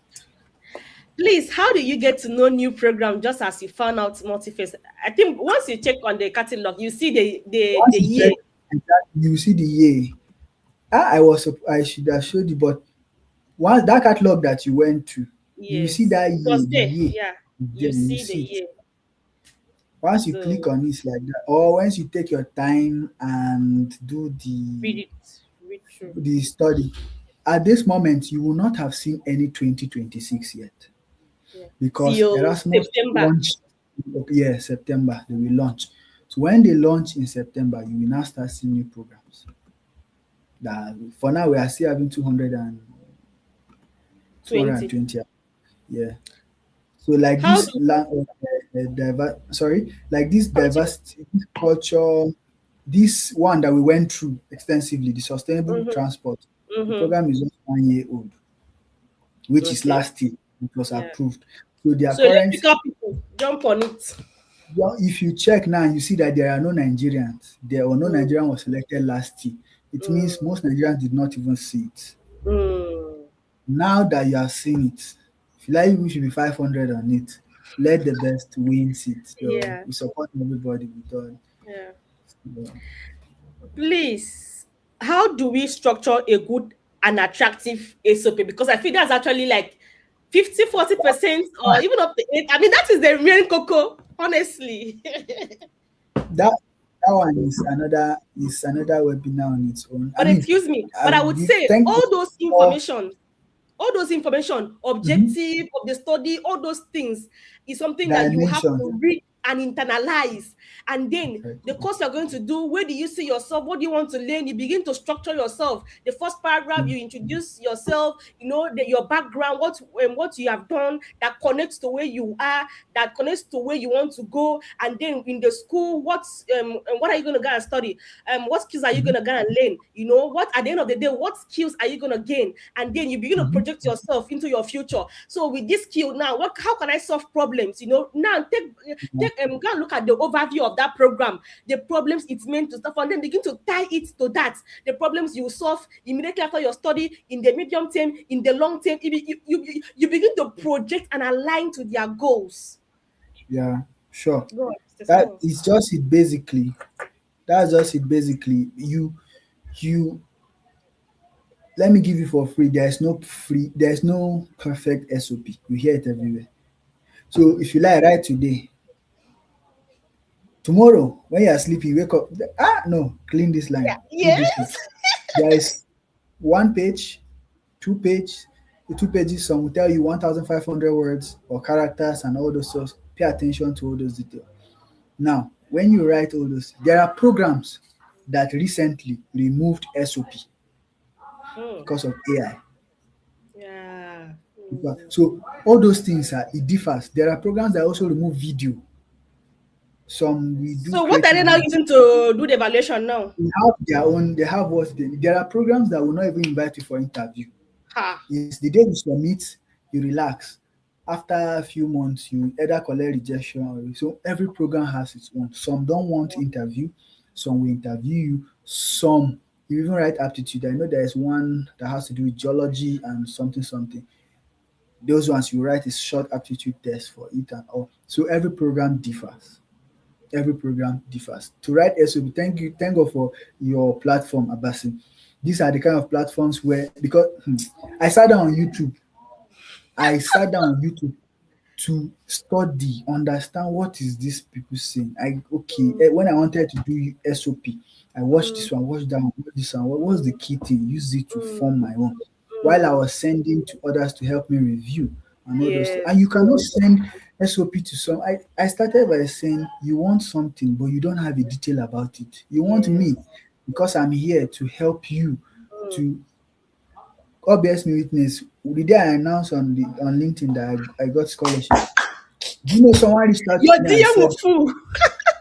Please, how do you get to know new program just as you found out multi-phase? I think once you check on the catalog, you see the Once you year. check exactly, you see the year. I should have showed you, but once that catalog that you went to, you will see Yes, that it was year, the there. year Yeah, is you there, you will see the see it. year. Once you click So on it like that, or once you take your time and do read it, read through. the study, at this moment you will not have seen any 2026 yet Yeah, because till Erasmus September. launched, yeah, September they will launch. So when they launch in September, you will now start seeing new programs. That for now we are still having 200 and 20. 220. Yeah. So like How this do like this continue? diversity, this culture, this one that we went through extensively, the sustainable Mm-hmm. transport, the Mm-hmm. program is just 1 year old, which is Okay. last year. It was Yeah. approved. So their So current, electrical people jump on it. well, if you check now, you see that there are no Nigerians. There were no Mm, Nigerian was selected last year. It means mm, most Nigerians did not even see it. mm. Now that you have seen it, if you like, we should be 500 on it. Let the best wins it. So Yeah. we support everybody with all. Yeah. Yeah. Please, how do we structure a good and attractive SOP? Because I feel that's actually like 50, 40%, or even up to 8. I mean, that is the main cocoa, honestly. That that one is another webinar on its own. I But mean, excuse me, I but I would we say thank God for all those information, mhm, objective of the study, all those things is something that you have dimensions. to read and internalize. And then the Exactly. course you're going to do, where do you see yourself? What do you want to learn? You begin to structure yourself. The first paragraph, Mm, you introduce yourself, your background, what you have done that connects to where you are, that connects to where you want to go. And then in the school, what are you going to go and study? What skills are you mhm, going to go and learn? What at the end of the day, what skills are you going to gain? And then you begin to mhm, project yourself into your future. So with this skill now, how can I solve problems? Now yeah, go and look at the overview of that program, the problems it's meant to solve, and then begin to tie it to that. The problems you solve immediately after your study, in the medium term, in the long term, you begin to project and align to their goals. yeah, sure. Go on, Mr. That Samuel. is just it basically. That's just it basically. You let me give you for free. There's no perfect SOP. We hear it everywhere. So if you like write today, tomorrow when you are sleeping, you wake up, no, clean this Yeah. line, do this one. Yes. There is 1 page, 2 page, the 2 pages, some will tell you 1,500 words or characters and all those stuff. Pay attention to all those details. Now, when you write all those, there are programs that recently removed SOP Hmm. because of AI. Yeah. Hmm. So all those things are it differs. There are programs that also remove video. Some we do So what are creative they now video. using to do the evaluation now? They have their own, they have what they there are programs that will not even invite you for interview. Ha. It's the day you submit, you relax. After a few months, you either collect rejection or so every program has its own. Some don't want interview, some will interview you, some you even write aptitude. I know there is one that has to do with geology and something something. Those ones you write is short aptitude test for it and all. So every program differs. Every program differs. To write SOP, thank God for your platform, Abbasin. These are the kind of platforms where because I sat down on YouTube. I sat down on YouTube to study, understand what is this people saying. When I wanted to do SOP, I watched Mm, this one, watched that one, watched this one. What was the key thing? Use it to form mm, my own. While I mm. was sending to others to help me review and all those things. Yes. And you cannot send SOP to some. I started by saying you want something, but you don't have a detail about it. You want me Yes. because I'm here to help you Mm. to God bears me witness. The day I announced on LinkedIn that I got scholarship, do you know someone reached out to Your me and DM will said full.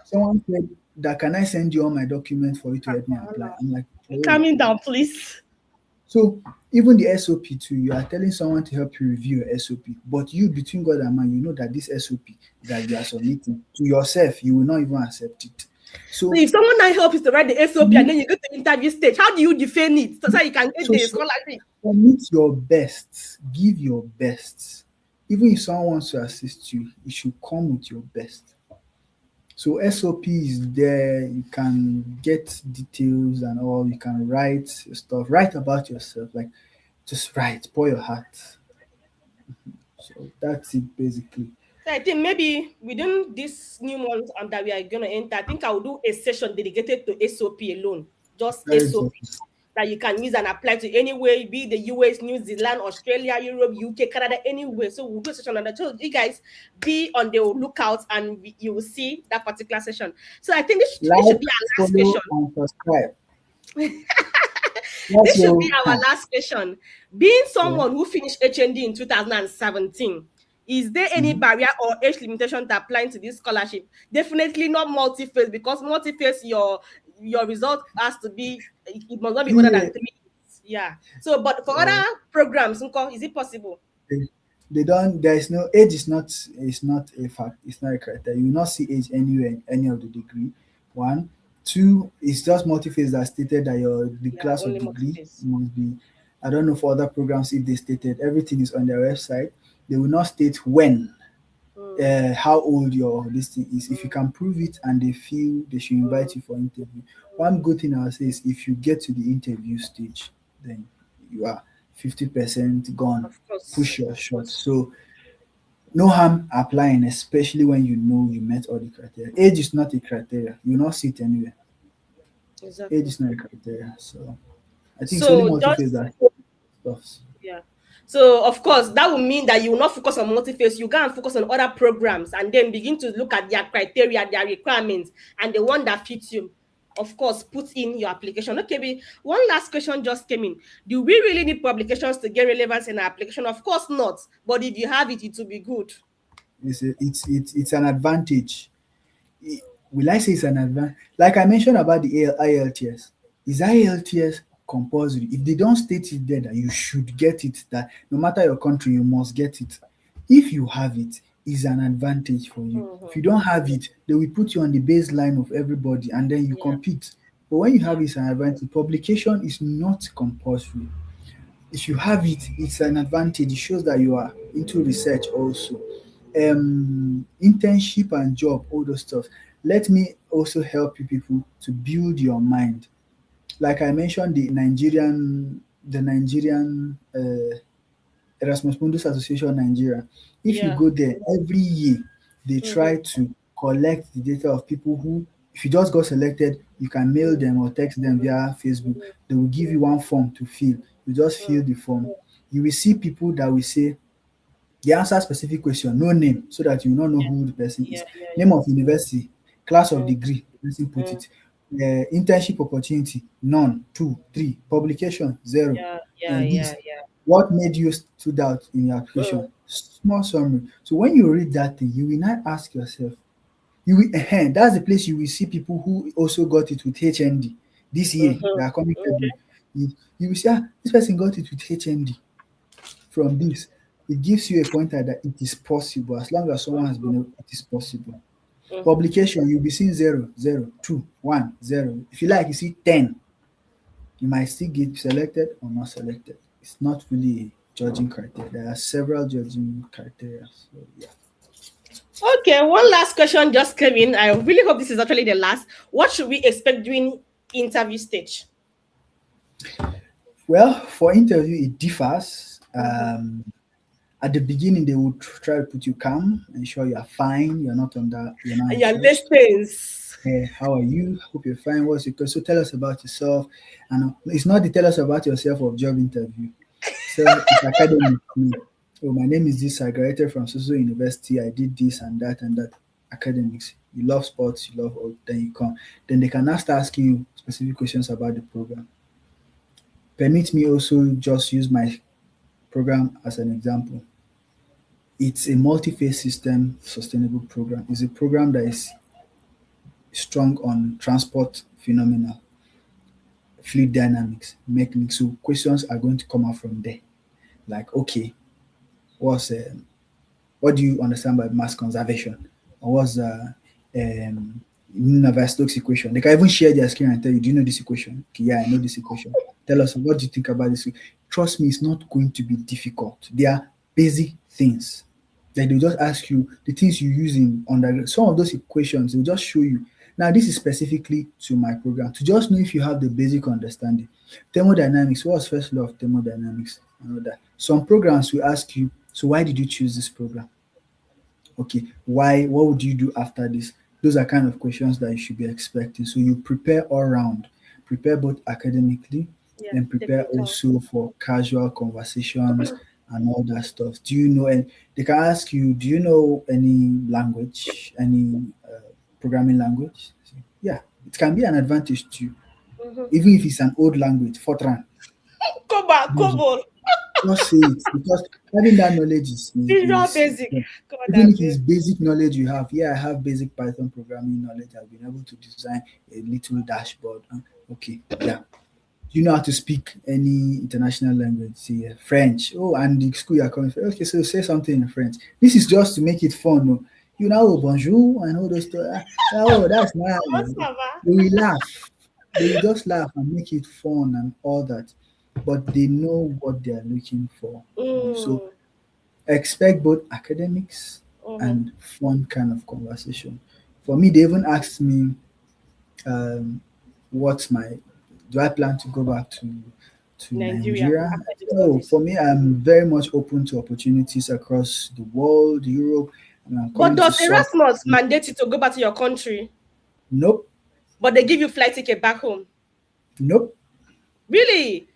Someone said that, can I send you all my documents for you to help me apply? I'm like, for real? Calming down, please. So even the SOP too, you are telling someone to help you review your SOP, but you, between God and man, you know that this SOP that you are submitting to yourself, you will not even accept it. So So if someone now help you to write the SOP and submit, then you go to interview stage, how do you defend it so you can get so the scholarship? submit your best, give your best. Even if someone wants to assist you, you should come with your best. So SOP is there, you can get details and all, you can write stuff, write about yourself, like just write, pour your heart. So that's it basically. So I think maybe within this new month that we are going to enter, I think I will do a session dedicated to SOP alone, just Very SOP exactly. that you can use and apply to anywhere, be it the US, New Zealand, Australia, Europe, UK, Canada, anywhere. So we'll do a session on that. So you guys be on the lookout and you will see that particular session. So I think this Like, should be our last follow, question. and subscribe. That's This should your be our time. last question. Being Yeah. someone who finished HND in 2017, is there any Mhm. barrier or age limitation to applying to this scholarship? Definitely not multi-phase, because multi-phase, your result has to be, it must not be older than Yeah. 3 years. Yeah. So, but for Uh, other programs, is it possible? they, they don't. There is no age. Is not a fact. It's not a criteria. You will not see age anywhere in any of the degree. One, two. It's just multi-phase that stated that the Yeah, class of only degree multi-phase. must be. I don't know for other programs if they stated everything is on their website. They will not state when, Mm, how old your this thing is. If you mm, can prove it and they feel they should mm, invite you for interview. One good thing I'll say is if you get to the interview stage, then you are 50% gone. of course, Push your of shot. course. So no harm applying, especially when you know you met all the criteria. Age is not a criteria. You will not see it anywhere. Age Exactly. is not a criteria. So I think it's only So multi-phase just that stuff. Yeah. So of course that will mean that you will not focus on multi-phase. You go and focus on other programs and then begin to look at their criteria, their requirements, and the one that fits you. Of course, put in your application. Okay, one last question just came in. Do we really need publications to get relevance in our application? Of course not. But if you have it, it will be good. It's an advantage. Will I say it's an advantage? Like I mentioned about the IELTS, is IELTS compulsory? If they don't state it there that you should get it, that no matter your country, you must get it. If you have it, is an advantage for you. If Mm-hmm. you don't have it, they will put you on the baseline of everybody and then you Yeah, compete. But when you yeah, have it, it's an advantage. Publication is not compulsory. If you have it, it's an advantage. It shows that you are into research also. Internship and job, all those stuff. Let me also help you people to build your mind. Like I mentioned, the Nigerian Erasmus Mundus Association Nigeria. If you yeah. go there every year, they Mm-hmm. try to collect the data of people who, if you just got selected, you can mail them or text them via Facebook. They will give you one form to fill. You just fill the form. You will see people that will say they answer specific question, no name, so that you will not know Yeah, who the person yeah, is. yeah, Name yeah. of university, class of Mm, degree, the person put mm, it. Internship opportunity, none, two, three. Publication, zero. yeah, yeah, yeah, This, yeah. what made you stood out in your application? Mm, Small summary. So when you read that thing, you will now ask yourself, you will, that's the place you will see people who also got it with HND this year. They mm-hmm. are coming Okay. February. You will see, this person got it with HND. From this, it gives you a pointer that it is possible. As long as someone has been able, it is possible. Mm-hmm. Publication, you'll be seeing 0, 0, 2, 1, 0. If you like, you see 10, you might still get selected or not selected. It's not really a judging criteria. There are several judging criteria. So yeah. Okay, one last question just came in. I really hope this is actually the last. What should we expect during interview stage? Well, for interview, it differs. Mm-hmm. At the beginning, they would try to put you calm, ensure you are fine, you're not And your anxious. listings. Hey, how are you? Hope you're fine. What's your question? So tell us about yourself. And it's not the tell us about yourself of job interview. So it's academic. Oh, my name is this. I graduated from Susu University. I did this and that. Academics. You love sports. You love all. Then you come. Then they can now start asking you specific questions about the program. Permit me also just use my program as an example. It's a multi-phase system sustainable program. It's a program that is strong on transport phenomena, fluid dynamics, mechanics. So questions are going to come out from there. Like, okay, what's what do you understand by mass conservation? Or what's Navier-Stokes equation? They can even share their screen and tell you, do you know this equation? Okay, yeah, I know this equation. Tell us, what do you think about this? Trust me, it's not going to be difficult. They are basic things. Like they'll just ask you the things you use in undergrad. Some of those equations, they'll just show you. Now, this is specifically to my program to just know if you have the basic understanding. Thermodynamics, what's first law of thermodynamics? And all that. Some programs will ask you, so why did you choose this program? Okay, why, what would you do after this? Those are kind of questions that you should be expecting. So you prepare all round, prepare both academically Yeah, and prepare technical. also for casual conversations and all that stuff. Do you know, and they can ask you, do you know any language, any programming language? So, yeah, it can be an advantage to you, Mm-hmm. even if it's an old language, Fortran. Come on. Just say it because having that knowledge Visual is basic. yeah. God, I Even if it's beg. basic knowledge you have. Yeah, I have basic Python programming knowledge. I've been able to design a little dashboard. Okay, yeah. Do you know how to speak any international language? Say French. Oh, and the school you're coming from. Okay, so say something in French. This is just to make it fun. No? You know, oh, bonjour and all those stuff. Oh, that's nice. What's up? They will laugh. They will just laugh and make it fun and all that. But they know what they are looking for from you. So Mm. expect both academics Mm-hmm. and fun kind of conversation. For me, they even asked me, what's my, do I plan to go back to Nigeria Nigeria? after the So studies. for me, I'm very much open to opportunities across the world, Europe, and I'm But coming to does some. Erasmus mandate you to go back to your country? Nope, But they give you flight ticket back home. nope. Really?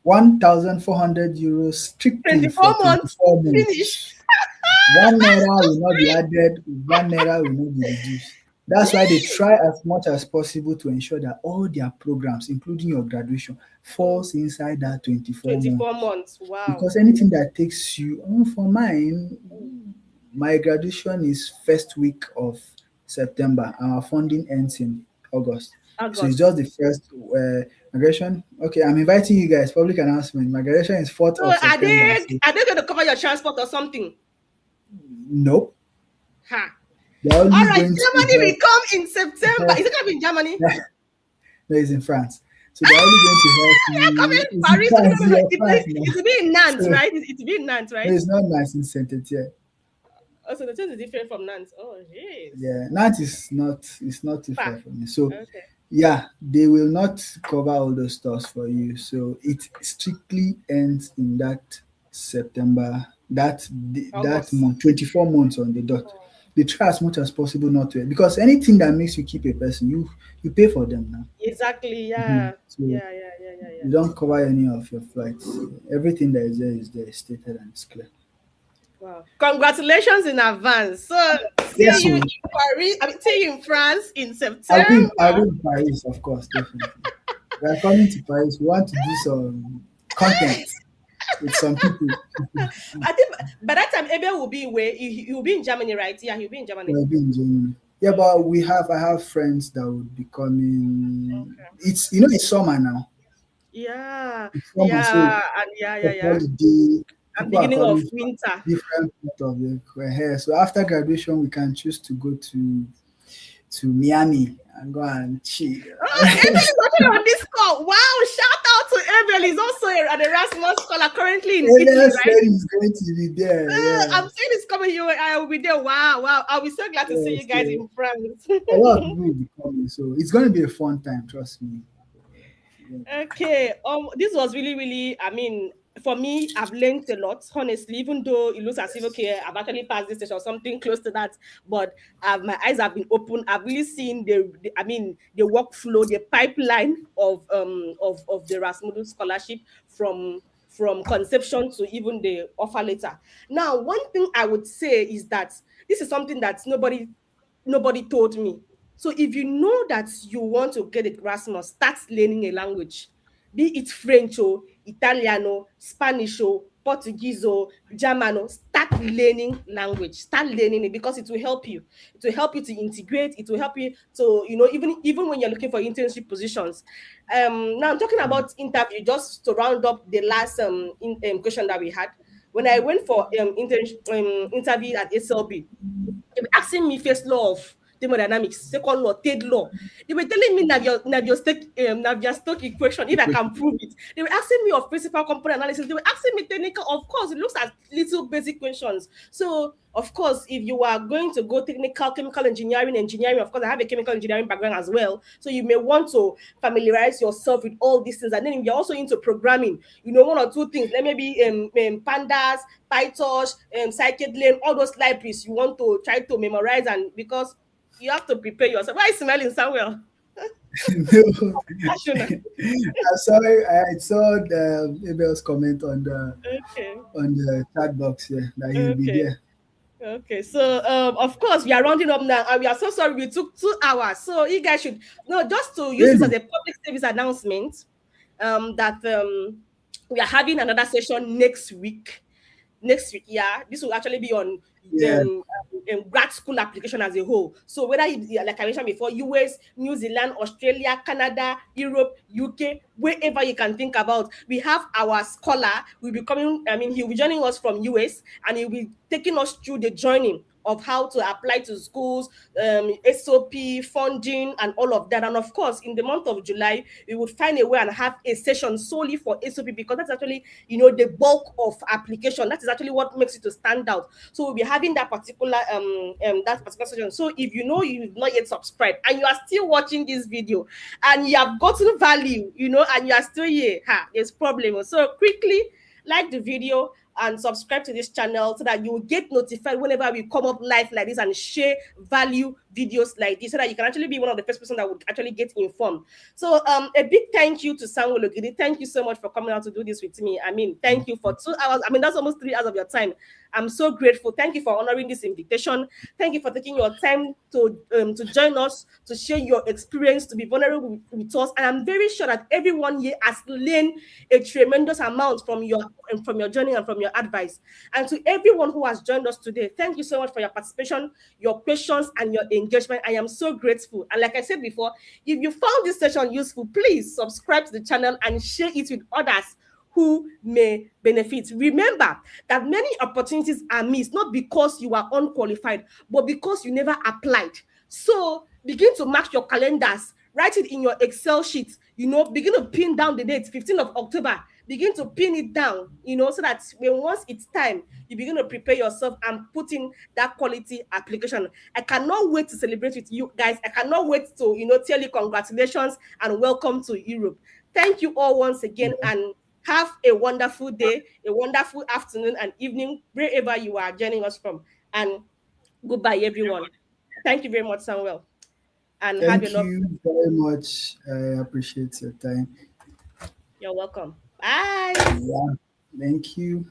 1,400 euros strictly for 24 months? 24 Finish. months. One naira will not be added, one naira will not be reduced. That's why they try as much as possible to ensure that all their programs, including your graduation, Mm. falls inside that 24 24 months. months. Wow. Because anything that takes you, for mine, Mm. my graduation is first week of September. Our funding ends in August. So it's just August. the first graduation. Okay, I'm inviting you guys. Public announcement. My graduation is 4th So of September. So are they going to cover your transport or something? nope. Ha. They're All only right, going to Germany will help. come in September. Is it going to be in Germany? No, it's in France. So they're only going to help They're coming you. to It's in Paris. France, you're France now. It will be in Nantes, So right? It will be in Nantes, no, right? it's not nice in Saint Etienne. Oh, so the thing is different from Nantes. Oh, jeez. Yeah, Nantes is not, it's not too Far. far from me. So Okay. yeah, they will not cover all those stores for you. So it strictly ends in that September, that August. month, 24 months on the dot. Oh, They try as much as possible not to, because anything that makes you keep a person, you pay for them now. exactly. Mhm. Yeah. So Yeah. you don't cover any of your flights. Everything that is there is stated and it's clear. Wow. Congratulations in advance. So Yes, see you so in Paris. I mean, see you in France in I'll be September. in Paris, of course, definitely. We are coming to Paris. We want to do some content with some people. I think by that time Abel will be where he will be in Germany, right? Yeah, he'll be in Germany. We'll be in Germany. Yeah, but Okay. I have friends that would be coming. Okay. It's it's summer now. Yeah. It's summer, so Yeah. And for yeah. holiday, And people are beginning of coming from winter. different part of the hair. So after graduation, we can choose to go to Miami and go and chill. Oh, Abel is also on this call. Wow, shout out to Abel. He's also an Erasmus scholar currently in Italy, Elias right? said he's going to be there. Yeah. I'm saying it's coming. I will be there. Wow. I'll be so glad to see Yeah, you guys so in France. a lot of people will be coming, so it's going to be a fun time. Trust me. Okay. This was really. I mean, for me, I've learned a lot. Honestly, even though it looks as if okay, I've actually passed this stage or something close to that, but my eyes have been open. I've really seen I mean, the workflow, the pipeline of the Erasmus Scholarship from conception to even the offer letter. Now, one thing I would say is that this is something that nobody told me. So if you know that you want to get Erasmus, start learning a language, be it French or Italiano, Spanish or Portuguese or German, or start learning language. Start learning it because it will help you. It will help you to integrate. It will help you to, even when you're looking for internship positions. Now I'm talking about interview. Just to round up the last question that we had. When I went for interview at SLB, they were asking me first law of thermodynamics, second law, third law. They were telling me Navier-Stokes equation, if I can prove it. They were asking me of principal component analysis. They were asking me technical. Of course, it looks at little basic questions. So, of course, if you are going to go technical, chemical engineering, of course, I have a chemical engineering background as well. So you may want to familiarize yourself with all these things. And then if you're also into programming, one or two things, like maybe pandas, PyTorch, scikit-learn, all those libraries you want to try to memorize, and because you have to prepare yourself. Why is smelling Samuel? No. Ashuna. I'm sorry, I saw the Abel's comment on the Okay. chat box here that he'll be Okay. there. Okay. So of course we are rounding up now, and we are so sorry we took 2 hours. So you guys should no just to use this as Really? a public service announcement. That we are having another session next week. Yeah, this will actually be on Yeah. grad school application as a whole. So whether like I mentioned before, US, New Zealand, Australia, Canada, Europe, UK, wherever you can think about, we have our scholar will be coming. I mean, he'll be joining us from US, and he'll be taking us through the journey of how to apply to schools, SOP, funding, and all of that. And of course, in the month of July, we would find a way and have a session solely for SOP, because that's actually, the bulk of application. That is actually what makes it to stand out. So we'll be having that particular session. So if you've not yet subscribed and you are still watching this video and you have gotten value, and you are still here, there's problem. So quickly like the video and subscribe to this channel so that you will get notified whenever we come up live like this and share value videos like this, so that you can actually be one of the first person that would actually get informed. So a big thank you to Samuel Ogidi. Thank you so much for coming out to do this with me. I mean, thank you for 2 hours. I mean, that's almost 3 hours of your time. I'm so grateful. Thank you for honoring this invitation. Thank you for taking your time to join us, to share your experience, to be vulnerable with us. And I'm very sure that everyone here has learned a tremendous amount from your journey and from your advice. And to everyone who has joined us today, thank you so much for your participation, your questions, and your engagement. I am so grateful. And like I said before, if you found this session useful, please subscribe to the channel and share it with others who may benefit. Remember that many opportunities are missed, not because you are unqualified, but because you never applied. So begin to mark your calendars, write it in your Excel sheet, begin to pin down the date, 15th of October, begin to pin it down, so that once it's time, you begin to prepare yourself and put in that quality application. I cannot wait to celebrate with you guys. I cannot wait to, tell you congratulations and welcome to Europe. Thank you all once again, and have a wonderful day, a wonderful afternoon and evening, wherever you are joining us from. And goodbye, everyone. Thank you very much, Samuel. And have a Thank lovely. you very much. I appreciate your time. You're welcome. Bye. Yeah. Thank you.